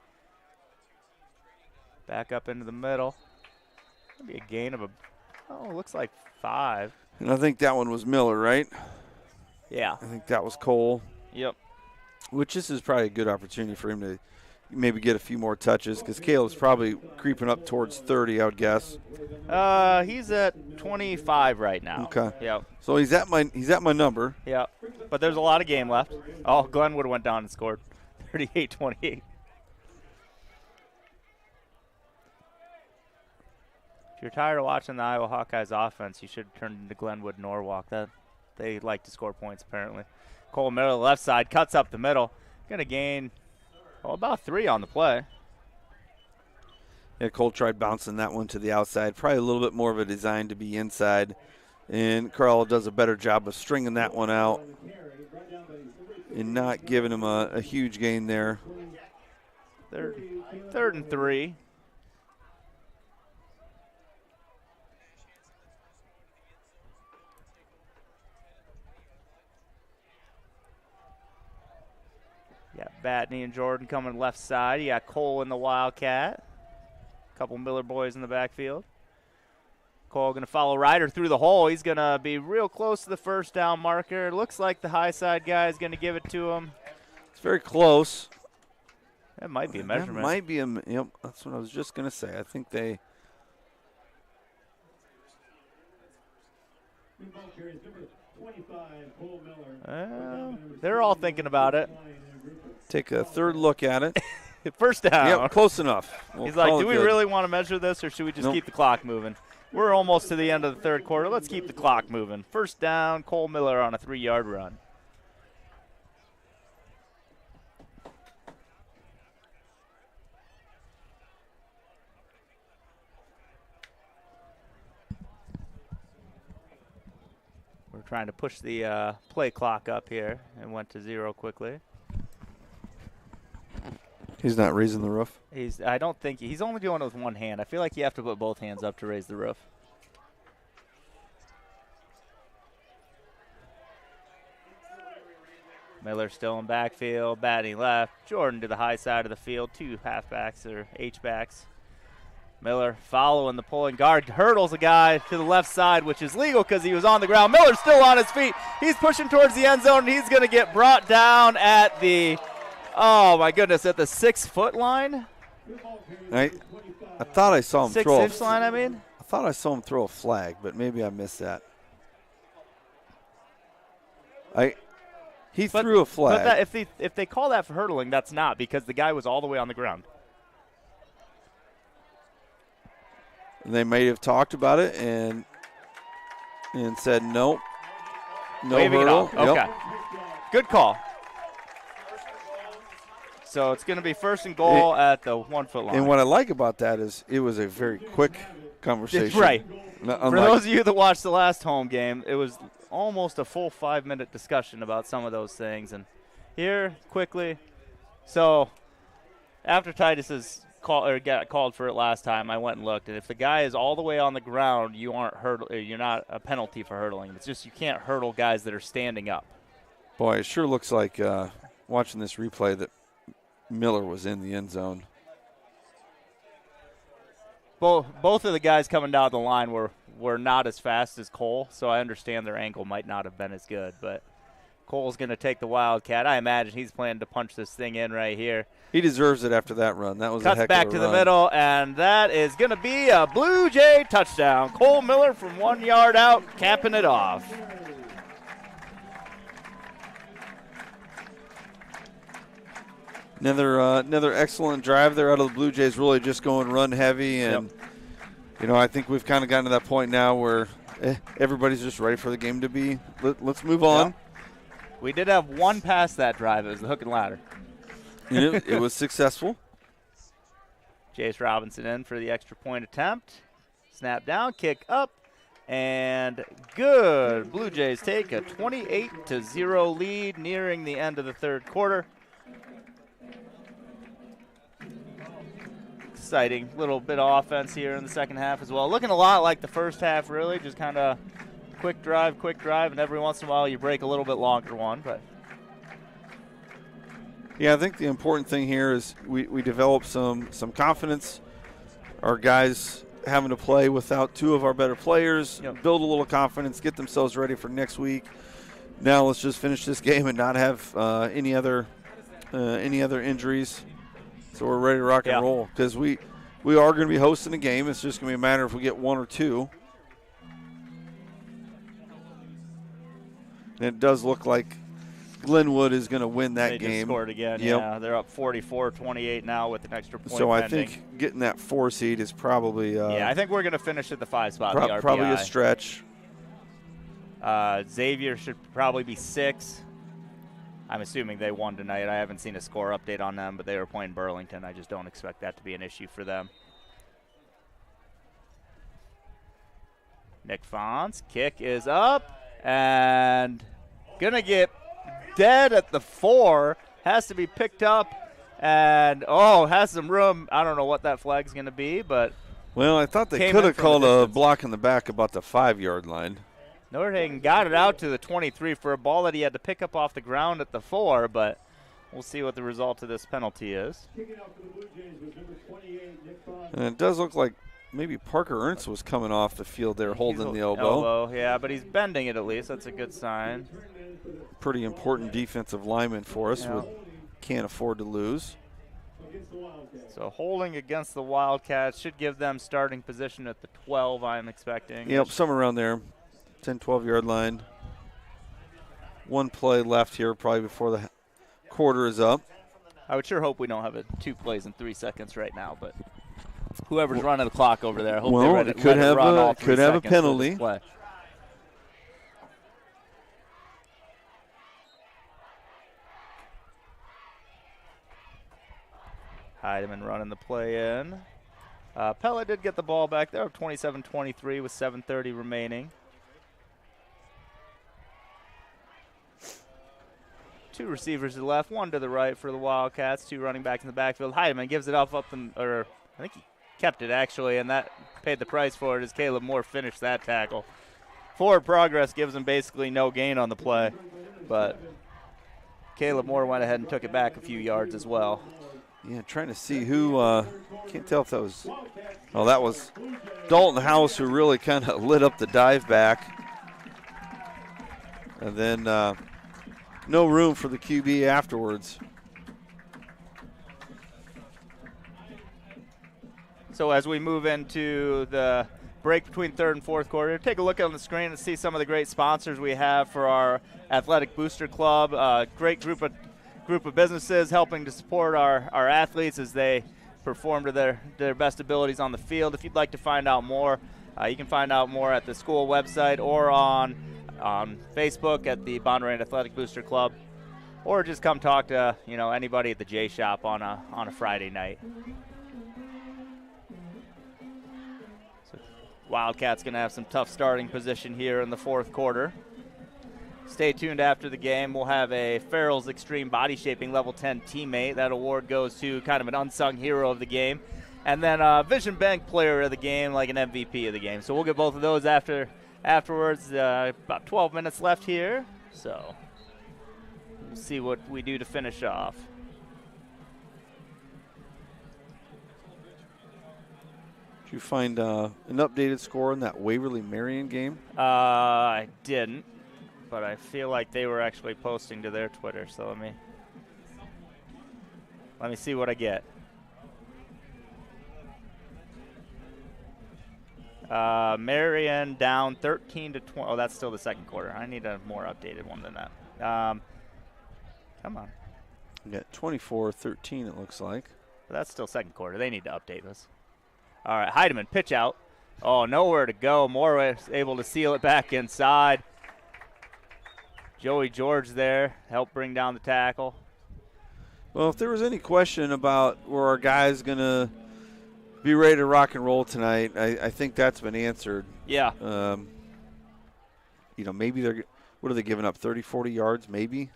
Back up into the middle. Maybe a gain of looks like 5. And I think that one was Miller, right? Yeah. I think that was Cole. Yep. Which this is probably a good opportunity for him to maybe get a few more touches because Caleb's probably creeping up towards 30, I would guess. He's at 25 right now. Okay. Yep. So he's at my number. Yep. But there's a lot of game left. Oh, Glenwood went down and scored 38-28. If you're tired of watching the Iowa Hawkeyes offense, you should turn into Glenwood Norwalk. They like to score points apparently. Cole Miller, left side, cuts up the middle. Going to gain about 3 on the play. Yeah, Cole tried bouncing that one to the outside. Probably a little bit more of a design to be inside. And Carlisle does a better job of stringing that one out and not giving him a huge gain there. Third and 3. You got Batney and Jordan coming left side. You got Cole in the Wildcat. A couple Miller boys in the backfield. Cole going to follow Ryder through the hole. He's going to be real close to the first down marker. Looks like the high side guy is going to give it to him. It's very close. That might be a measurement. That might be yep, that's what I was just going to say. I think they. They're all thinking about it. Take a third look at it. First down. Yep, close enough. He's like, do we really want to measure this, or should we just keep the clock moving? We're almost to the end of the third quarter. Let's keep the clock moving. First down, Cole Miller on a 3-yard run. We're trying to push the play clock up here and went to 0 quickly. He's not raising the roof. I don't think he's only doing it with one hand. I feel like you have to put both hands up to raise the roof. Miller still in backfield, batting left. Jordan to the high side of the field. 2 halfbacks or H-backs. Miller following the pulling guard, hurdles a guy to the left side, which is legal because he was on the ground. Miller's still on his feet. He's pushing towards the end zone, and he's going to get brought down at the, oh my goodness, at the 6-foot line. I thought I saw him throw 6-inch line, I mean. I thought I saw him throw a flag, but maybe I missed that. He threw a flag. But if they call that for hurdling, that's not, because the guy was all the way on the ground. They may have talked about it and said nope, no hurdle. Okay, yep. Good call. So it's going to be first and goal at the 1-foot line. And what I like about that is it was a very quick conversation. Right. For those of you that watched the last home game, it was almost a full 5-minute discussion about some of those things. And here, quickly, so after Titus's got called for it last time. I went and looked, and if the guy is all the way on the ground, you're not a penalty for hurdling. It's just you can't hurdle guys that are standing up. Boy, it sure looks like watching this replay that Miller was in the end zone. Both of the guys coming down the line were not as fast as Cole, so I understand their angle might not have been as good. But Cole's going to take the Wildcat. I imagine he's planning to punch this thing in right here. He deserves it after that run. That was Cuts a heck back of a to run. the middle, and that is going to be a Blue Jay touchdown. Cole Miller from 1 yard out, capping it off. Another excellent drive there out of the Blue Jays, really just going run heavy. And, I think we've kind of gotten to that point now where everybody's just ready for the game to be. Let's move on. Yep. We did have one pass that drive. It was the hook and ladder. It was successful. Jace Robinson in for the extra point attempt. Snap down, kick up, and good. Blue Jays take a 28-0 lead nearing the end of the third quarter. Exciting little bit of offense here in the second half as well. Looking a lot like the first half, really. Just kind of quick drive, and every once in a while you break a little bit longer one. But yeah, I think the important thing here is we develop some confidence. Our guys having to play without two of our better players, build a little confidence, get themselves ready for next week. Now let's just finish this game and not have any other injuries. So we're ready to rock and roll because we are going to be hosting a game. It's just going to be a matter if we get one or two. And it does look like Glenwood is going to win that game. They just scored again. Yep. Yeah, they're up 44-28 now with an extra point. So I pending. think getting that 4 seed is probably. I think we're going to finish at the 5 spot. The probably a stretch. Xavier should probably be 6. I'm assuming they won tonight. I haven't seen a score update on them, but they were playing Burlington. I just don't expect that to be an issue for them. Nick Fons, kick is up, and going to get dead at the 4. Has to be picked up, and, has some room. I don't know what that flag's going to be, but. Well, I thought they could have called a block in the back about the 5-yard line. Nordhagen got it out to the 23 for a ball that he had to pick up off the ground at the 4, but we'll see what the result of this penalty is. And it does look like maybe Parker Ernst was coming off the field there holding the elbow. Yeah, but he's bending it at least. That's a good sign. Pretty important defensive lineman for us. We can't afford to lose. So holding against the Wildcats should give them starting position at the 12, I'm expecting. Yep, somewhere around there. 10, 12-yard line. One play left here probably before the quarter is up. I would sure hope we don't have 2 plays in 3 seconds right now, but whoever's running the clock over there, I hope they could have a penalty. Heidemann running the play in. Pella did get the ball back there, 27-23 with 7:30 remaining. 2 receivers to the left, 1 to the right for the Wildcats, 2 running back in the backfield. Heidemann gives it up, I think he kept it actually, and that paid the price for it as Caleb Moore finished that tackle. Forward progress gives him basically no gain on the play, but Caleb Moore went ahead and took it back a few yards as well. Yeah, trying to see who, can't tell if that was, that was Dalton House who really kind of lit up the dive back. And then no room for the QB afterwards. So as we move into the break between third and fourth quarter, take a look on the screen and see some of the great sponsors we have for our Athletic Booster Club. Great group of businesses helping to support our athletes as they perform to their best abilities on the field. If you'd like to find out more, you can find out more at the school website or on Facebook at the Bondurant Athletic Booster Club, or just come talk to anybody at the J Shop on a Friday night. So Wildcats going to have some tough starting position here in the fourth quarter. Stay tuned after the game. We'll have a Farrell's Extreme Body Shaping Level 10 teammate. That award goes to kind of an unsung hero of the game. And then Vision Bank Player of the game, like an MVP of the game. So we'll get both of those afterwards. About 12 minutes left here. So we'll see what we do to finish off. Did you find an updated score in that Waverly-Marion game? I didn't, but I feel like they were actually posting to their Twitter. So let me see what I get. Marion down 13-20. Oh, that's still the second quarter. I need a more updated one than that. Come on. We got 24-13, it looks like. But that's still second quarter. They need to update this. All right, Heidemann, pitch out. Oh, nowhere to go. Moore was able to seal it back inside. Joey George there helped bring down the tackle. Well, if there was any question about were our guys going to be ready to rock and roll tonight, I think that's been answered. Yeah. Maybe what are they giving up, 30, 40 yards maybe?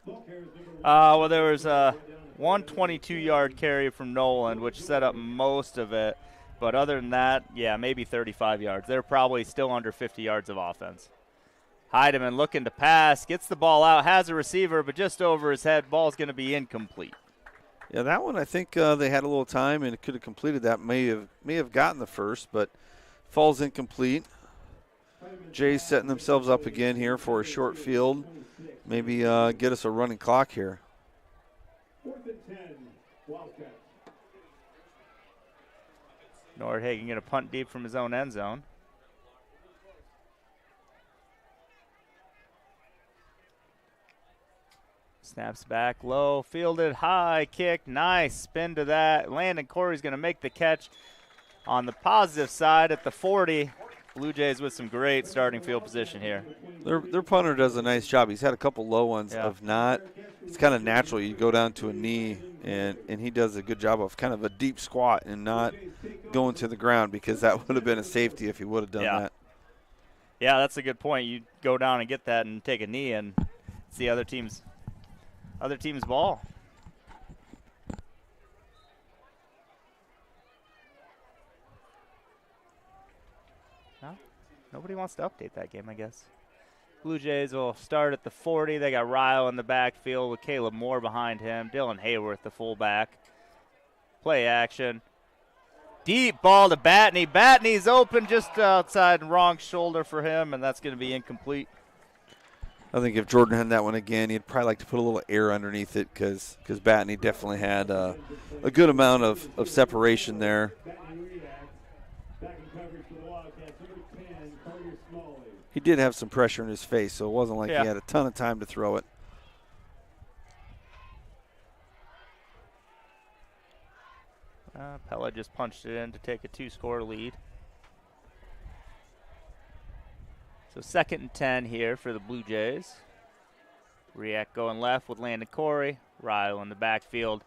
Well, there was a 122-yard carry from Noland, which set up most of it. But other than that, yeah, maybe 35 yards. They're probably still under 50 yards of offense. Heidemann looking to pass, gets the ball out, has a receiver, but just over his head. Ball's going to be incomplete. Yeah, that one I think they had a little time and it could have completed that. May have gotten the first, but falls incomplete. Jays setting themselves up again here for a short field. Maybe get us a running clock here. 4th and 10, Wildcats. Nordhagen going to punt deep from his own end zone. Snaps back low, fielded high, kick, nice spin to that. Landon Corey's going to make the catch on the positive side at the 40. Blue Jays with some great starting field position here. Their punter does a nice job. He's had a couple low ones of not. It's kind of natural. You go down to a knee, and he does a good job of kind of a deep squat and not going to the ground, because that would have been a safety if he would have done that. Yeah, that's a good point. You go down and get that and take a knee, and it's the other team's ball. No, nobody wants to update that game, I guess. Blue Jays will start at the 40. They got Ryle in the backfield with Caleb Moore behind him. Dylan Hayworth, the fullback. Play action. Deep ball to Batney. Batney's open just outside, wrong shoulder for him, and that's going to be incomplete. I think if Jordan had that one again, he'd probably like to put a little air underneath it, because Batney definitely had a good amount of separation there. He did have some pressure in his face, so it wasn't like he had a ton of time to throw it. Pella just punched it in to take a 2-score lead. So 2nd and 10 here for the Blue Jays. Riak going left with Landon Corey. Ryle in the backfield.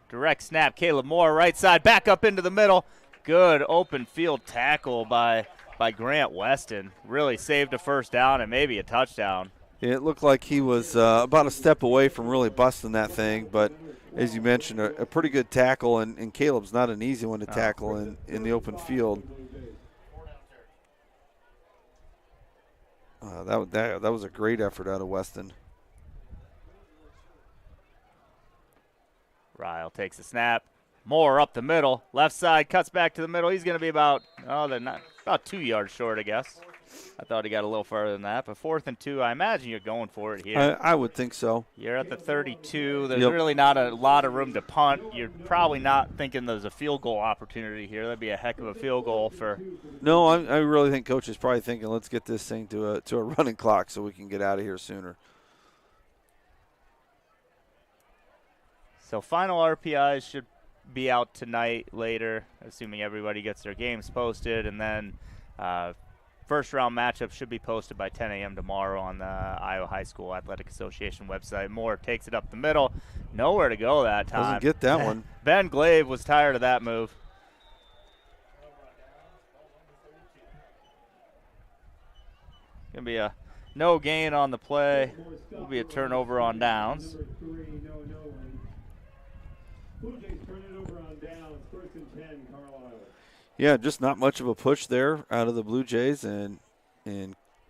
Direct snap, Caleb Moore, right side, back up into the middle. Good open field tackle by Grant Weston. Really saved a first down and maybe a touchdown. It looked like he was about a step away from really busting that thing, but as you mentioned, a pretty good tackle, and Caleb's not an easy one to tackle in the open field. That was a great effort out of Weston. Ryle takes a snap. Moore up the middle. Left side, cuts back to the middle. He's going to be about 2 yards short, I guess. I thought he got a little further than that. But 4th and 2, I imagine you're going for it here. I would think so. You're at the 32. There's really not a lot of room to punt. You're probably not thinking there's a field goal opportunity here. That'd be a heck of a field goal for. No, I really think Coach is probably thinking, let's get this thing to a running clock so we can get out of here sooner. So final RPIs should be out tonight later, assuming everybody gets their games posted, and then first round matchup should be posted by 10 a.m. tomorrow on the Iowa High School Athletic Association website. Moore takes it up the middle. Nowhere to go that time. Doesn't get that one. Ben Glaive was tired of that move. Going to be No gain on the play. Will be a turnover on downs. Number 3, no. Blue Jays turn it over on downs. 1st and 10, Carlisle. Yeah, just not much of a push there out of the Blue Jays, and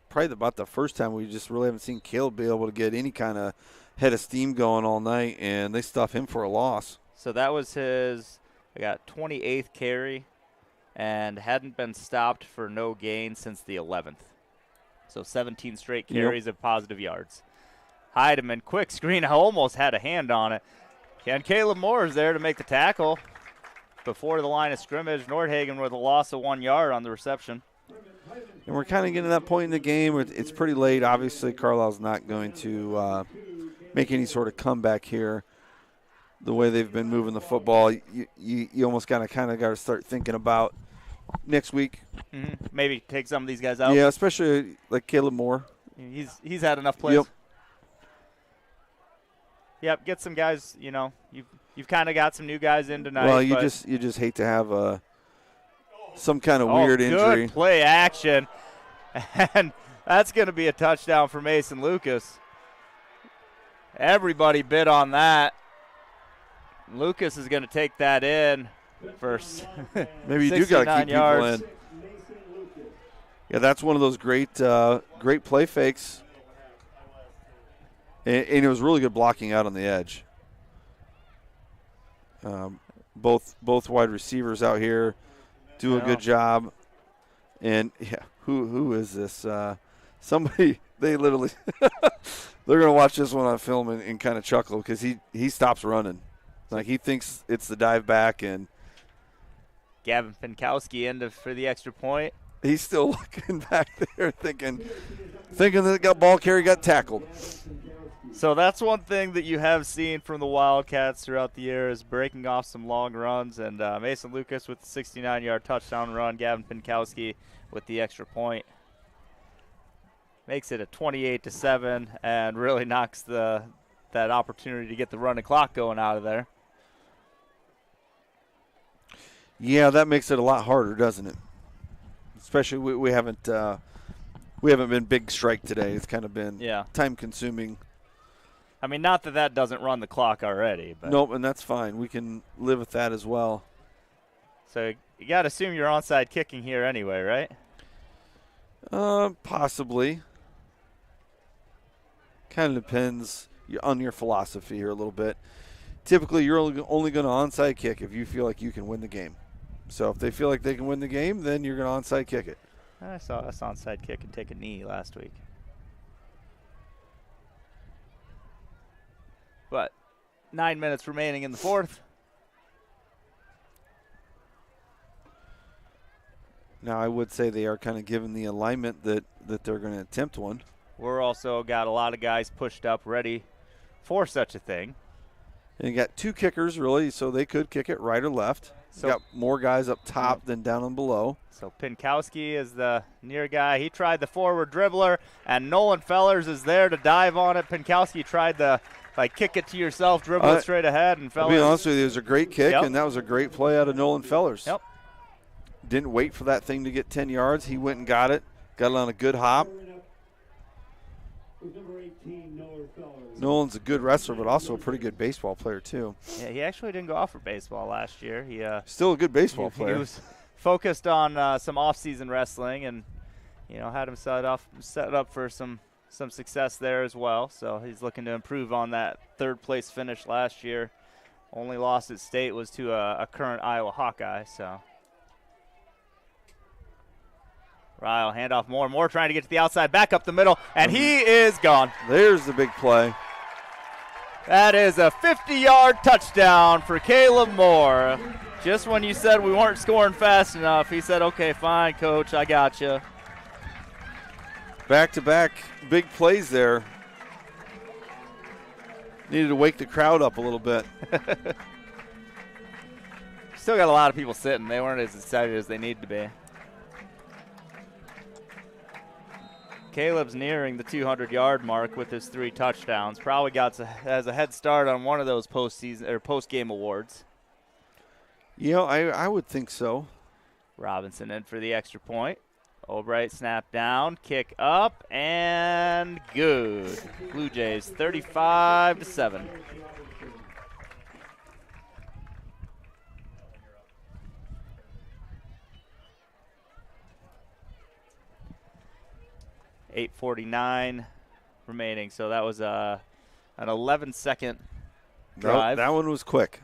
probably about the first time we just really haven't seen Caleb be able to get any kind of head of steam going all night, and they stuff him for a loss. So that was his, 28th carry, and hadn't been stopped for no gain since the 11th. So 17 straight carries of positive yards. Heidemann, quick screen, almost had a hand on it. And Caleb Moore is there to make the tackle before the line of scrimmage. Nordhagen with a loss of 1 yard on the reception. And we're kind of getting to that point in the game where it's pretty late. Obviously, Carlisle's not going to make any sort of comeback here. The way they've been moving the football, you almost kind of got to start thinking about next week. Mm-hmm. Maybe take some of these guys out. Yeah, especially like Caleb Moore. He's had enough plays. Yep, get some guys. You've kind of got some new guys in tonight. Well, you just hate to have some kind of weird injury. Good play action, and that's going to be a touchdown for Mason Lucas. Everybody bid on that. Lucas is going to take that in for maybe you do got to keep yards. people in. Yeah, that's one of those great play fakes, and it was really good blocking out on the edge. Both wide receivers out here do a good job, and who is this? Somebody they literally they're gonna watch this one on film and kind of chuckle because he stops running. Like he thinks it's the dive back, and Gavin Pinkowski in for the extra point. He's still looking back there thinking that ball carrier got tackled. So that's one thing that you have seen from the Wildcats throughout the year is breaking off some long runs, and Mason Lucas with the 69-yard touchdown run, Gavin Pinkowski with the extra point. Makes it a 28-7 and really knocks that opportunity to get the running clock going out of there. Yeah, that makes it a lot harder, doesn't it? Especially we haven't been big strike today. It's kind of been time consuming. I mean, not that doesn't run the clock already. But nope, and that's fine. We can live with that as well. So you got to assume you're onside kicking here anyway, right? Possibly. Kind of depends on your philosophy here a little bit. Typically, you're only going to onside kick if you feel like you can win the game. So if they feel like they can win the game, then you're going to onside kick it. I saw us onside kick and take a knee last week. But 9 minutes remaining in the fourth. Now, I would say they are kind of given the alignment that they're going to attempt one. We're also got a lot of guys pushed up ready for such a thing. And you got two kickers, really, so they could kick it right or left. So got more guys up top than down and below. So Pinkowski is the near guy. He tried the forward dribbler, and Nolan Fellers is there to dive on it. Pinkowski tried the kick it to yourself, dribble it straight ahead, and Fellers. To be honest with you, it was a great kick, and that was a great play out of Nolan Fellers. Yep. Didn't wait for that thing to get 10 yards. He went and got it on a good hop. Nolan's a good wrestler, but also a pretty good baseball player, too. Yeah, he actually didn't go off for baseball last year. He still a good baseball player. He was focused on some off-season wrestling, and had him set up for some success there as well. So he's looking to improve on that third-place finish last year. Only loss at state was to a current Iowa Hawkeye. So Ryle, handoff Moore trying to get to the outside, back up the middle, and he is gone. There's the big play. That is a 50-yard touchdown for Caleb Moore. Just when you said we weren't scoring fast enough, he said, okay, fine, coach, I got you. Back-to-back big plays there. Needed to wake the crowd up a little bit. Still got a lot of people sitting. They weren't as excited as they need to be. Caleb's nearing the 200-yard mark with his 3 touchdowns. Probably has a head start on one of those post-game awards. I would think so. Robinson in for the extra point. Albright snap down, kick up, and good. Blue Jays 35-7. .849 remaining, so that was an 11-second drive. That one was quick.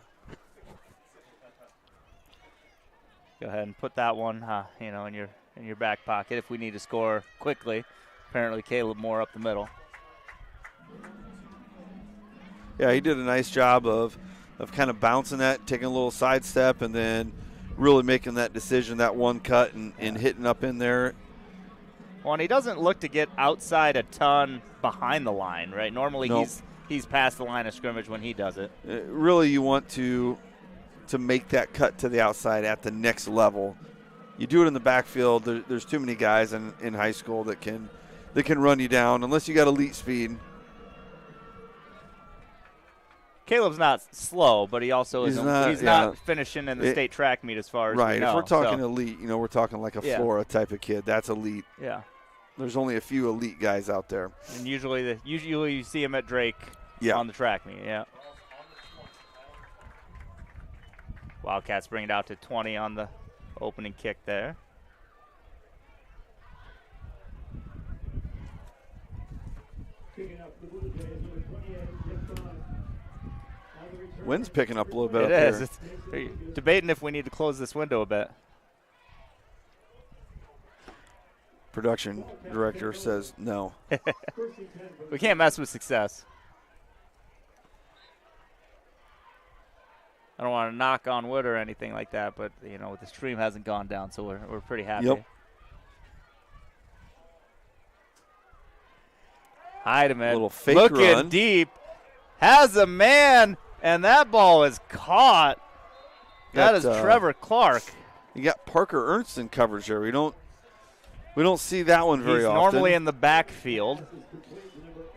Go ahead and put that one, in your back pocket if we need to score quickly. Apparently, Caleb Moore up the middle. Yeah, he did a nice job of kind of bouncing that, taking a little sidestep, and then really making that decision, that one cut, and hitting up in there. Well, and he doesn't look to get outside a ton behind the line, right? Normally he's past the line of scrimmage when he does it. Really, you want to make that cut to the outside at the next level. You do it in the backfield. There's too many guys in high school that can run you down unless you got elite speed. Caleb's not slow, but he also he's isn't. Not finishing in the state track meet as far as right. We know, if we're talking elite, we're talking like a Flora type of kid. That's elite. Yeah. There's only a few elite guys out there. And usually you see him at Drake on the track meet. Yeah. Wildcats bring it out to 20 on the opening kick there. Wind's picking up a little bit. It is. It's debating if we need to close this window a bit. Production director says no. We can't mess with success. I don't want to knock on wood or anything like that, but the stream hasn't gone down, so we're pretty happy. Yep. Heidemann, little fake looking run. deep, has a man, and that ball is caught. That is Trevor Clark. You got Parker Ernst in coverage there. We don't see that one very often. He's normally in the backfield.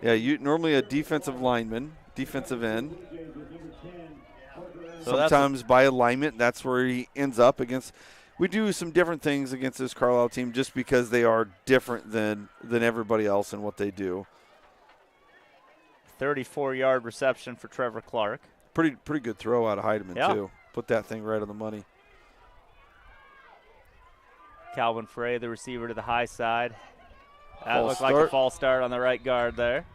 Yeah, normally a defensive lineman, defensive end. So sometimes by alignment, that's where he ends up against. We do some different things against this Carlisle team just because they are different than everybody else in what they do. 34-yard reception for Trevor Clark. Pretty good throw out of Heidemann, too. Put that thing right on the money. Calvin Frey, the receiver, to the high side. That looked like a false start on the right guard there.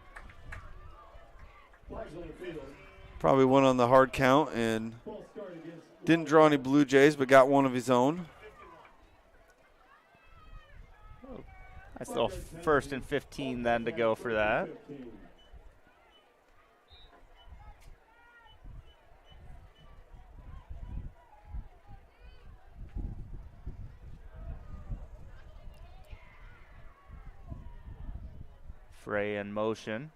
Probably went on the hard count and didn't draw any Blue Jays, but got one of his own. That's still 1st and 15 then to go for that. Frey in motion.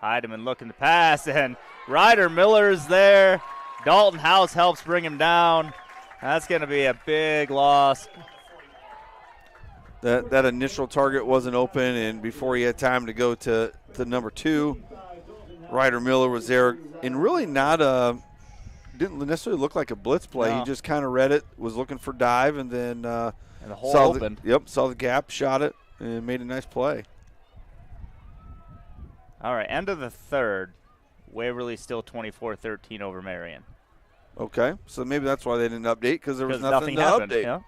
Heidemann looking to pass, and Ryder Miller's there. Dalton House helps bring him down. That's going to be a big loss. That initial target wasn't open, and before he had time to go to number 2, Ryder Miller was there, and really didn't necessarily look like a blitz play. No. He just kind of read it, was looking for dive, and then and the hole opened. Saw the gap, shot it, and made a nice play. All right, end of the third. Waverly still 24-13 over Marion. Okay, so maybe that's why they didn't update, because there was nothing to happened, update. Yeah?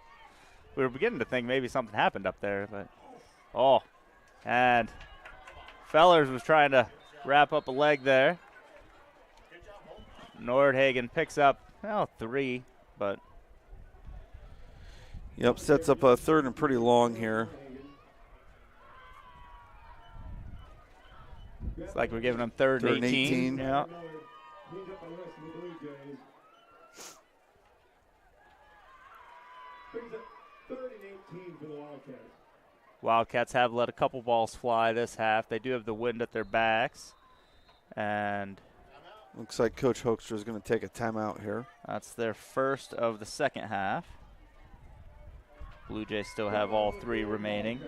We were beginning to think maybe something happened up there, but and Fellers was trying to wrap up a leg there. Nordhagen picks up 3, but Yep, sets up a 3rd and pretty long here. It's like we're giving them 3rd and 18. Yeah. Wildcats have let a couple balls fly this half. They do have the wind at their backs. And looks like Coach Hoekstra is going to take a timeout here. That's their first of the second half. Blue Jays still have all 3 remaining.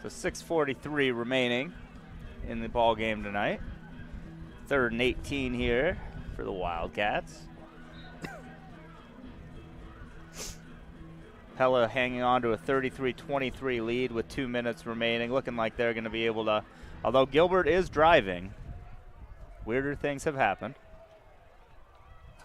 6:43 remaining in the ball game tonight. 3rd and 18 here for the Wildcats. Pella hanging on to a 33-23 lead with 2 minutes remaining, looking like they're going to be able to, although Gilbert is driving, weirder things have happened.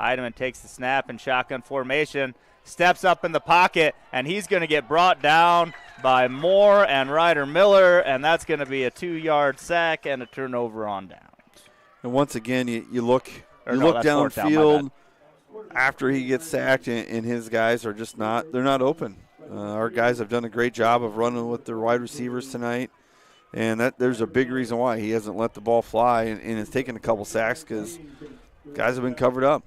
Heidemann takes the snap in shotgun formation, steps up in the pocket, and he's going to get brought down by Moore and Ryder Miller, and that's going to be a 2-yard sack and a turnover on down. And once again, you look downfield after he gets sacked, and his guys are just they're not open. Our guys have done a great job of running with their wide receivers tonight, and there's a big reason why he hasn't let the ball fly and has taken a couple sacks because guys have been covered up.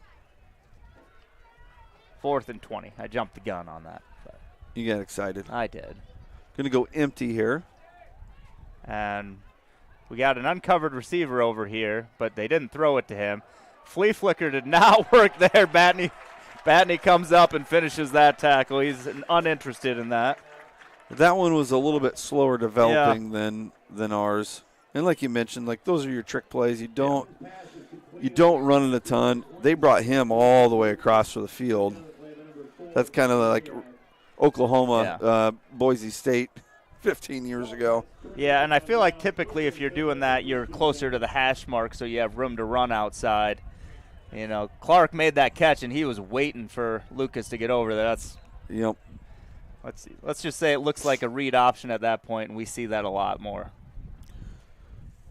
4th and 20. I jumped the gun on that. But you got excited. I did. Going to go empty here. And we got an uncovered receiver over here, but they didn't throw it to him. Flea flicker did not work there. Batney comes up and finishes that tackle. He's uninterested in that. That one was a little bit slower developing than ours. And like you mentioned, like those are your trick plays. You don't run it a ton. They brought him all the way across for the field. That's kind of like Oklahoma, Boise State 15 years ago. Yeah, and I feel like typically if you're doing that, you're closer to the hash mark so you have room to run outside. You know, Clark made that catch, and he was waiting for Lucas to get over there. Yep. Let's see. Let's just say it looks like a read option at that point, and we see that a lot more.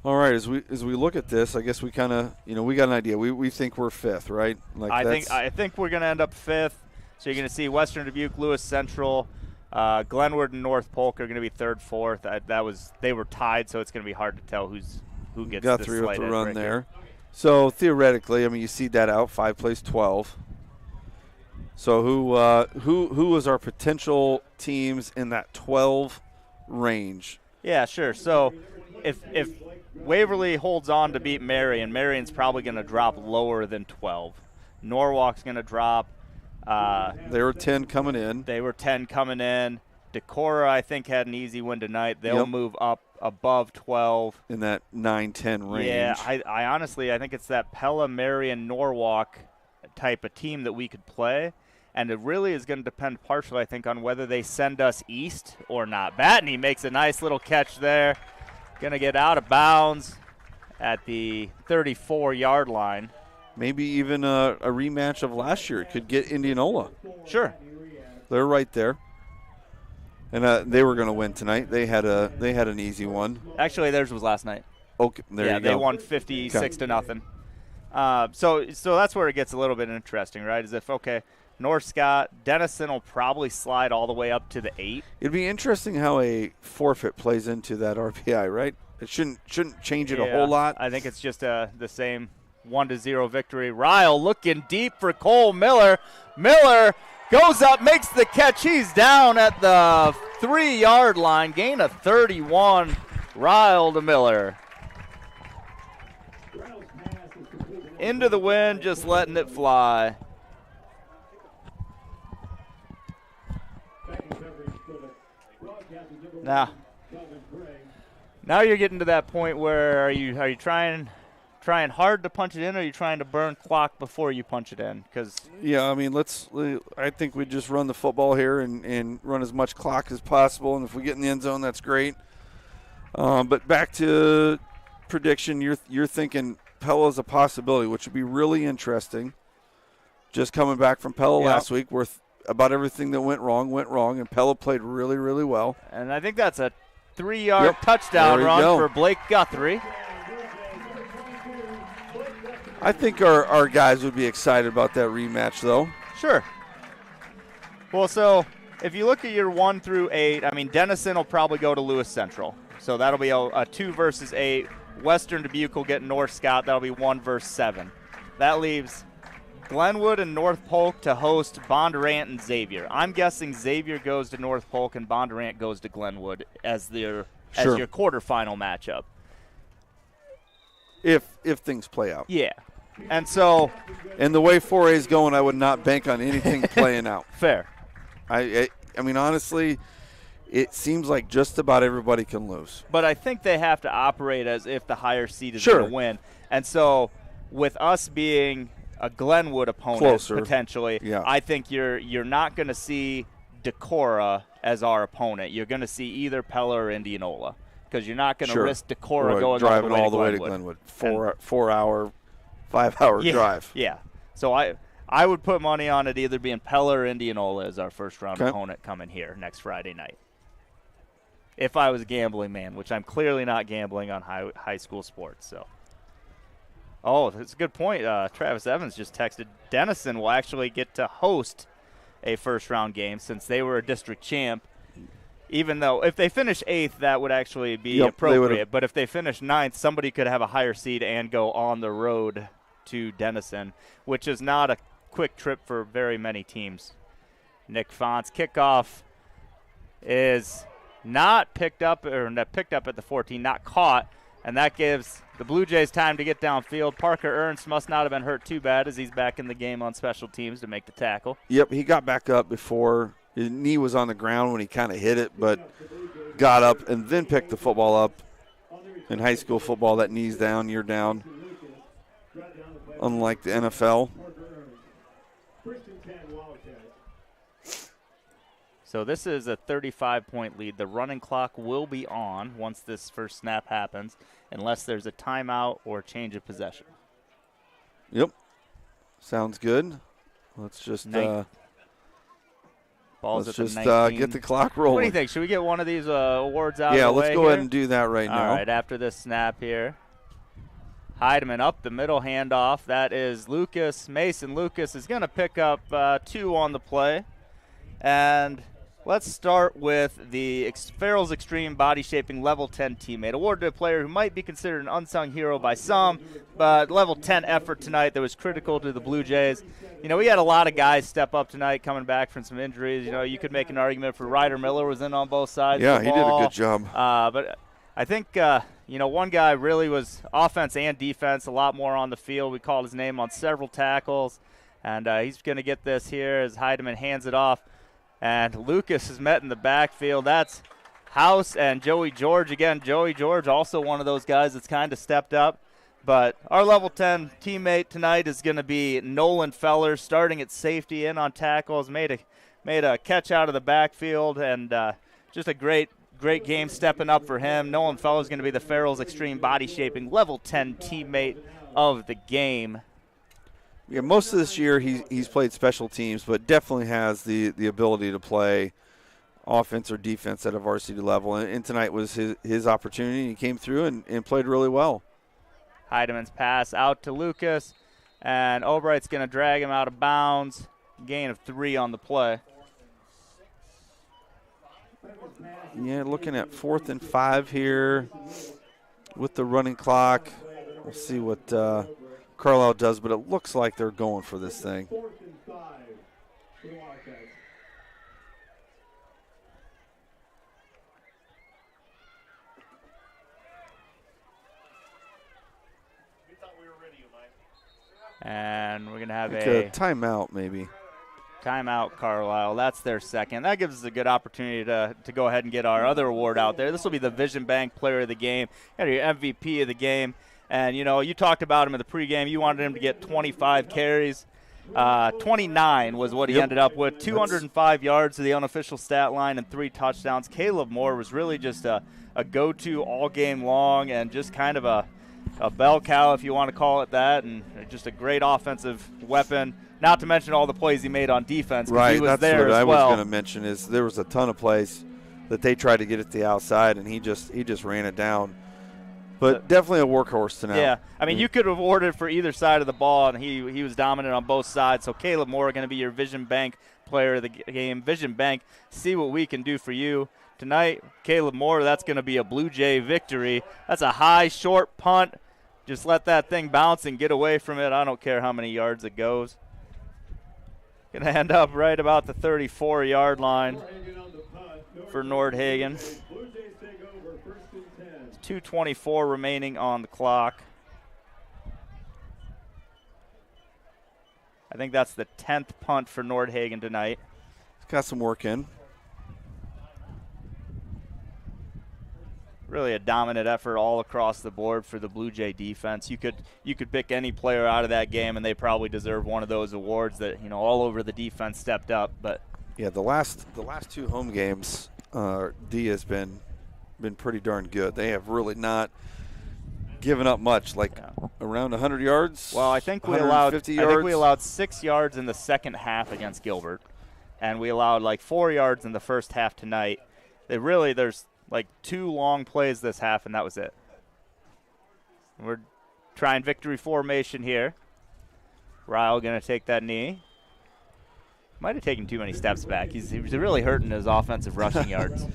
All right, as we look at this, I guess we kind of, we got an idea. We think we're 5th, right? Like I think we're going to end up 5th. So you're going to see Western Dubuque, Lewis Central, Glenwood, and North Polk are going to be 3rd, 4th. They were tied, so it's going to be hard to tell who gets got this 3 with the run here. there. So theoretically, I mean, you see that out. 5 plays 12. So who is our potential teams in that 12 range? Yeah, sure. So if Waverly holds on to beat Marion, Marion's probably going to drop lower than 12. Norwalk's going to drop. They were 10 coming in. Decorah, I think, had an easy win tonight. They'll move up above 12. In that 9-10 range. Yeah, I honestly, I think it's that Pella, Marion, Norwalk type of team that we could play. And it really is going to depend partially, I think, on whether they send us east or not. Batney makes a nice little catch there. Going to get out of bounds at the 34-yard line. Maybe even a rematch of last year. It could get Indianola. Sure. They're right there. And they were going to win tonight. They had an easy one. Actually, theirs was last night. Okay, there you go. Yeah, they won 56-0. So that's where it gets a little bit interesting, right? Is if, North Scott, Denison will probably slide all the way up to the 8. It'd be interesting how a forfeit plays into that RPI, right? It shouldn't change it a whole lot. I think it's just the same 1-0 victory. Ryle looking deep for Cole Miller. Miller goes up, makes the catch. He's down at the 3-yard line. Gain of 31. Ryle to Miller. Into the wind, just letting it fly. Now you're getting to that point where are you trying hard to punch it in, or are you trying to burn clock before you punch it in? I mean, I think we just run the football here and run as much clock as possible, and if we get in the end zone, that's great. But back to prediction, you're thinking Pella's a possibility, which would be really interesting. Just coming back from Pella last week, about everything that went wrong, and Pella played really, really well. And I think that's a 3-yard touchdown run for Blake Guthrie. I think our guys would be excited about that rematch, though. Sure. Well, so if you look at your 1 through 8, I mean, Denison will probably go to Lewis Central. So that'll be a 2 versus 8. Western Dubuque will get North Scott. That'll be 1 versus 7. That leaves Glenwood and North Polk to host Bondurant and Xavier. I'm guessing Xavier goes to North Polk and Bondurant goes to Glenwood as your quarterfinal matchup. If things play out. Yeah. And so. And the way 4A is going, I would not bank on anything playing out. Fair. I mean, honestly, it seems like just about everybody can lose. But I think they have to operate as if the higher seed is Sure. going to win. And so with us being a Glenwood opponent Closer. potentially, Yeah. I think you're not going to see Decorah as our opponent. You're going to see either Pella or Indianola because you're not going to Sure. risk Decorah Right, going driving all the way to Glenwood. 4-hour, 5-hour Yeah, drive. Yeah. So I would put money on it either being Pella or Indianola as our first-round Okay. opponent coming here next Friday night. If I was a gambling man, which I'm clearly not gambling on high school sports. So, that's a good point. Travis Evans just texted Denison will actually get to host a first-round game since they were a district champ. Even though if they finish 8th, that would actually be appropriate. But if they finish 9th, somebody could have a higher seed and go on the road to Denison, which is not a quick trip for very many teams. Nick Font's kickoff is not picked up at the 14, not caught, and that gives the Blue Jays time to get downfield. Parker Ernst must not have been hurt too bad as he's back in the game on special teams to make the tackle. Yep, he got back up before his knee was on the ground when he kind of hit it, but got up and then picked the football up. In high school football, that knee's down, you're down. Unlike the NFL. So this is a 35-point lead. The running clock will be on once this first snap happens, unless there's a timeout or change of possession. Yep. Sounds good. Let's just Ball's let's at just the 19. get the clock rolling. What do you think? Should we get one of these awards out Yeah, of the way let's go here? ahead and do that right now. All right, after this snap here. Heidemann up the middle handoff. That is Lucas. Mason Lucas is going to pick up 2 on the play. And let's start with the Farrell's Extreme Body Shaping Level 10 teammate. Awarded to a player who might be considered an unsung hero by some, but Level 10 effort tonight that was critical to the Blue Jays. You know, we had a lot of guys step up tonight coming back from some injuries. You know, you could make an argument for Ryder Miller was in on both sides Yeah, of the he did ball. a good job. But I think, one guy really was offense and defense, a lot more on the field. We called his name on several tackles, and he's going to get this here as Heidemann hands it off. And Lucas is met in the backfield. That's House and Joey George. Again, Joey George, also one of those guys that's kind of stepped up. But our Level 10 teammate tonight is going to be Nolan Feller, starting at safety, in on tackles, made a catch out of the backfield, and just a great game stepping up for him. Nolan Feller is going to be the Farrell's Extreme Body Shaping Level 10 teammate of the game. Yeah, most of this year he's played special teams, but definitely has the ability to play offense or defense at a varsity level. And tonight was his opportunity. He came through and played really well. Heidemann's pass out to Lucas, and Albright's going to drag him out of bounds. Gain of 3 on the play. Yeah, looking at 4th and 5 here with the running clock. We'll see what Carlisle does, but it looks like they're going for this thing. And we're going to have a timeout maybe. Timeout, Carlisle. That's their second. That gives us a good opportunity to go ahead and get our other award out there. This will be the Vision Bank Player of the Game, your MVP of the game. And, you talked about him in the pregame. You wanted him to get 25 carries. 29 was what he ended up with. 205 yards to the unofficial stat line and 3 touchdowns. Caleb Moore was really just a go-to all game long and just kind of a bell cow, if you want to call it that, and just a great offensive weapon. Not to mention all the plays he made on defense. Right, he was that's there what as I well. was going to mention is there was a ton of plays that they tried to get at the outside, and he just ran it down. But definitely a workhorse tonight. Yeah, I mean, you could have awarded for either side of the ball, and he was dominant on both sides. So Caleb Moore going to be your Vision Bank Player of the game. Vision Bank, see what we can do for you tonight. Caleb Moore, that's going to be a Blue Jay victory. That's a high, short punt. Just let that thing bounce and get away from it. I don't care how many yards it goes. Going to end up right about the 34-yard line for Nordhagen. 2:24 remaining on the clock. I think that's the 10th punt for Nordhagen tonight. Got some work in. really a dominant effort all across the board for the Blue Jay defense. You could pick any player out of that game, and they probably deserve one of those awards that, you know, all over the defense stepped up. But yeah, the last 2 home games, D has been pretty darn good. They have really not given up much, like around 100 yards. Well, I think we allowed 6 yards in the second half against Gilbert, and we allowed like 4 yards in the first half tonight. There's like 2 long plays this half, and that was it. We're trying victory formation here. Ryle going to take that knee. Might have taken too many steps back. He was really hurting his offensive rushing yards.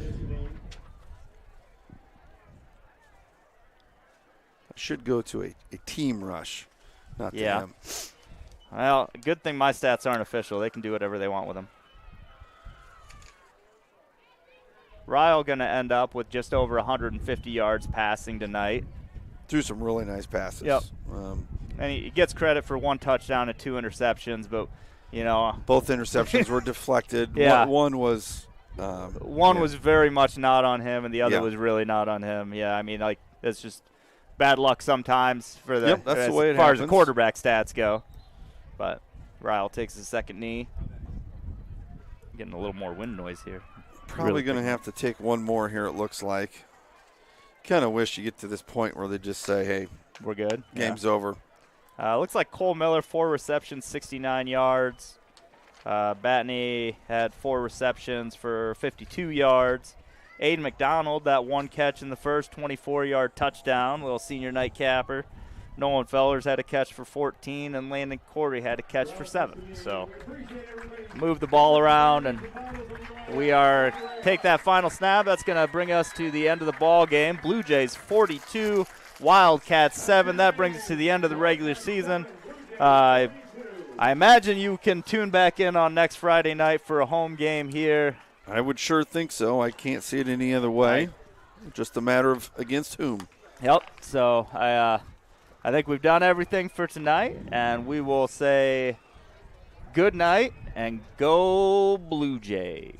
Should go to a team rush, not to him. Well, good thing my stats aren't official. They can do whatever they want with them. Ryle going to end up with just over 150 yards passing tonight. Threw some really nice passes. Yep. And he gets credit for 1 touchdown and 2 interceptions, but, you know. Both interceptions were deflected. Yeah. One was. Was very much not on him, and the other was really not on him. Yeah, I mean, like, it's just bad luck sometimes for the that's the way it as far happens. as the quarterback stats go. But Ryle takes his second knee. Getting a little more wind noise here. Probably going to have to take one more here, it looks like. Kind of wish you get to this point where they just say, hey, we're good. Game's over. Looks like Cole Miller, 4 receptions, 69 yards. Batney had 4 receptions for 52 yards. Aiden McDonald, that 1 catch in the first, 24-yard touchdown, little senior nightcapper. Nolan Fellers had a catch for 14, and Landon Corey had a catch for 7. So move the ball around, and we take that final snap. That's going to bring us to the end of the ball game. Blue Jays 42, Wildcats 7. That brings us to the end of the regular season. I imagine you can tune back in on next Friday night for a home game here. I would sure think so. I can't see it any other way. Just a matter of against whom. Yep. So I think we've done everything for tonight, and we will say good night and go Blue Jays.